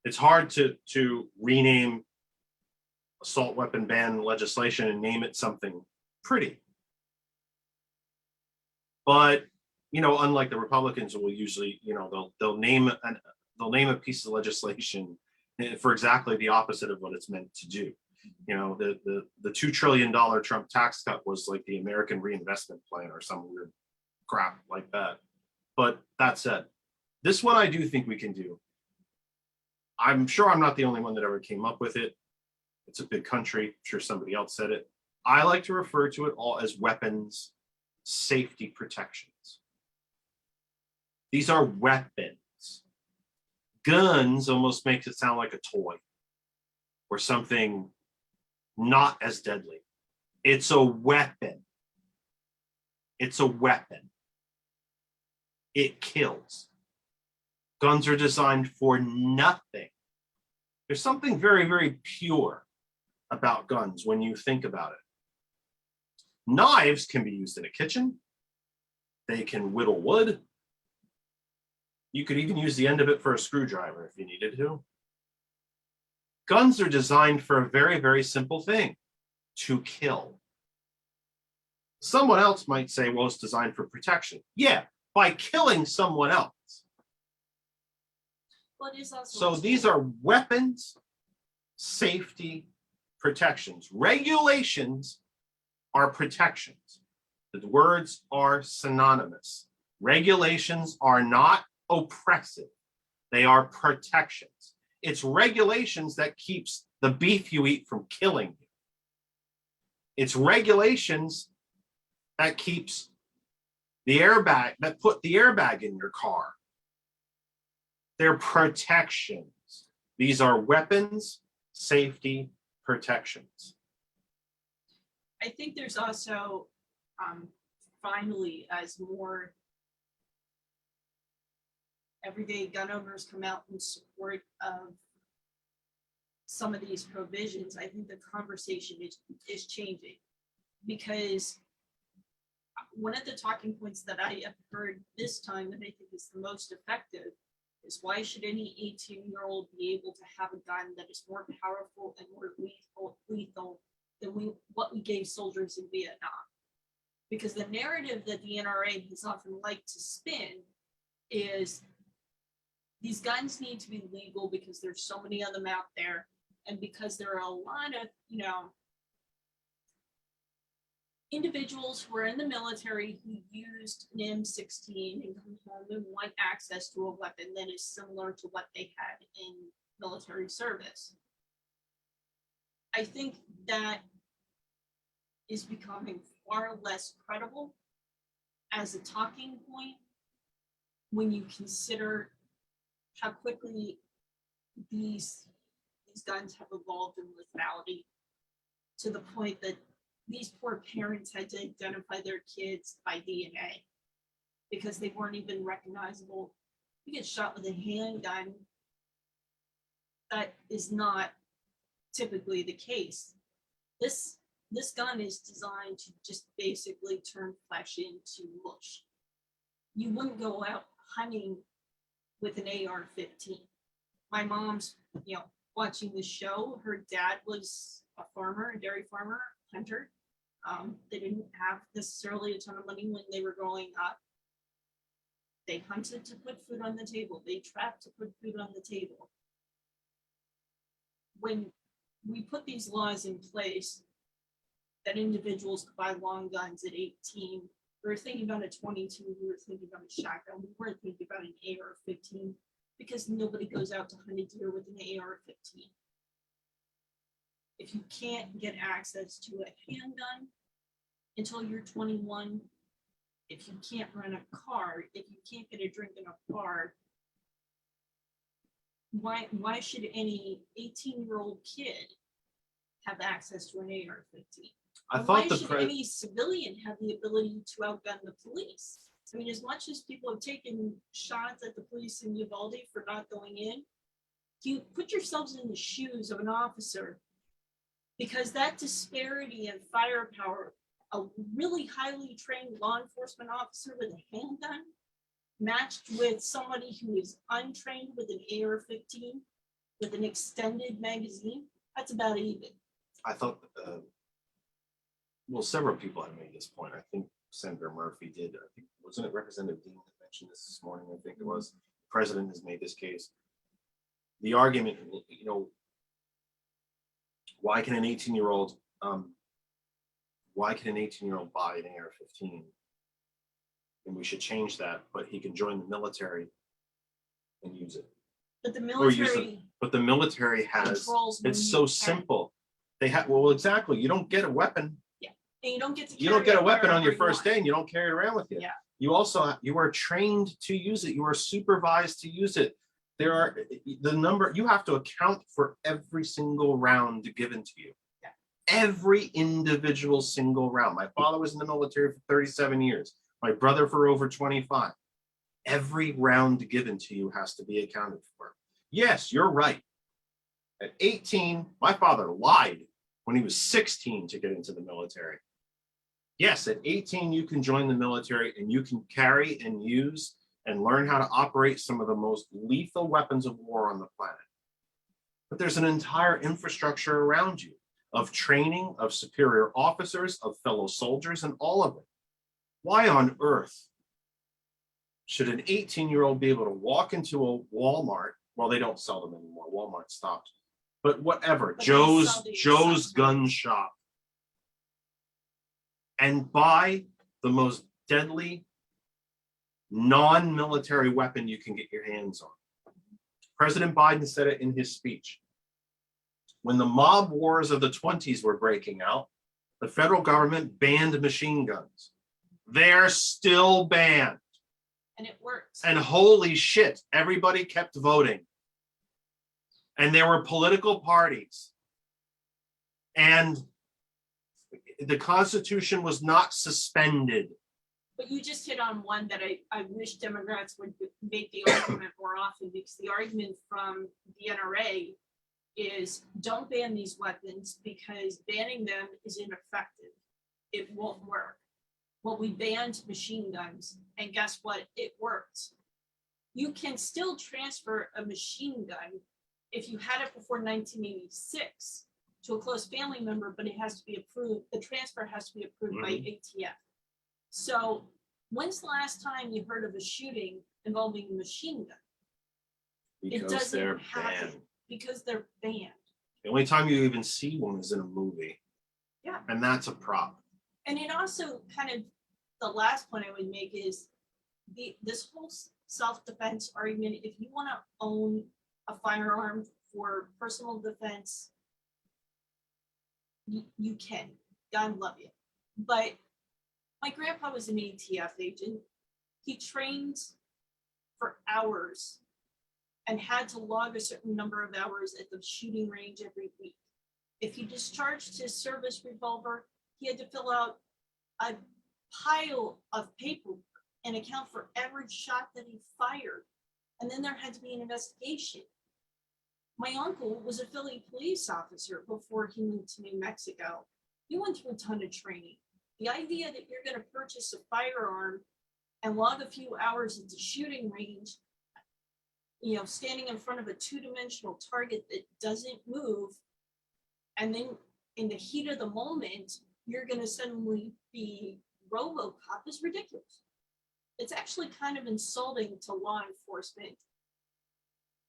It's hard to rename assault weapon ban legislation and name it something pretty. But, you know, unlike the Republicans will usually, you know, they'll name a piece of legislation for exactly the opposite of what it's meant to do. You know, the $2 trillion Trump tax cut was like the American Reinvestment Plan or some weird crap like that. But that said, this one I do think we can do. I'm sure I'm not the only one that ever came up with it. It's a big country. I'm sure somebody else said it. I like to refer to it all as weapons safety protections. These are weapons. Guns almost makes it sound like a toy or something not as deadly. It's a weapon. It's a weapon. It kills. Guns are designed for nothing. There's something very, very pure about guns when you think about it. Knives can be used in a kitchen. They can whittle wood. You could even use the end of it for a screwdriver if you needed to. Guns are designed for a very, very simple thing: to kill. Someone else might say, well, it's designed for protection. Yeah, by killing someone else. Well, it is also So these are weapons, safety, protections. Regulations are protections. The words are synonymous. Regulations are not oppressive. They are protections. It's regulations that keeps the beef you eat from killing you. It's regulations that keeps the airbag, that put the airbag in your car. They're protections. These are weapons, safety, protections. I think there's also, finally, as more everyday gun owners come out in support of some of these provisions, I think the conversation is changing. Because one of the talking points that I have heard this time that I think is the most effective is, why should any 18-year-old be able to have a gun that is more powerful and more lethal than what we gave soldiers in Vietnam? Because the narrative that the NRA has often liked to spin is these guns need to be legal because there's so many of them out there, and because there are a lot of, individuals who are in the military who used an M16 and come home and want access to a weapon that is similar to what they had in military service. I think that is becoming far less credible as a talking point when you consider how quickly these guns have evolved in lethality, to the point that these poor parents had to identify their kids by DNA because they weren't even recognizable. You get shot with a handgun, that is not typically the case. This gun is designed to just basically turn flesh into mush. You wouldn't go out hunting with an AR-15. My mom's, watching the show. Her dad was a farmer, a dairy farmer, hunter. They didn't have necessarily a ton of money when they were growing up. They hunted to put food on the table. They trapped to put food on the table. When we put these laws in place that individuals could buy long guns at 18, we were thinking about a 22, we were thinking about a shotgun, we weren't thinking about an AR-15 because nobody goes out to hunt a deer with an AR-15. If you can't get access to a handgun until you're 21, if you can't rent a car, if you can't get a drink in a bar, why should any 18-year-old kid have access to an AR-15? Why should any civilian have the ability to outgun the police? I mean, as much as people have taken shots at the police in Uvalde for not going in, you put yourselves in the shoes of an officer, because that disparity in firepower, a really highly trained law enforcement officer with a handgun matched with somebody who is untrained with an AR-15 with an extended magazine, that's about even. I thought, well, several people have made this point. I think Senator Murphy did. I think, wasn't it Representative Dean that mentioned this morning? I think it was. The president has made this case. The argument, why can an 18-year-old buy an AR-15? And we should change that, but he can join the military and use it. But the Or use military it. But the military has, controls when it's you so carry- simple. They have, well, exactly. You don't get a weapon. And you don't get to You don't carry get a it weapon on your wherever you first want. day and you don't carry it around with you. Yeah. You also, you are trained to use it. You are supervised to use it. There are you have to account for every single round given to you. Yeah. Every individual single round. My father was in the military for 37 years. My brother for over 25. Every round given to you has to be accounted for. Yes, you're right. At 18, my father lied when he was 16 to get into the military. Yes, at 18, you can join the military and you can carry and use and learn how to operate some of the most lethal weapons of war on the planet. But there's an entire infrastructure around you of training, of superior officers, of fellow soldiers, and all of it. Why on earth should an 18-year-old be able to walk into a Walmart? Well, they don't sell them anymore. Walmart stopped. But whatever, But they sell Joe's the Gun accessories. Shop, and buy the most deadly non-military weapon you can get your hands on. President Biden said it in his speech. When the mob wars of the 20s were breaking out, the federal government banned machine guns. They're still banned. And it works. And holy shit, everybody kept voting. And there were political parties. And the Constitution was not suspended. But you just hit on one that I wish Democrats would make the argument more often, because the argument from the NRA is don't ban these weapons because banning them is ineffective. It won't work. Well, we banned machine guns, and guess what? It worked. You can still transfer a machine gun if you had it before 1986 to a close family member, but it has to be approved. The transfer has to be approved by ATF. So when's the last time you heard of a shooting involving a machine gun? Because doesn't they're happen. banned. Because they're banned. The only time you even see one is in a movie. Yeah. And that's a prop. And it also kind of, the last point I would make is this whole self-defense argument, if you want to own a firearm for personal defense, you can. God love you. But my grandpa was an ATF agent. He trained for hours and had to log a certain number of hours at the shooting range every week. If he discharged his service revolver, he had to fill out a pile of paperwork and account for every shot that he fired. And then there had to be an investigation. My uncle was a Philly police officer before he moved to New Mexico. He went through a ton of training. The idea that you're going to purchase a firearm and log a few hours at the shooting range, you know, standing in front of a two-dimensional target that doesn't move, and then in the heat of the moment, you're going to suddenly be RoboCop is ridiculous. It's actually kind of insulting to law enforcement,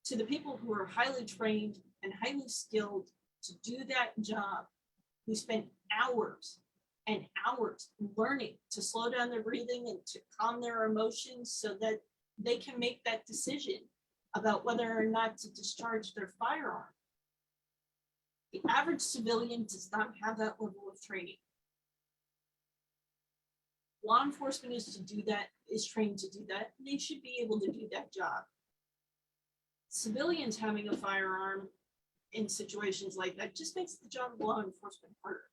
to the people who are highly trained and highly skilled to do that job, who spent hours and hours learning to slow down their breathing and to calm their emotions so that they can make that decision about whether or not to discharge their firearm. The average civilian does not have that level of training. Law enforcement is trained to do that. And they should be able to do that job. Civilians having a firearm in situations like that just makes the job of law enforcement harder.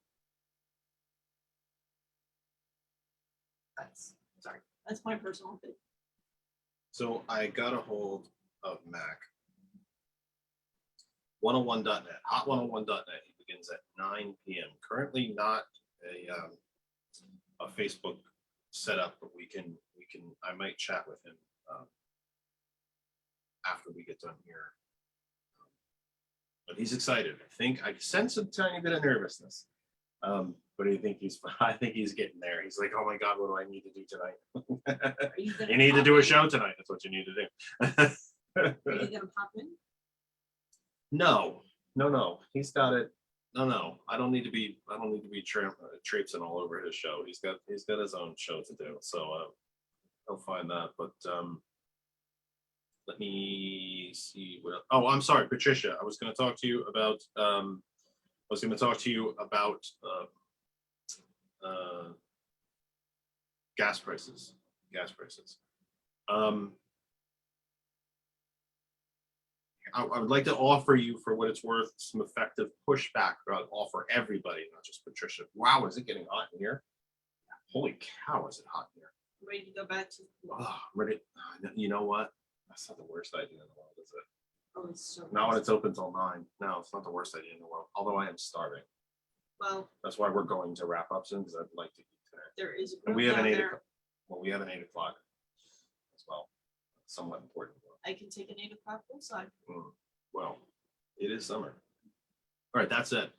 That's my personal opinion. So I got a hold of Mac. 101.net, hot101.net. He begins at 9 p.m. Currently not a Facebook setup, but we can. I might chat with him after we get done here. But he's excited. I sense a tiny bit of nervousness. But I think he's getting there. He's like, oh my God, what do I need to do tonight? You need to do a show tonight. That's what you need to do. Are you gonna pop in? No. He's got it. No. I don't need to be traipsing all over his show. He's got his own show to do. So he'll find that. But let me see what else. Oh, I'm sorry, Patricia. I was going to talk to you about gas prices. I would like to offer you, for what it's worth, some effective pushback. I'll offer everybody, not just Patricia. Wow, is it getting hot in here? Holy cow, is it hot in here? Ready to go back to Oh, I'm ready. You know what? That's not the worst idea in the world, is it? oh, it's so Not when it's open till 9. No, it's not the worst idea in the world. Although I am starving. well, That's why we're going to wrap up soon, because I'd like to eat today. there is a And group we have down an 8 there. o'clock. Well, we have an 8 o'clock as well. Somewhat important. I can take an 8 o'clock poolside. Well, it is summer. All right, that's it.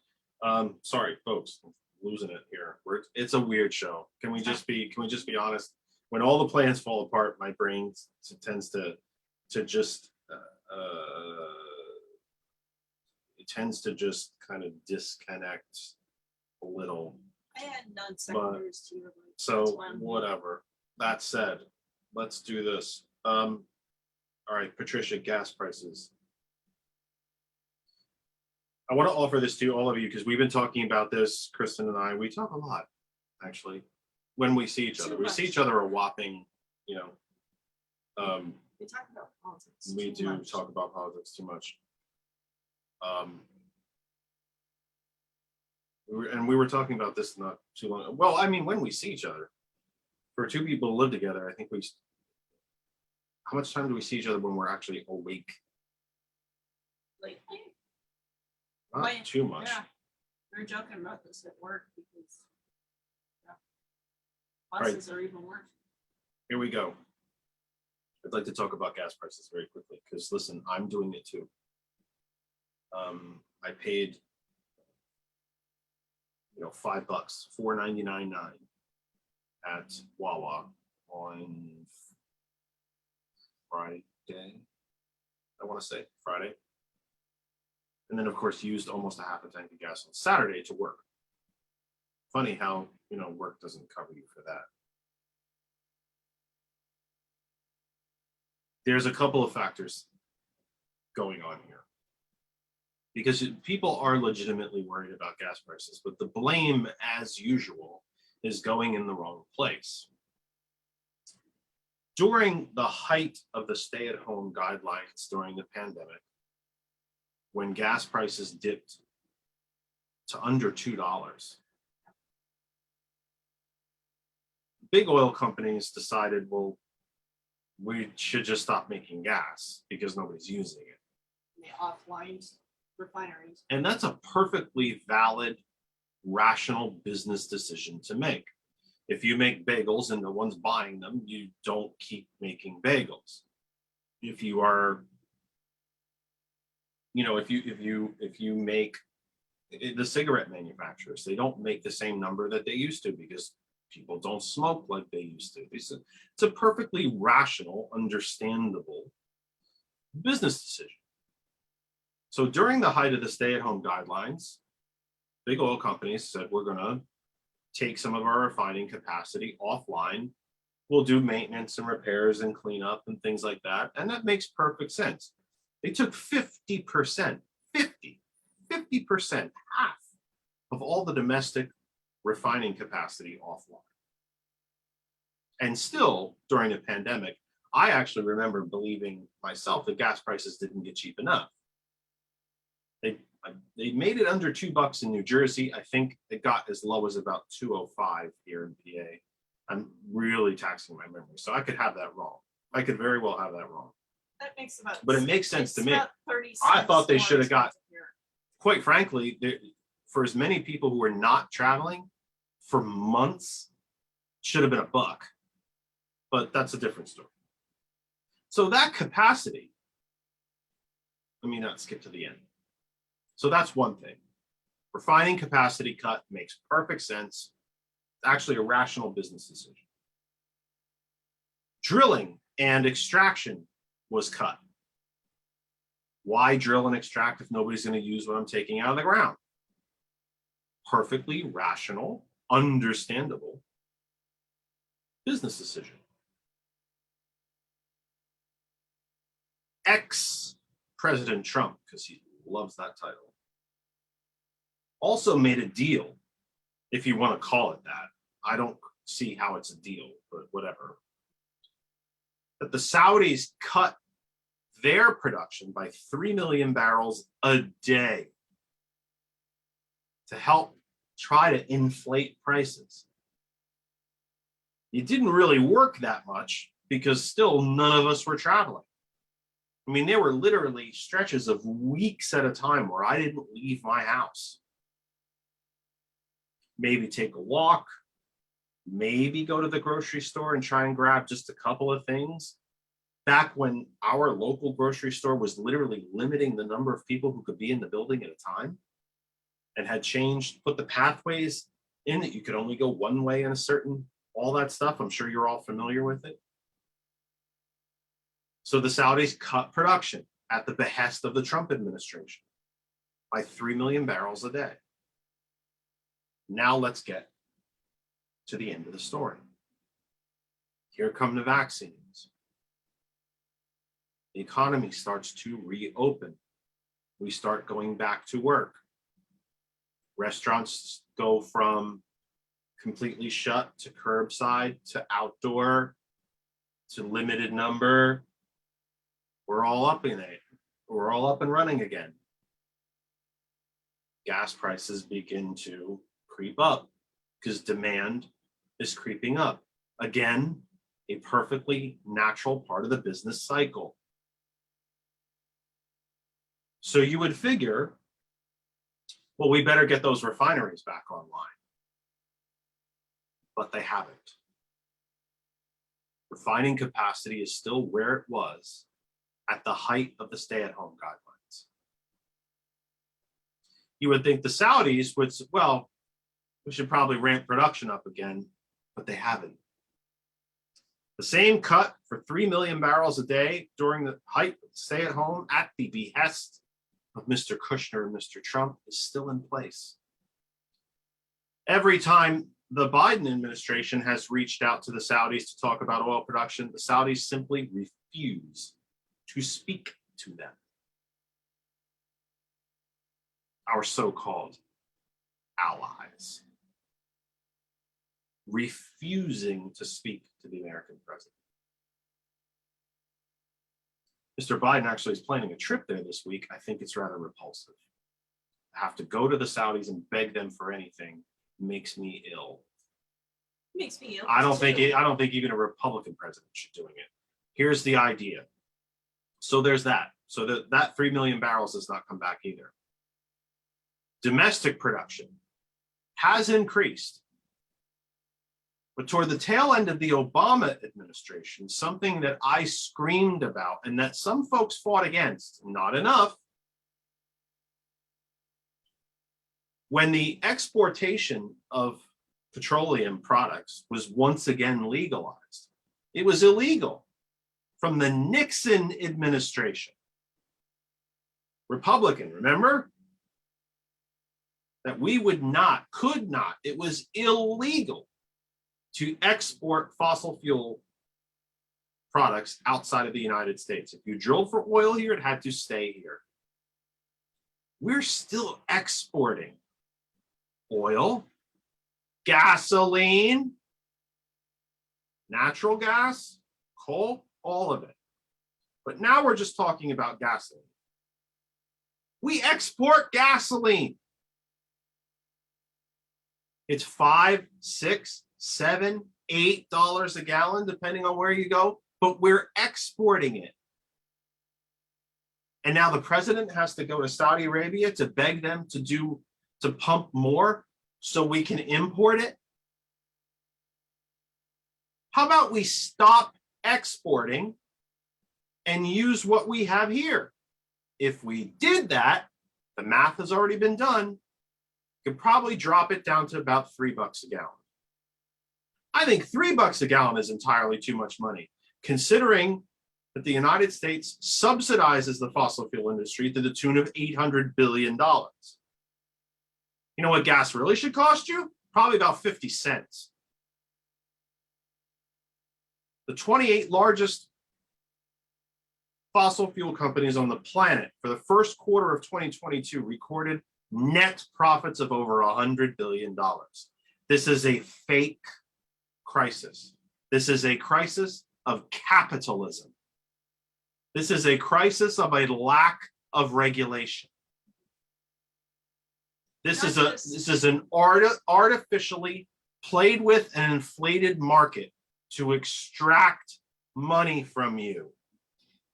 Sorry, folks, I'm losing it here. It's a weird show. Can we just be honest? When all the plans fall apart, my brain tends to just it tends to just kind of disconnect a little. I had non-sequiturs to your. So whatever. That said, let's do this. All right, Patricia, gas prices. I want to offer this to all of you because we've been talking about this, Kristen and I. We talk a lot, actually, when we see each other. Too We see much. each other a whopping, you know, We talk about politics. we too do much. talk about politics too much. We were talking about this not too long. Well, I mean, when we see each other, for two people to live together, I think how much time do we see each other when we're actually awake? Lately, Not Wait, too much. yeah, we were joking about this at work because yeah, Right. buses are even worse. Here we go. I'd like to talk about gas prices very quickly because listen, I'm doing it too. I paid, $5, $4.99.9 at Wawa on Friday. I want to say Friday. And then of course used almost a half a tank of gas on Saturday to work. Funny how, work doesn't cover you for that. There's a couple of factors going on here. Because people are legitimately worried about gas prices, but the blame, as usual, is going in the wrong place. During the height of the stay-at-home guidelines during the pandemic, when gas prices dipped to under $2, big oil companies decided, well, we should just stop making gas because nobody's using it. The offline refineries. And that's a perfectly valid, rational business decision to make. If you make bagels and no one's buying them, you don't keep making bagels. If you are, if you make the cigarette manufacturers, they don't make the same number that they used to because people don't smoke like they used to. It's a perfectly rational, understandable business decision. So during the height of the stay-at-home guidelines, big oil companies said, we're going to take some of our refining capacity offline. We'll do maintenance and repairs and cleanup and things like that. And that makes perfect sense. They took 50%, 50%, half of all the domestic refining capacity offline. And still, during the pandemic, I actually remember believing myself that gas prices didn't get cheap enough. They made it under $2 in New Jersey. I think it got as low as about $2.05 here in PA. I'm really taxing my memory, so I could have that wrong. I could very well have that wrong. That makes about. But it makes sense to it's me. about 30 I cents thought they more should have got, expensive here. quite frankly, for as many people who are not traveling for months, should have been $1. But that's a different story. So that capacity, let me not skip to the end. So that's one thing. Refining capacity cut makes perfect sense. It's actually a rational business decision. Drilling and extraction was cut. Why drill and extract if nobody's going to use what I'm taking out of the ground? Perfectly rational, understandable business decision. Ex-President Trump, because he loves that title, also made a deal, if you want to call it that. I don't see how it's a deal, but whatever. That the Saudis cut their production by 3 million barrels a day to help try to inflate prices. It didn't really work that much because still none of us were traveling. I mean, there were literally stretches of weeks at a time where I didn't leave my house. Maybe take a walk, maybe go to the grocery store and try and grab just a couple of things. Back when our local grocery store was literally limiting the number of people who could be in the building at a time and had changed, put the pathways in that you could only go one way in a certain, all that stuff. I'm sure you're all familiar with it. So the Saudis cut production at the behest of the Trump administration by 3 million barrels a day. Now let's get to the end of the story. Here come the vaccines. The economy starts to reopen. we start going back to work. Restaurants go from completely shut to curbside to outdoor to limited number. We're all up in it. We're all up and running again. Gas prices begin to creep up because demand is creeping up. Again, a perfectly natural part of the business cycle. So you would figure, well, we better get those refineries back online. But they haven't. Refining capacity is still where it was at the height of the stay-at-home guidelines. You would think the Saudis would, well, we should probably ramp production up again, but they haven't. The same cut for 3 million barrels a day during the height of stay-at-home at the behest of Mr. Kushner and Mr. Trump is still in place. Every time the Biden administration has reached out to the Saudis to talk about oil production, the Saudis simply refuse to speak to them. Our so-called allies refusing to speak to the American president. Mr. Biden actually is planning a trip there this week. I think it's rather repulsive. Have to go to the Saudis and beg them for anything makes me ill. Makes me ill. I don't too. think even a Republican president should be doing it. Here's the idea. So there's that. So that 3 million barrels does not come back either. Domestic production has increased. But toward the tail end of the Obama administration, something that I screamed about and that some folks fought against, not enough, when the exportation of petroleum products was once again legalized, it was illegal from the Nixon administration. Republican, remember? That we could not, it was illegal to export fossil fuel products outside of the United States. If you drilled for oil here, it had to stay here. We're still exporting oil, gasoline, natural gas, coal, all of it. But now we're just talking about gasoline. We export gasoline. It's $5, $6, $7, $8 a gallon, depending on where you go, but we're exporting it. And now the president has to go to Saudi Arabia to beg them to pump more so we can import it. How about we stop exporting and use what we have here? If we did that, the math has already been done, could probably drop it down to about $3 a gallon. I think $3 a gallon is entirely too much money, considering that the United States subsidizes the fossil fuel industry to the tune of $800 billion. You know what gas really should cost you? Probably about 50 cents. The 28 largest fossil fuel companies on the planet for the first quarter of 2022 recorded net profits of over $100 billion. This is a fake crisis. This is a crisis of capitalism. This is a crisis of a lack of regulation. This is an artificially played with and inflated market to extract money from you.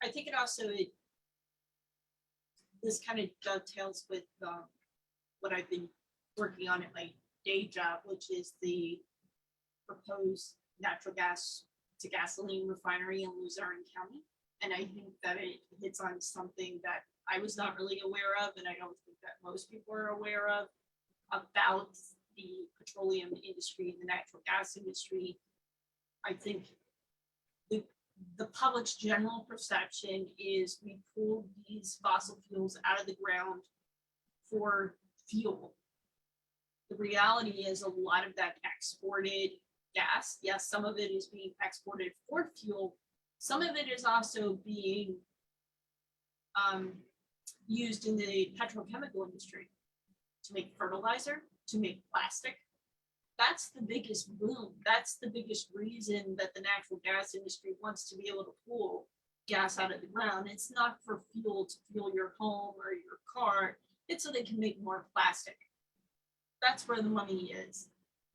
I think it also, this kind of dovetails with what I've been working on at my day job, which is the proposed natural gas to gasoline refinery in Luzerne County. And I think that it hits on something that I was not really aware of, and I don't think that most people are aware of, about the petroleum industry and the natural gas industry. I think the public's general perception is we pull these fossil fuels out of the ground for fuel. The reality is a lot of that exported gas, yes, some of it is being exported for fuel. Some of it is also being used in the petrochemical industry to make fertilizer, to make plastic. That's the biggest boom. That's the biggest reason that the natural gas industry wants to be able to pull gas out of the ground. It's not for fuel to fuel your home or your car. It's so they can make more plastic. That's where the money is.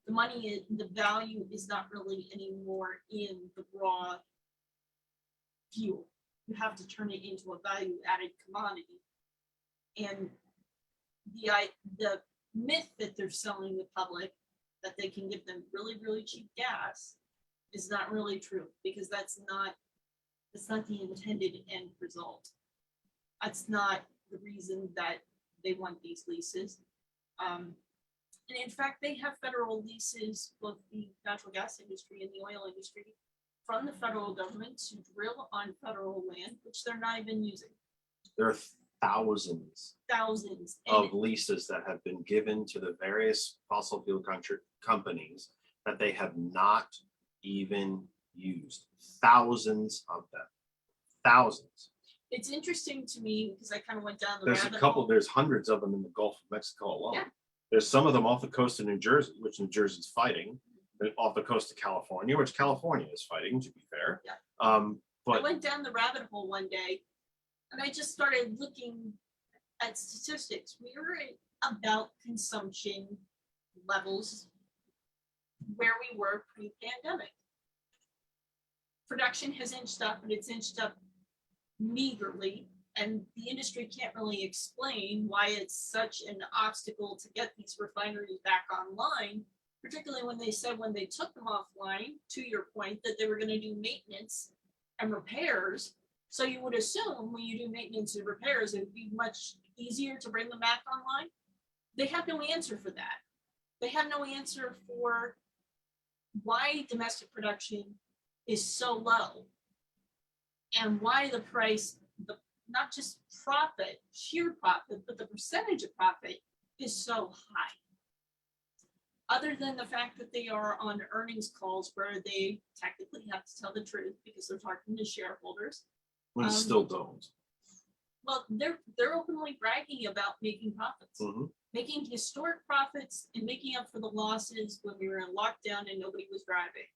The money is, the value is not really anymore in the raw fuel. You have to turn it into a value added commodity. And the myth that they're selling the public that they can give them really, really cheap gas is not really true, because that's not the intended end result. That's not the reason that they want these leases. And in fact, they have federal leases, both the natural gas industry and the oil industry, from the federal government to drill on federal land, which they're not even using. There are thousands Thousands. of leases that have been given to the various fossil fuel companies that they have not even used. Thousands of them. Thousands. It's interesting to me because I kind of went down the There's a rabbit couple, hole. there's hundreds of them in the Gulf of Mexico alone. Yeah. There's some of them off the coast of New Jersey, which New Jersey's fighting, and off the coast of California, which California is fighting, to be fair. Yeah. I But went down the rabbit hole one day and I just started looking at statistics. We were at about consumption levels where we were pre-pandemic. Production has inched up, but it's inched up meagerly, and the industry can't really explain why it's such an obstacle to get these refineries back online, particularly when they said when they took them offline, to your point, that they were going to do maintenance and repairs. So you would assume when you do maintenance and repairs, it would be much easier to bring them back online. They have no answer for that. They have no answer for why domestic production is so low and why the price, not just profit, sheer profit, but the percentage of profit is so high. Other than the fact that they are on earnings calls where they technically have to tell the truth because they're talking to shareholders. we still don't. Well, they're openly bragging about making profits, Mhm. making historic profits and making up for the losses when we were in lockdown and nobody was driving.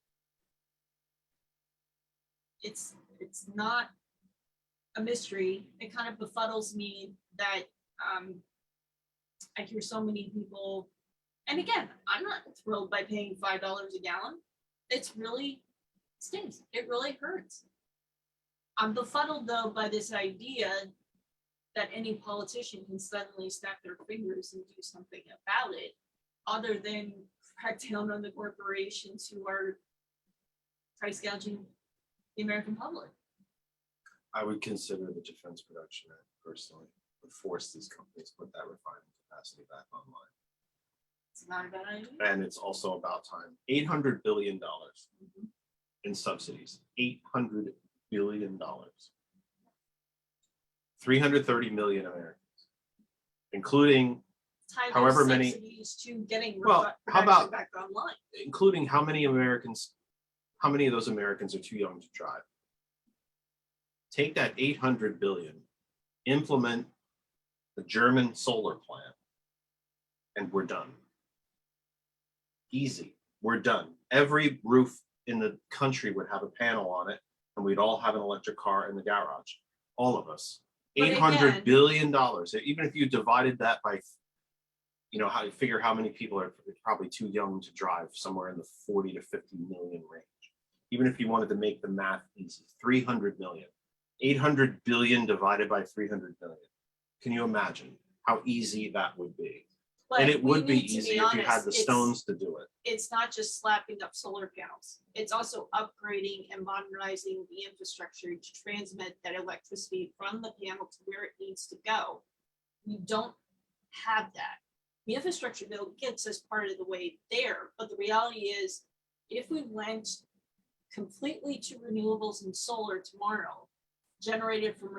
It's not a mystery. It kind of befuddles me that I hear so many people, and again, I'm not thrilled by paying $5 a gallon. It's really stings. It really hurts. I'm befuddled though by this idea that any politician can suddenly snap their fingers and do something about it, other than crack down on the corporations who are price gouging the American public. I would consider the Defense Production Act personally would force these companies to put that refining capacity back online. It's not a bad idea. And it's also about time. $800 billion in subsidies. $800 billion. 330 million Americans, including Tie those however many- subsidies to getting Well, how production about- back online. including how many of those Americans are too young to drive? Take that 800 billion, implement the German solar plan, and we're done. Easy, we're done. Every roof in the country would have a panel on it, and we'd all have an electric car in the garage. All of us. But $800 again- billion. Even if you divided that by, how you figure how many people are probably too young to drive, somewhere in the 40 to 50 million range. Even if you wanted to make the math easy, 300 million. 800 billion divided by 300 million. Can you imagine how easy that would be? But And it we would be need to easy if you had honest, the it's- stones to do it. It's not just slapping up solar panels. It's also upgrading and modernizing the infrastructure to transmit that electricity from the panel to where it needs to go. We don't have that. The infrastructure bill gets us part of the way there, but the reality is, if we went completely to renewables and solar tomorrow, generated from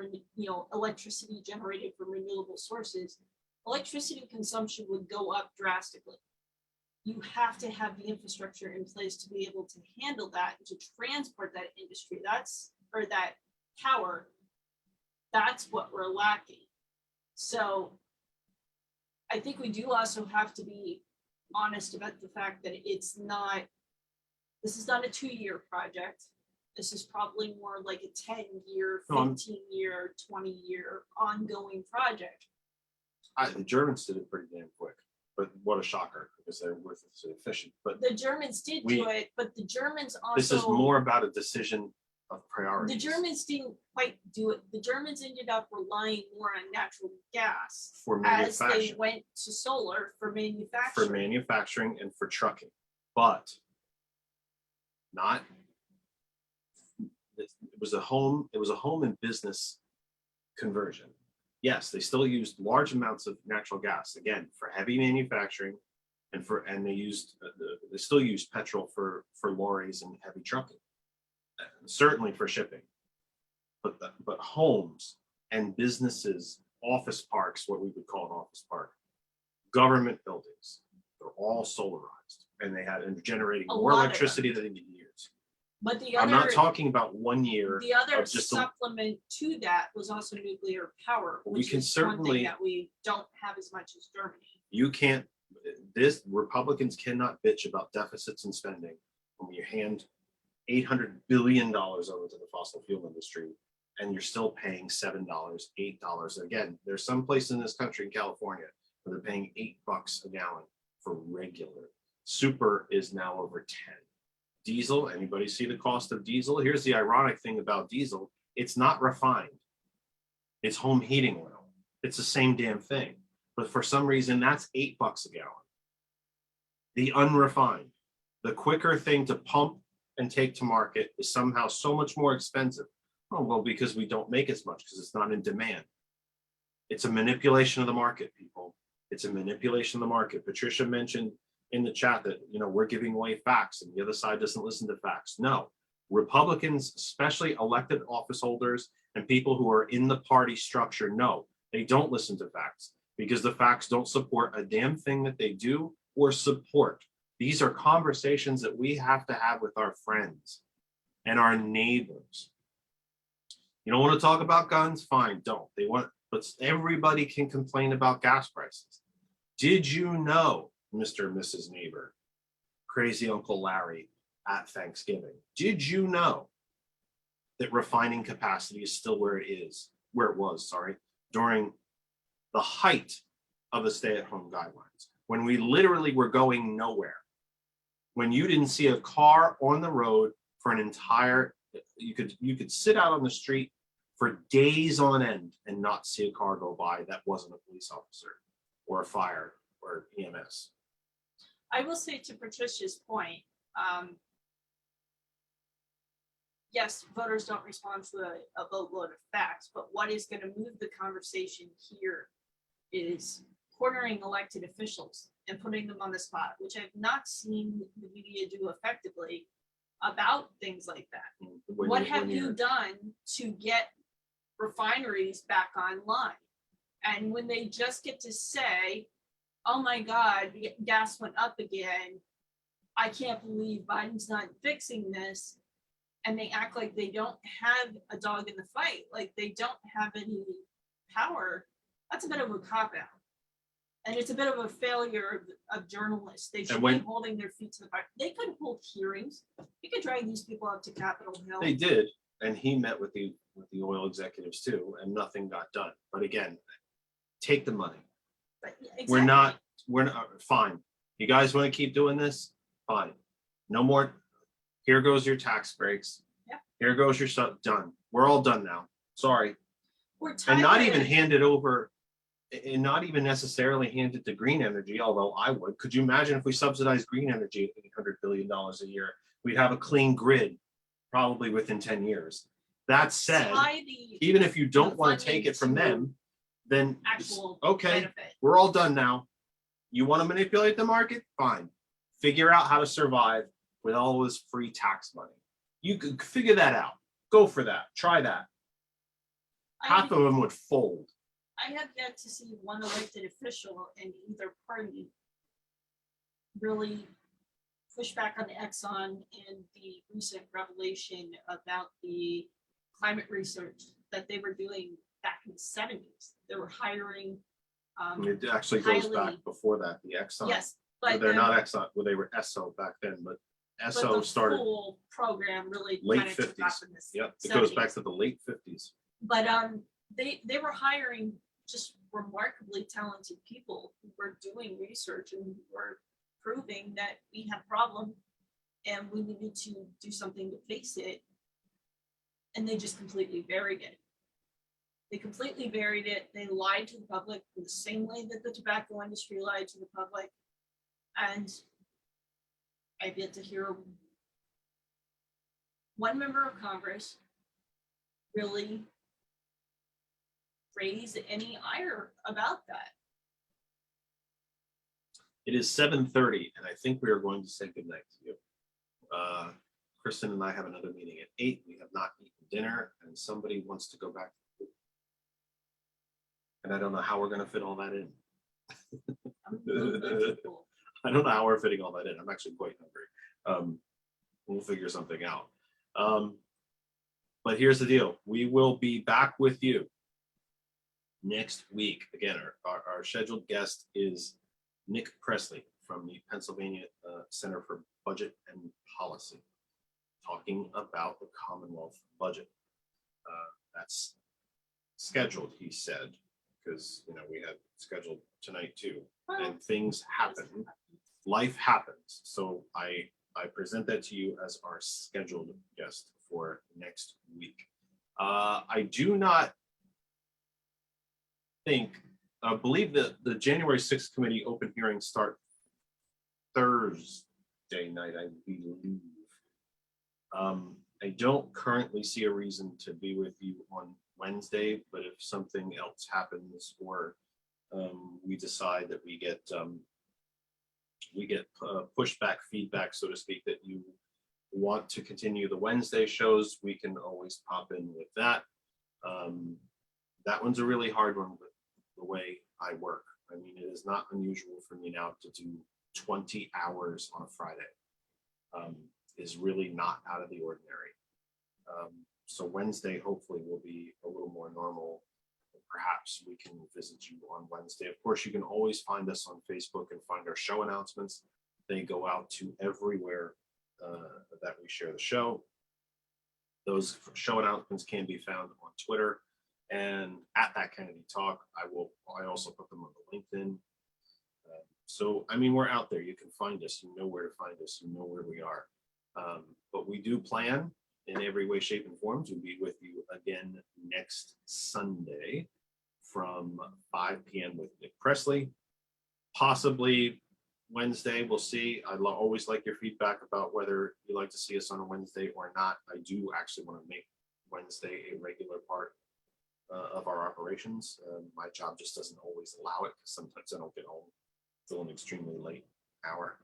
electricity generated from renewable sources, electricity consumption would go up drastically. You have to have the infrastructure in place to be able to handle that, to transport that industry. That power. That's what we're lacking. So I think we do also have to be honest about the fact that this is not a 2-year project. This is probably more like a 10-year, No, I'm- 15-year, 20-year ongoing project. The Germans did it pretty damn quick, but what a shocker, because they're ruthlessly efficient. But The Germans did do it, but the Germans also. this is more about a decision of The priorities. Germans didn't quite do it. The Germans ended up relying more on natural gas For as they manufacturing, went to solar for for manufacturing. manufacturing and for trucking, but not. It was a home and business conversion. Yes, they still used large amounts of natural gas, again, for heavy manufacturing and they still used petrol for lorries and heavy trucking, certainly for shipping. But homes and businesses, office parks, what we would call an office park, government buildings, they're all solarized, and they had generating A more lot of electricity than in years. But the I'm not other, talking about 1 year. the other of just a- supplement to that was also nuclear power, We which can is one certainly- thing that we don't have as much as Germany. You can't, Republicans cannot bitch about deficits and spending when you hand $800 billion over to the fossil fuel industry and you're still paying $7, $8. Again, there's some place in this country, in California, where they're paying $8 a gallon for regular. Super is now over 10. Diesel, anybody see the cost of diesel? Here's the ironic thing about diesel. It's not refined. It's home heating oil. It's the same damn thing. But for some reason, that's $8 a gallon. The unrefined, the quicker thing to pump and take to market is somehow so much more expensive. Oh, well, because we don't make as much because it's not in demand. It's a manipulation of the market, people. It's a manipulation of the market. Patricia mentioned in the chat that, we're giving away facts and the other side doesn't listen to facts. No, Republicans, especially elected office holders and people who are in the party structure, no, they don't listen to facts because the facts don't support a damn thing that they do or support. These are conversations that we have to have with our friends and our neighbors. You don't want to talk about guns? Fine, don't. But everybody can complain about gas prices. Did you know, Mr. and Mrs. Neighbor, crazy Uncle Larry at Thanksgiving, did you know that refining capacity is still where it was, during the height of the stay-at-home guidelines, when we literally were going nowhere, when you didn't see a car on the road for an entire, you could sit out on the street for days on end and not see a car go by that wasn't a police officer or a fire or EMS. I will say to Patricia's point, yes, voters don't respond to a boatload of facts, but what is going to move the conversation here is cornering elected officials and putting them on the spot, which I've not seen the media do effectively about things like that. What have you done to get refineries back online? And when they just get to say, oh my God, gas went up again, I can't believe Biden's not fixing this, and they act like they don't have a dog in the fight, like they don't have any power, that's a bit of a cop-out. And it's a bit of a failure of journalists. They should be holding their feet to the fire. They could hold hearings. You could drag these people up to Capitol Hill. They did, and he met with the oil executives too, and nothing got done. But again, take the money. Exactly. We're not fine. You guys want to keep doing this? Fine. No more. Here goes your tax breaks. Yeah. Here goes your stuff. Done. We're all done now. Sorry. We're And not even tired. handed over, and not even necessarily handed to green energy, although I would. Could you imagine if we subsidized green energy at $800 billion a year? We'd have a clean grid probably within 10 years. That said, Tie the even if you don't want to funding take it from to them, then actual okay, benefit. we're all done now. You want to manipulate the market? Fine. Figure out how to survive with all this free tax money. You could figure that out. Go for that. Try that. Half of them would fold. I have yet to see one elected official in either party really push back on Exxon and the recent revelation about the climate research that they were doing back in the 70s. They were hiring. It actually goes back highly- before that, the Exxon. Yes, Well, but they're the- not Exxon, well, they were Esso back then, but but Esso the started full program really late kind of took off 50s. in the Yep, it goes 70s. back to the late 50s. But they were hiring just remarkably talented people who were doing research and who were proving that we had a problem and we needed to do something to fix it. And they just completely buried it. They completely buried it. They lied to the public in the same way that the tobacco industry lied to the public. And I've yet to hear one member of Congress really raise any ire about that. It is 7:30, and I think we are going to say goodnight to you. Kristen and I have another meeting at 8. We have not eaten dinner, and somebody wants to go back. And I don't know how we're going to fit all that in. I'm a little bit full. I don't know how we're fitting all that in. I'm actually quite hungry. We'll figure something out. But here's the deal. We will be back with you next week. Again, our scheduled guest is Nick Presley from the Pennsylvania Center for Budget and Policy, talking about the Commonwealth budget. That's scheduled, he said, because we had scheduled tonight too, and things happen. Life happens. So I present that to you as our scheduled guest for next week. I do not believe that the January 6th committee open hearings start Thursday night, I believe. I don't currently see a reason to be with you on Wednesday, but if something else happens or we decide that we get pushback feedback, so to speak, that you want to continue the Wednesday shows, we can always pop in with that. That one's a really hard one with the way I work. I mean, it is not unusual for me now to do 20 hours on a Friday. Is really not out of the ordinary. So Wednesday hopefully will be a little more normal. Perhaps we can visit you on Wednesday. Of course, you can always find us on Facebook and find our show announcements. They go out to everywhere that we share the show. Those show announcements can be found on Twitter and at That Kennedy Talk. I also put them on the LinkedIn. So, I mean, we're out there. You can find us. You know where to find us. You know where we are. But we do plan in every way, shape, and form to be with you again next Sunday from 5 p.m. with Nick Presley. Possibly Wednesday, we'll see. I'd always like your feedback about whether you like to see us on a Wednesday or not. I do actually want to make Wednesday a regular part of our operations. My job just doesn't always allow it because sometimes I don't get home till an extremely late hour.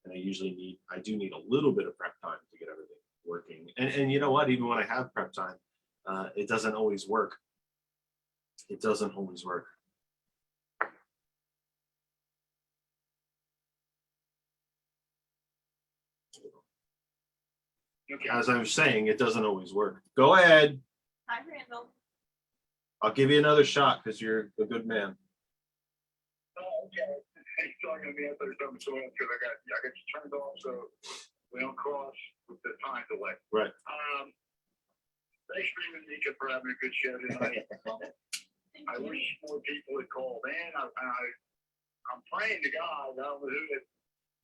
And I do need a little bit of prep time to get everything working. And you know what, even when I have prep time, it doesn't always work. It doesn't always work. Okay. As I was saying, it doesn't always work. Go ahead. Hi, Randall. I'll give you another shot because you're a good man. Oh, okay. He's talking to me after something, so because I got you turned off, so we don't cross with the time delay. Right. Thanks for even Nika for having a good show tonight. Thank I you. wish more people had called in. I'm praying to God, I don't know who to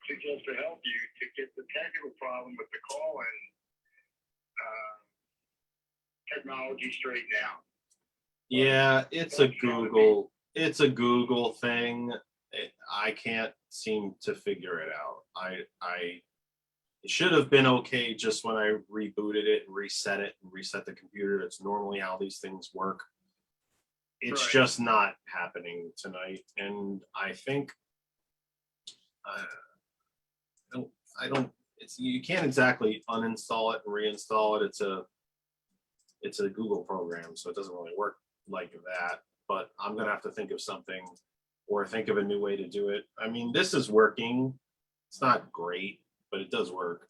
suggest to help you to get the technical problem with the call and technology straightened out. Yeah, it's a Google thing. I can't seem to figure it out. It should have been okay just when I rebooted it and reset the computer. It's normally how these things work. It's Right. just not happening tonight. And I think, you can't exactly uninstall it and reinstall it. It's a Google program, so it doesn't really work like that, but I'm going to have to think of something or think of a new way to do it. I mean, this is working. It's not great, but it does work.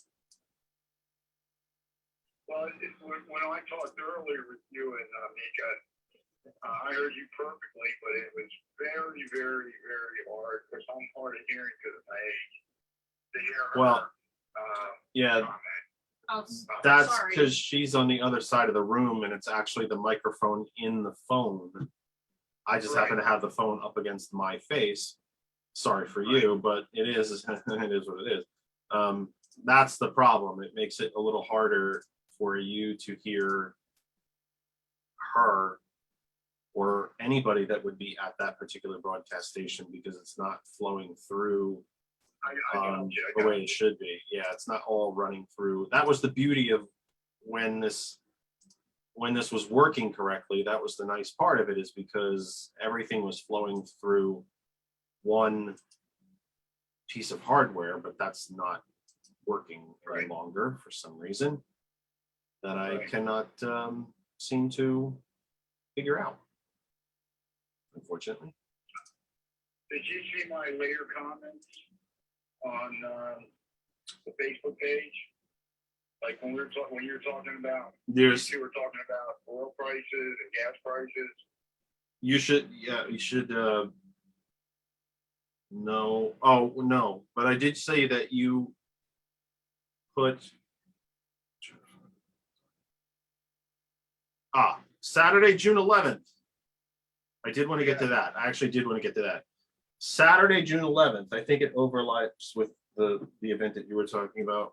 Well, when I talked earlier with you and Mika, I heard you perfectly, but it was very, very, very hard because I'm hard of hearing because of my age. To hear her, Well, yeah, comment. Oh, that's sorry. because she's on the other side of the room and it's actually the microphone in the phone. I just happen to have the phone up against my face. Sorry for you, but it is it is what it is. That's the problem. It makes it a little harder for you to hear her or anybody that would be at that particular broadcast station because it's not flowing through I got you. the way it should be. Yeah, it's not all running through. That was the beauty of when this was working correctly. That was the nice part of it, is because everything was flowing through one piece of hardware, but that's not working any Right. longer for some reason that I Right. cannot seem to figure out, unfortunately. Did you see my later comments on the Facebook page? Like when when you're talking about, you There's two were talking about oil prices and gas prices. you should no. Oh no, but I did say that you put Saturday, June 11th. I did want to get to that. I actually did want to get to that. Saturday, June 11th. I think it overlaps with the event that you were talking about.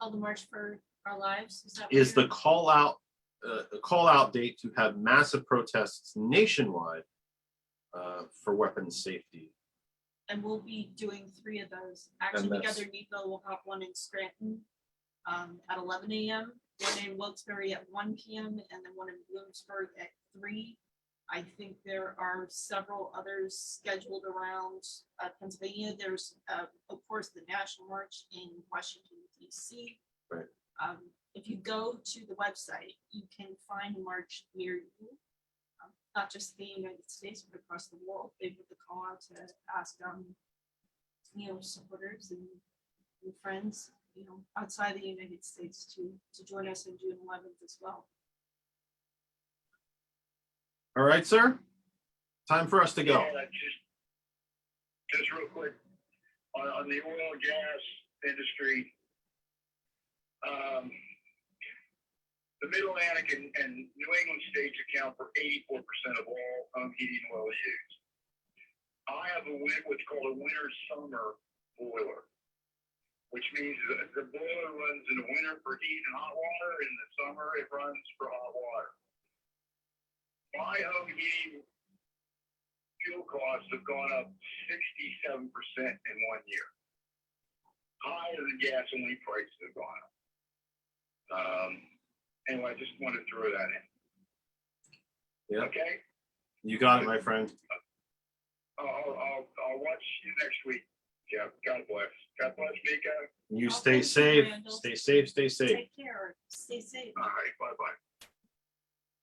Oh, the March for Our Lives. Is that what Is the you're- call out date to have massive protests nationwide for weapons safety. And we'll be doing 3 of those. Actually, that's- Together NEPA will have one in Scranton at 11 a.m., one in Wilkes-Barre at 1 p.m., and then one in Bloomsburg at 3. I think there are several others scheduled around Pennsylvania. There's, of course, the National March in Washington, D.C. Right. If you go to the website, you can find a march near you. Not just the United States, but across the world. They put the call out to ask, supporters and friends, outside the United States to join us on June 11th as well. All right, sir. Time for us to go. Yeah, just real quick on the oil and gas industry. The Mid-Atlantic and New England states account for 84% of all home heating oil used. I have what's called a winter-summer boiler, which means that the boiler runs in the winter for heat and hot water, and in the summer it runs for hot water. My home heating fuel costs have gone up 67% in 1 year. Higher than gasoline prices have gone up. Anyway, I just wanted to throw that in. Yeah. Okay. You got it, my friend. I'll watch you next week. Yeah. God bless. God bless, Mika. You Oh, stay thank you, safe. Randall. Stay safe. Stay safe. Take care. Stay safe. All right. Bye bye.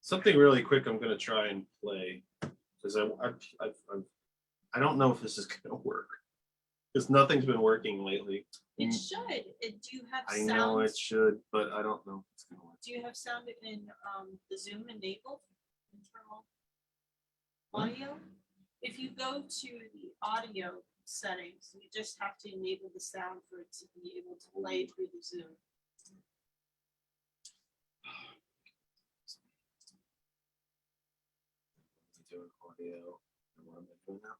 Something really quick I'm going to try and play because I don't know if this is going to work because nothing's been working lately. It should. Do you have I sound? know it should, but I don't know if it's going to work. Do you have sound in the Zoom enabled internal What? audio? If you go to the audio settings, you just have to enable the sound for it to be able to play through the Zoom. Doing audio. What am I doing now?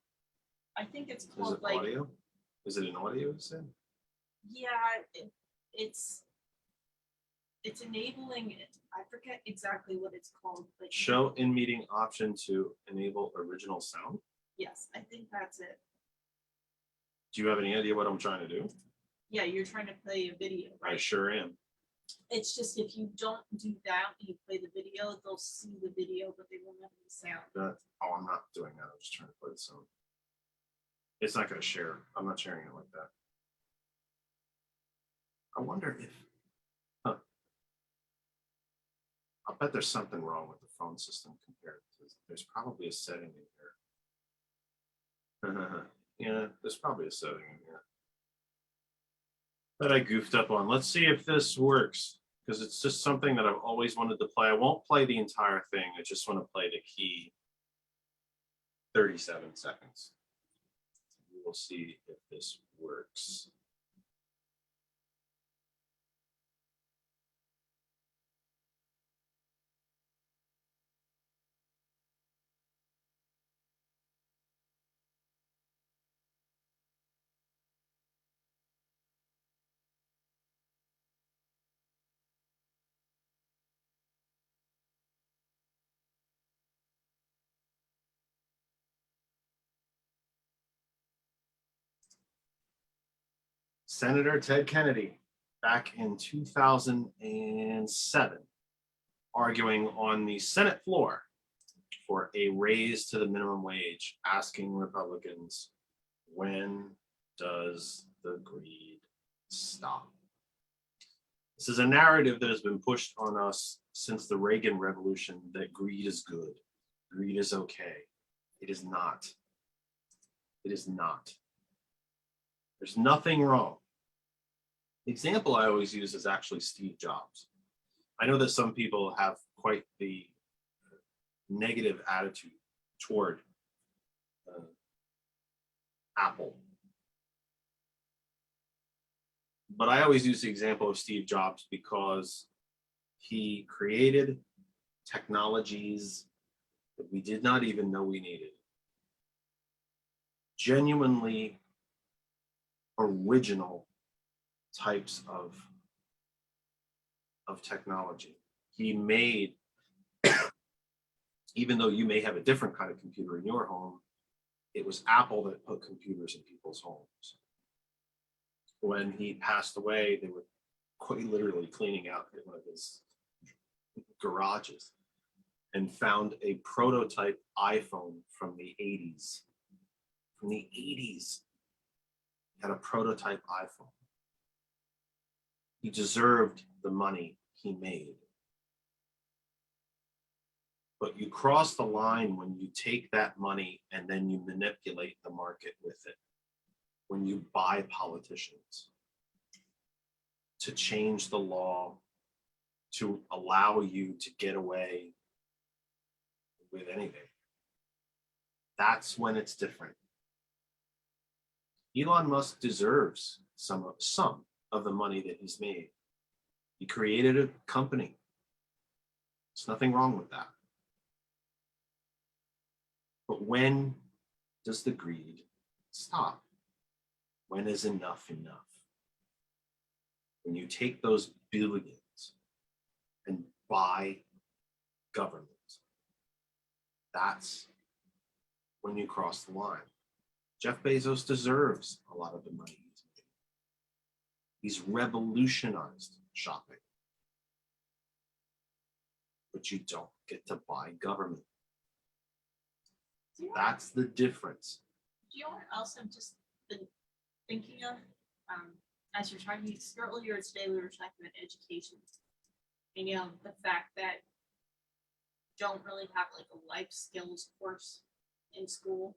I think it's Is called it like, audio? Is it an audio? You said? yeah, it's enabling it. I forget exactly what it's called, but Show in meeting option to enable original sound. yes, I think that's it. Do you have any idea what I'm trying to do? Yeah, you're trying to play a video, I right? sure am. It's just if you don't do that, and you play the video, they'll see the video, but they won't have the sound. I'm not doing that. I'm just trying to play the sound. It's not going to share. I'm not sharing it like that. I wonder if. I'll bet there's something wrong with the phone system compared to. There's probably a setting in here. Yeah, there's probably a setting in here that I goofed up on. Let's see if this works because it's just something that I've always wanted to play. I won't play the entire thing. I just want to play the key 37 seconds. We will see if this works. Senator Ted Kennedy, back in 2007, arguing on the Senate floor for a raise to the minimum wage, asking Republicans, when does the greed stop? This is a narrative that has been pushed on us since the Reagan Revolution that greed is good, greed is okay. It is not. It is not. There's nothing wrong. The example I always use is actually Steve Jobs. I know that some people have quite the negative attitude toward Apple. But I always use the example of Steve Jobs because he created technologies that we did not even know we needed. Genuinely original types of technology. He made, even though you may have a different kind of computer in your home, it was Apple that put computers in people's homes. When he passed away, they were quite literally cleaning out one of his garages and found a prototype iPhone from the 80s. From the 80s, he had a prototype iPhone. He deserved the money he made. But you cross the line when you take that money and then you manipulate the market with it. When you buy politicians to change the law to allow you to get away with anything. That's when it's different. Elon Musk deserves some of the money that he's made. He created a company. There's nothing wrong with that. But when does the greed stop? When is enough enough? When you take those billions and buy government, that's when you cross the line. Jeff Bezos deserves a lot of the money he's made. He's revolutionized shopping. But you don't get to buy government. That's the difference. Do you know what else I've just been thinking of? As you're talking, earlier today we were talking about education. And you know, the fact that you don't really have like a life skills course in school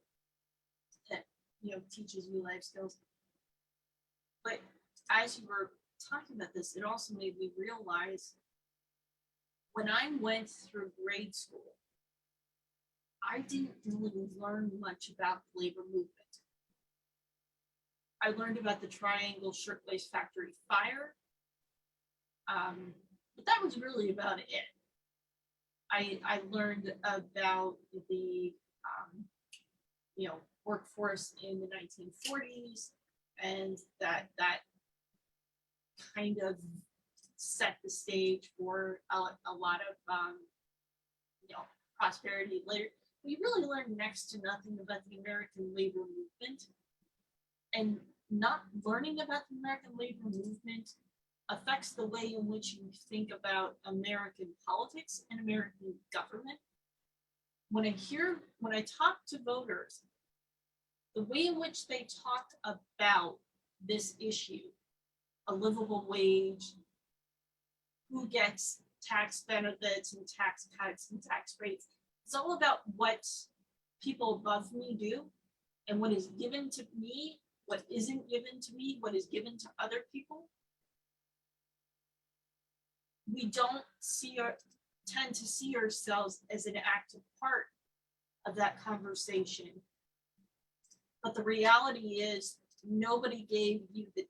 that, you know, teaches you life skills. But as you were talking about this, it also made me realize when I went through grade school, I didn't really learn much about the labor movement. I learned about the Triangle Shirtwaist Factory fire, but that was really about it. I learned about the you know, workforce in the 1940s, and that kind of set the stage for a lot of you know, prosperity later. We really learned next to nothing about the American labor movement, and not learning about the American labor movement affects the way in which you think about American politics and American government. When I talk to voters, the way in which they talk about this issue, a livable wage, who gets tax benefits and tax cuts and tax rates, it's all about what people above me do and what is given to me, what isn't given to me, what is given to other people. We don't tend to see ourselves as an active part of that conversation. But the reality is, nobody gave you the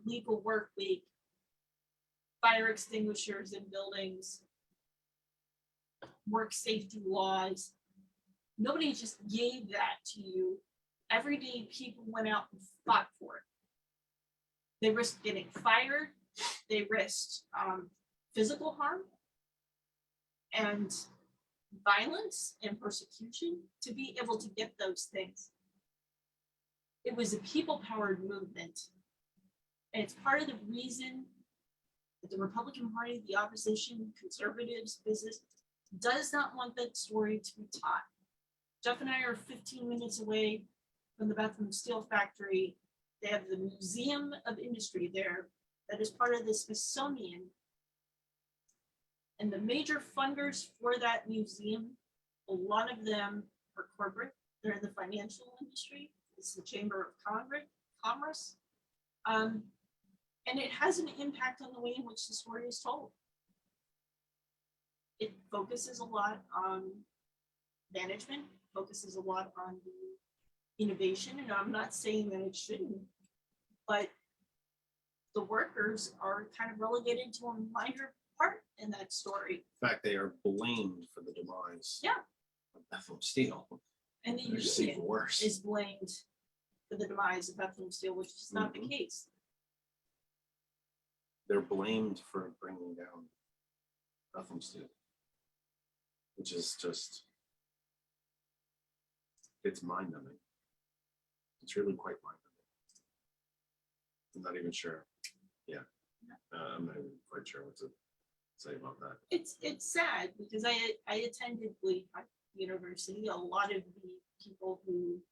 legal work week, fire extinguishers in buildings, work safety laws. Nobody just gave that to you. Every day people went out and fought for it. They risked getting fired. They risked physical harm and violence and persecution to be able to get those things. It was a people-powered movement. And it's part of the reason that the Republican Party, the opposition, conservatives, business, does not want that story to be taught. Jeff and I are 15 minutes away from the Bethlehem Steel Factory. They have the Museum of Industry there that is part of the Smithsonian. And the major funders for that museum, a lot of them are corporate. They're in the financial industry. It's the Chamber of Commerce. And it has an impact on the way in which the story is told. It focuses a lot on management, focuses a lot on the innovation, and I'm not saying that it shouldn't, but the workers are kind of relegated to a minor part in that story. In fact, they are blamed for the demise. Yeah. Of Bethlehem Steel. And the They're just even union worse. is blamed for the demise of Bethlehem Steel, which is not the case. They're blamed for bringing down Bethlehem Steel, which is just, it's mind-numbing. It's really quite mind-numbing. I'm not even sure. Yeah, I'm not even quite sure what to say about that. It's sad because I attended Lehigh University. A lot of the people who,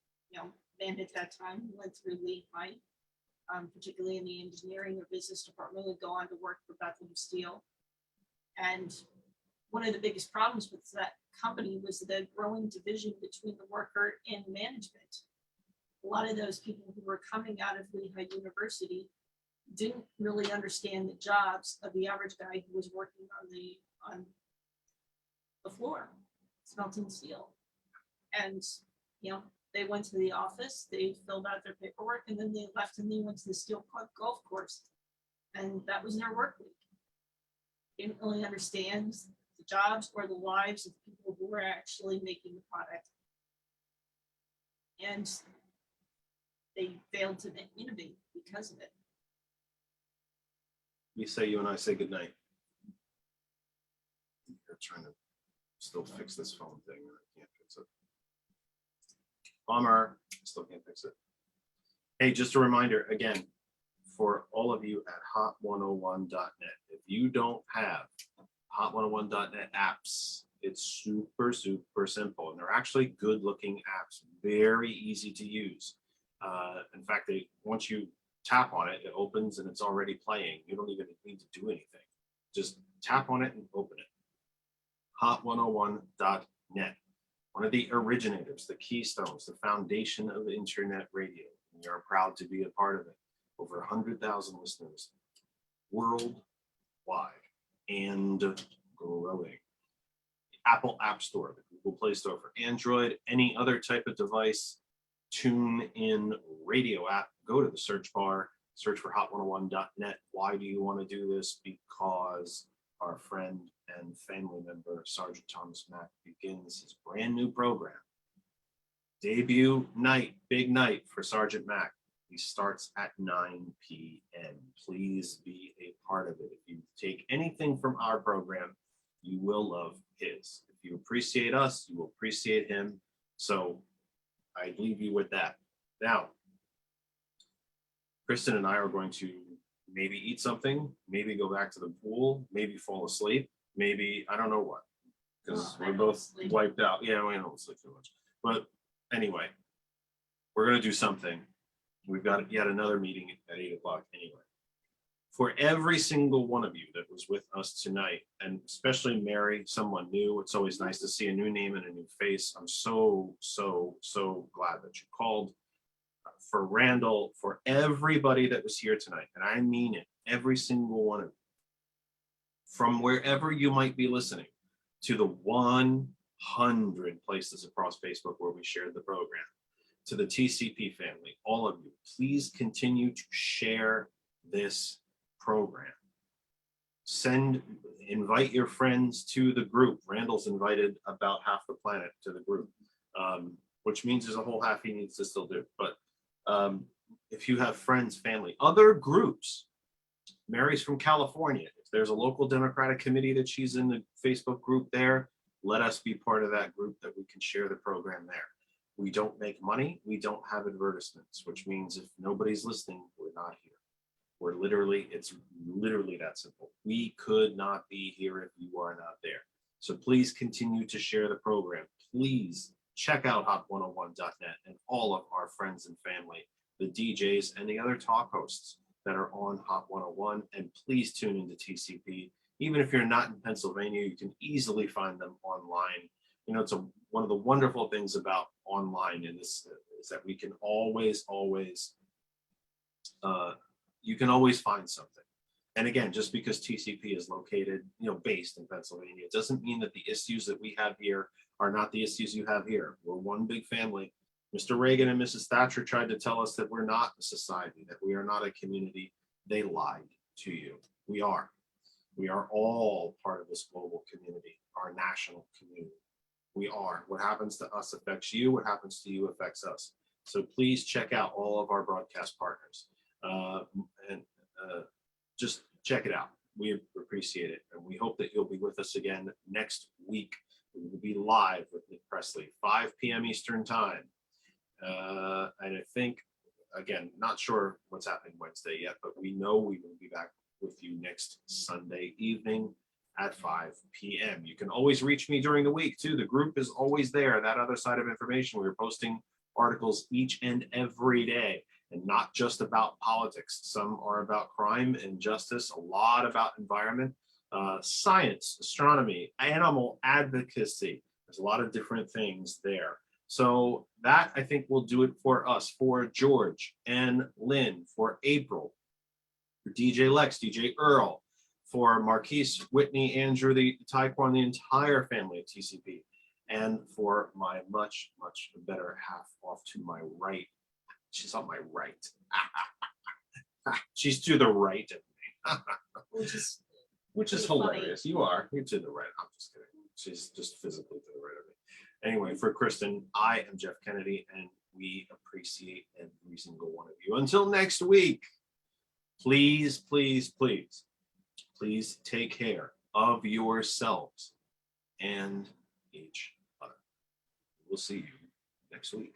men at that time who went through Lehigh, particularly in the engineering or business department, would go on to work for Bethlehem Steel. And one of the biggest problems with that company was the growing division between the worker and management. A lot of those people who were coming out of Lehigh University didn't really understand the jobs of the average guy who was working on the floor, smelting steel. And, they went to the office, they filled out their paperwork, and then they left and they went to the Steel Club golf course. And that was their work week. They didn't really understand the jobs or the lives of people who were actually making the product. And they failed to innovate because of it. You say you and I say goodnight. You're trying to still fix this phone thing, and I can't fix it. Bummer, still can't fix it. Hey, just a reminder again, for all of you at hot101.net, if you don't have hot101.net apps, it's super simple, and they're actually good looking apps, very easy to use. In fact, once you tap on it, it opens and it's already playing. You don't even need to do anything. Just tap on it and open it. hot101.net. One of the originators, the keystones, the foundation of internet radio. We are proud to be a part of it. Over 100,000 listeners worldwide and growing. Apple App Store, the Google Play Store for Android, any other type of device, tune in radio app, go to the search bar, search for hot101.net. Why do you want to do this? Because our friend and family member, Sergeant Thomas Mack, begins his brand new program. Debut night, big night for Sergeant Mack. He starts at 9 p.m. Please be a part of it. If you take anything from our program, you will love his. If you appreciate us, you will appreciate him. So I leave you with that. Now, Kristen and I are going to maybe eat something, maybe go back to the pool, maybe fall asleep, maybe, I don't know what, because we're both wiped out. Yeah, we don't sleep too much. But anyway, we're going to do something. We've got yet another meeting at 8 o'clock anyway. For every single one of you that was with us tonight, and especially Mary, someone new, it's always nice to see a new name and a new face. I'm so glad that you called. For Randall, for everybody that was here tonight, and I mean it, every single one of you, from wherever you might be listening, to the one 100 places across Facebook where we shared the program. To the TCP family, all of you, please continue to share this program. Invite your friends to the group. Randall's invited about half the planet to the group, which means there's a whole half he needs to still do. But if you have friends, family, other groups, Mary's from California. If there's a local Democratic committee that she's in the Facebook group there, let us be part of that group that we can share the program there. We don't make money. We don't have advertisements, which means if nobody's listening, we're not here. It's literally that simple. We could not be here if you are not there. So please continue to share the program. Please check out hot101.net and all of our friends and family, the DJs and the other talk hosts that are on Hot 101. And please tune into TCP. Even if you're not in Pennsylvania, you can easily find them online. You know, it's one of the wonderful things about online in this is that we can always, you can always find something. And again, just because TCP is located, based in Pennsylvania, it doesn't mean that the issues that we have here are not the issues you have here. We're one big family. Mr. Reagan and Mrs. Thatcher tried to tell us that we're not a society, that we are not a community. They lied to you. We are. We are all part of this global community, our national community. We are. What happens to us affects you. What happens to you affects us. So please check out all of our broadcast partners and just check it out. We appreciate it. And we hope that you'll be with us again next week. We will be live with Nick Presley, 5 p.m. Eastern time. And I think, again, not sure what's happening Wednesday yet, but we know we will be back with you next Sunday evening at 5 p.m. You can always reach me during the week too. The group is always there. That other side of information. We're posting articles each and every day, and not just about politics. Some are about crime and justice, a lot about environment, science, astronomy, animal advocacy. There's a lot of different things there. So that, I think, will do it for us, for George and Lynn, for April, for DJ Lex, DJ Earl, for Marquise, Whitney, Andrew, the Taekwon, the entire family at TCP, and for my much, much better half off to my right. She's on my right. She's to the right of me. Which is hilarious. You are. You're to the right. I'm just kidding. She's just physically to the right of me. Anyway, for Kristen, I am Jeff Kennedy, and we appreciate every single one of you. Until next week, please, please, please, please take care of yourselves and each other. We'll see you next week.